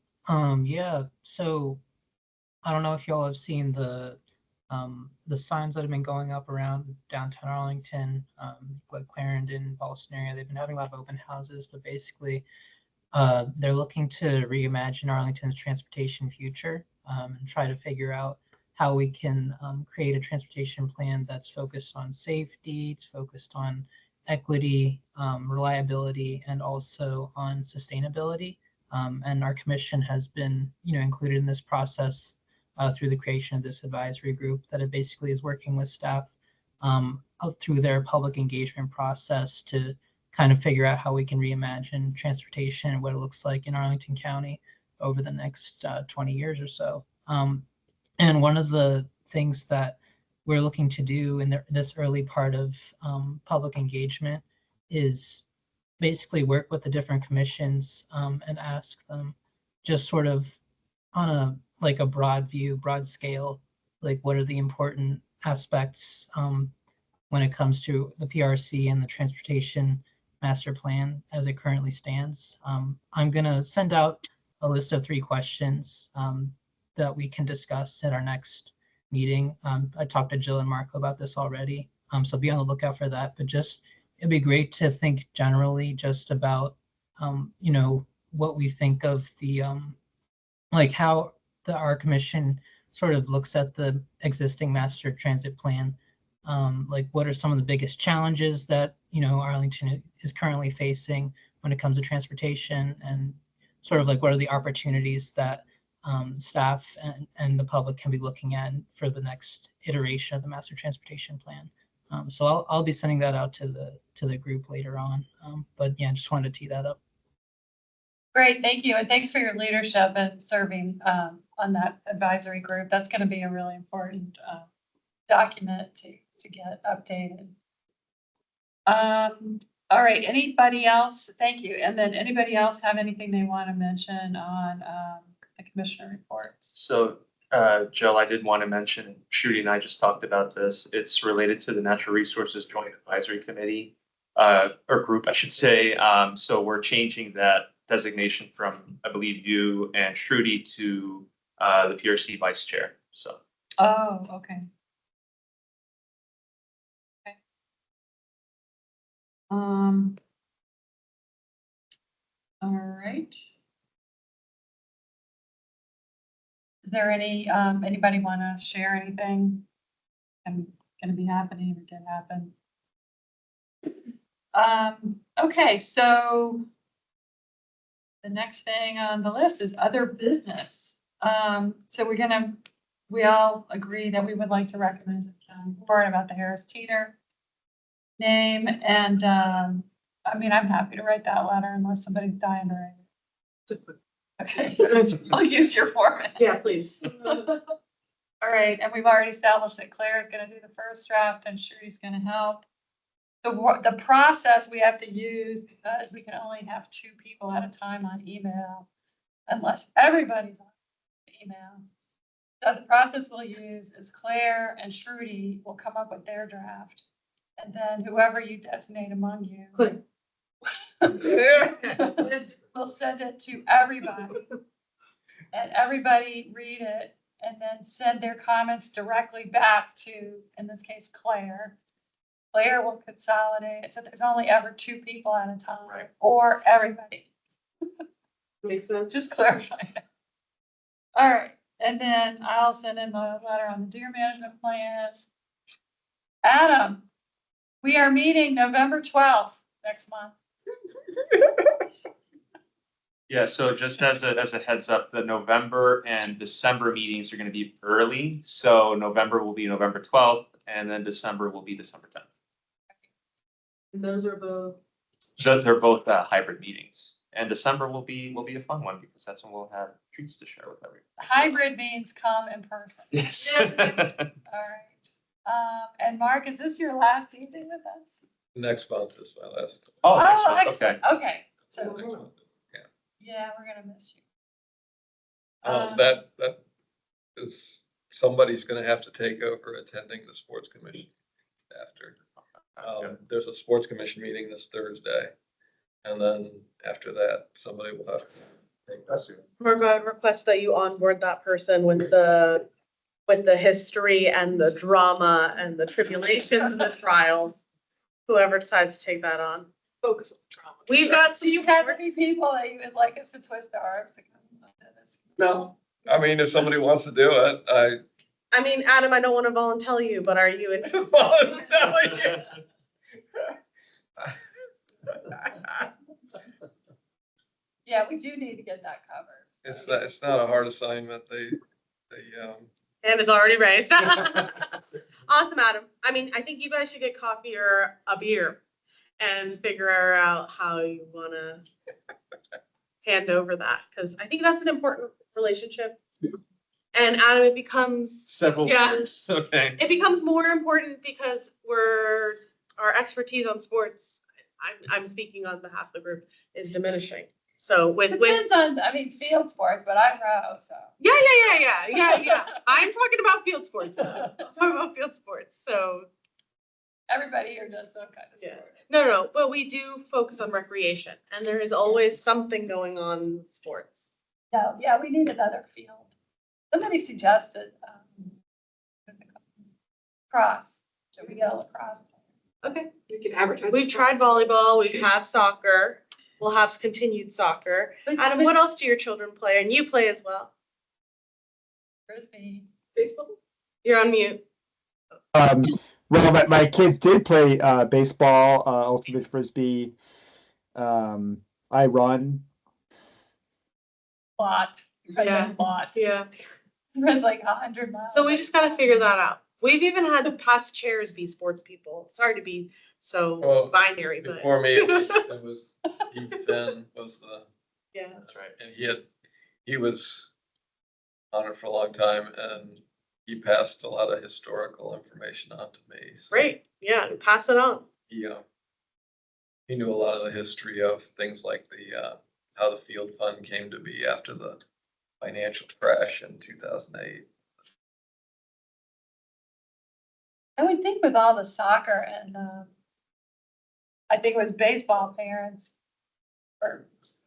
Speaker 18: Yeah, so I don't know if y'all have seen the signs that have been going up around downtown Arlington, like Clarendon, Boston area. They've been having a lot of open houses, but basically they're looking to reimagine Arlington's transportation future and try to figure out how we can create a transportation plan that's focused on safety, it's focused on equity, reliability, and also on sustainability. And our commission has been, included in this process through the creation of this advisory group that it basically is working with staff through their public engagement process to kind of figure out how we can reimagine transportation and what it looks like in Arlington County over the next 20 years or so. And one of the things that we're looking to do in this early part of public engagement is basically work with the different commissions and ask them just sort of on a broad view, broad scale, like what are the important aspects when it comes to the PRC and the transportation master plan as it currently stands. I'm going to send out a list of 3 questions that we can discuss at our next meeting. I talked to Jill and Marco about this already, so be on the lookout for that. But just it'd be great to think generally just about, what we think of the, like how our commission sort of looks at the existing master transit plan. Like what are some of the biggest challenges that, Arlington is currently facing when it comes to transportation, and sort of like what are the opportunities that staff and the public can be looking at for the next iteration of the master transportation plan. So I'll be sending that out to the group later on. But yeah, just wanted to tee that up.
Speaker 2: Great, thank you, and thanks for your leadership and serving on that advisory group. That's going to be a really important document to get updated. All right, anybody else? Thank you. And then anybody else have anything they want to mention on the commissioner reports?
Speaker 1: So, Jill, I did want to mention, Shruti and I just talked about this. It's related to the Natural Resources Joint Advisory Committee, or group, I should say. So we're changing that designation from, I believe, you and Shruti to the PRC Vice Chair. So.
Speaker 2: Oh, okay. All right. Is there anybody want to share anything? I'm going to be happening or did happen. Okay, so the next thing on the list is other business. So we all agree that we would like to recommend to the county board about the Harris Teeter name, and I mean, I'm happy to write that letter unless somebody's dying to write it. Okay, I'll use your format.
Speaker 8: Yeah, please.
Speaker 2: All right, and we've already established that Claire is going to do the first draft and Shruti's going to help. The process we have to use, because we can only have 2 people at a time on email unless everybody's on email. So the process we'll use is Claire and Shruti will come up with their draft. And then whoever you designate among you will send it to everybody. And everybody read it and then send their comments directly back to, in this case, Claire. Claire will consolidate it so there's only ever 2 people at a time, right, or everybody.
Speaker 8: Makes sense.
Speaker 2: Just clarify it. All right, and then I'll send in my letter on the deer management plan. Adam, we are meeting November 12th next month.
Speaker 1: Yeah, so just as a heads up, the November and December meetings are going to be early. So November will be November 12th and then December will be December 10th.
Speaker 8: And those are both.
Speaker 1: They're both hybrid meetings, and December will be a fun one because that's when we'll have treats to share with everyone.
Speaker 2: Hybrid means come in person.
Speaker 1: Yes.
Speaker 2: All right. And Mark, is this your last evening with us?
Speaker 17: Next month is my last.
Speaker 1: Oh, next month, okay.
Speaker 2: excellent. Okay. So,
Speaker 17: Next month.
Speaker 2: yeah, we're gonna miss you.
Speaker 17: That is, somebody's gonna have to take over attending the sports commission after. There's a sports commission meeting this Thursday. And then after that, somebody will have to take that.
Speaker 8: Margo, I would request that you onboard that person with the history and the drama and the tribulations and the trials. Whoever decides to take that on. Focus on the drama. We've got.
Speaker 2: Do you have any people that you would like us to twist their arms to come to this?
Speaker 17: No, I mean, if somebody wants to do it,
Speaker 8: I mean, Adam, I don't want to volunteer you, but are you interested?
Speaker 2: Yeah, we do need to get that covered.
Speaker 17: it's not a hard assignment. They
Speaker 8: Hand is already raised. Awesome, Adam. I mean, I think you guys should get coffee or a beer and figure out how you want to hand over that, because I think that's an important relationship. And Adam, it becomes
Speaker 1: Several years, okay.
Speaker 8: It becomes more important because our expertise on sports, I'm speaking on behalf of the group, is diminishing. So
Speaker 2: Depends on, I mean, field sports, but I row, so.
Speaker 8: Yeah. I'm talking about field sports. I'm talking about field sports. So
Speaker 2: everybody here does some kind of sport.
Speaker 8: No, but we do focus on recreation, and there is always something going on with sports.
Speaker 2: No, yeah, we need another field. Somebody suggested lacrosse. Should we get a lacrosse player?
Speaker 8: Okay, we can advertise. We've tried volleyball. We have soccer. We'll have continued soccer. Adam, what else do your children play? And you play as well.
Speaker 2: Frisbee.
Speaker 8: Baseball. You're on mute.
Speaker 16: Well, my kids did play baseball, ultimate frisbee. I run.
Speaker 2: Lot.
Speaker 8: Yeah.
Speaker 2: Lot.
Speaker 8: Yeah.
Speaker 2: Runs like 100 miles.
Speaker 8: So we just got to figure that out. We've even had past chairs be sports people. Sorry to be so binary, but
Speaker 17: before me, it was Steve Finn was the.
Speaker 8: Yeah,
Speaker 1: that's right.
Speaker 17: And he was on it for a long time, and he passed a lot of historical information on to me. So
Speaker 8: great. Yeah, pass it on.
Speaker 17: He knew a lot of the history of things like how the field fund came to be after the financial crash in 2008.
Speaker 2: I would think with all the soccer and I think it was baseball parents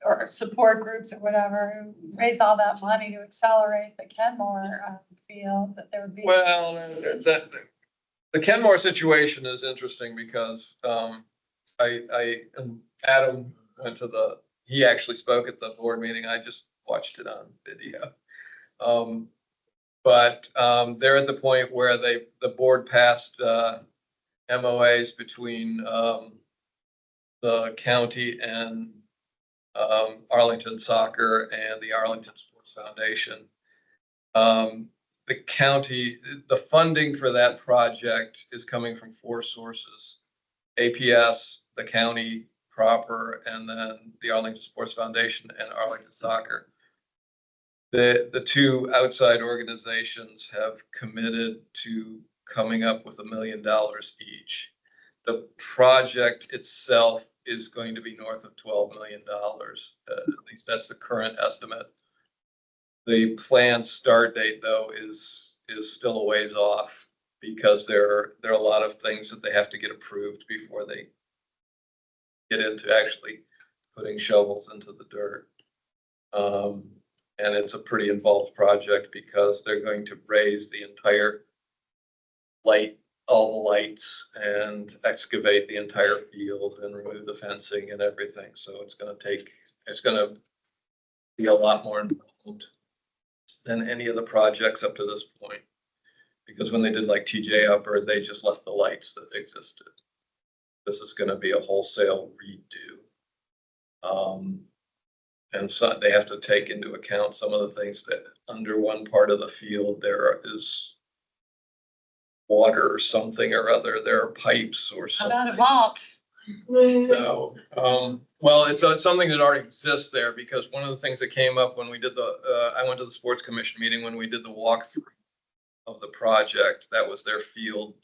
Speaker 2: or support groups or whatever who raised all that money to accelerate the Kenmore field, that there would be.
Speaker 17: Well, the Kenmore situation is interesting because Adam went to he actually spoke at the board meeting. I just watched it on video. But they're at the point where the board passed MOAs between the county and Arlington Soccer and the Arlington Sports Foundation. The county, the funding for that project is coming from 4 sources: APS, the county proper, and then the Arlington Sports Foundation and Arlington Soccer. The 2 outside organizations have committed to coming up with $1 million each. The project itself is going to be north of $12 million. At least that's the current estimate. The planned start date, though, is still a ways off because there are a lot of things that they have to get approved before they get into actually putting shovels into the dirt. And it's a pretty involved project because they're going to raise the entire all the lights, and excavate the entire field and remove the fencing and everything. So it's going to be a lot more involved than any of the projects up to this point. Because when they did like TJ Upper, they just left the lights that existed. This is going to be a wholesale redo. And so they have to take into account some of the things that under one part of the field there is water or something or other. There are pipes or
Speaker 2: How
Speaker 17: something.
Speaker 2: about a vault?
Speaker 17: So, well, it's something that already exists there because one of the things that came up when we did I went to the sports commission meeting when we did the walkthrough of the project. That was their field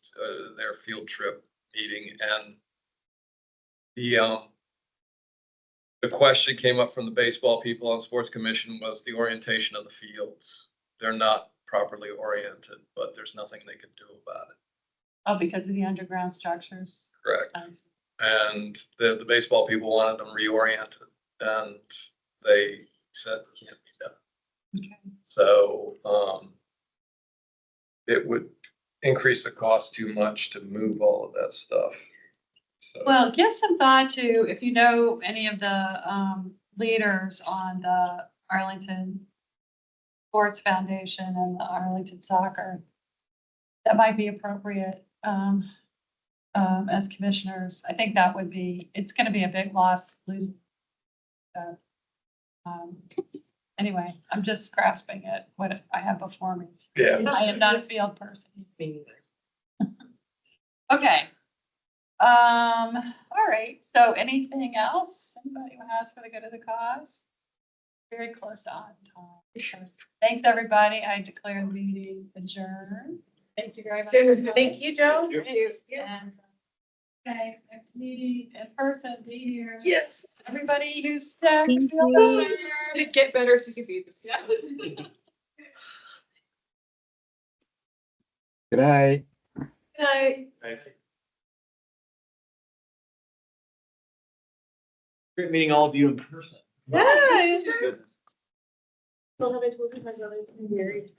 Speaker 17: trip meeting, and the question came up from the baseball people on sports commission was the orientation of the fields. They're not properly oriented, but there's nothing they can do about it.
Speaker 2: Oh, because of the underground structures.
Speaker 17: Correct. And the baseball people wanted them reoriented, and they said it can't be done.
Speaker 2: Okay.
Speaker 17: So, it would increase the cost too much to move all of that stuff. So,
Speaker 2: Well, give some thought to, if you know any of the leaders on the Arlington Sports Foundation and the Arlington Soccer, that might be appropriate as commissioners. I think that would be, it's going to be a big loss losing. So, anyway, I'm just grasping at what I have before me.
Speaker 17: Yeah.
Speaker 2: I am not a field person. Me neither. Okay. All right. So anything else? Anybody want to ask for the good of the cause? Very close on time. Thanks, everybody. I declare the meeting adjourned. Thank you very much.
Speaker 8: Thank you, Joe.
Speaker 2: Thank you. And, okay, next meeting in person, be here.
Speaker 8: Yes.
Speaker 2: Everybody who's sick,
Speaker 13: Thank
Speaker 2: feel
Speaker 13: you.
Speaker 2: better.
Speaker 8: Get better so you can be. Yeah.
Speaker 16: Good night.
Speaker 8: Good night.
Speaker 7: Great meeting all of you in person.
Speaker 8: Yeah. Well, have I told you my brother is married?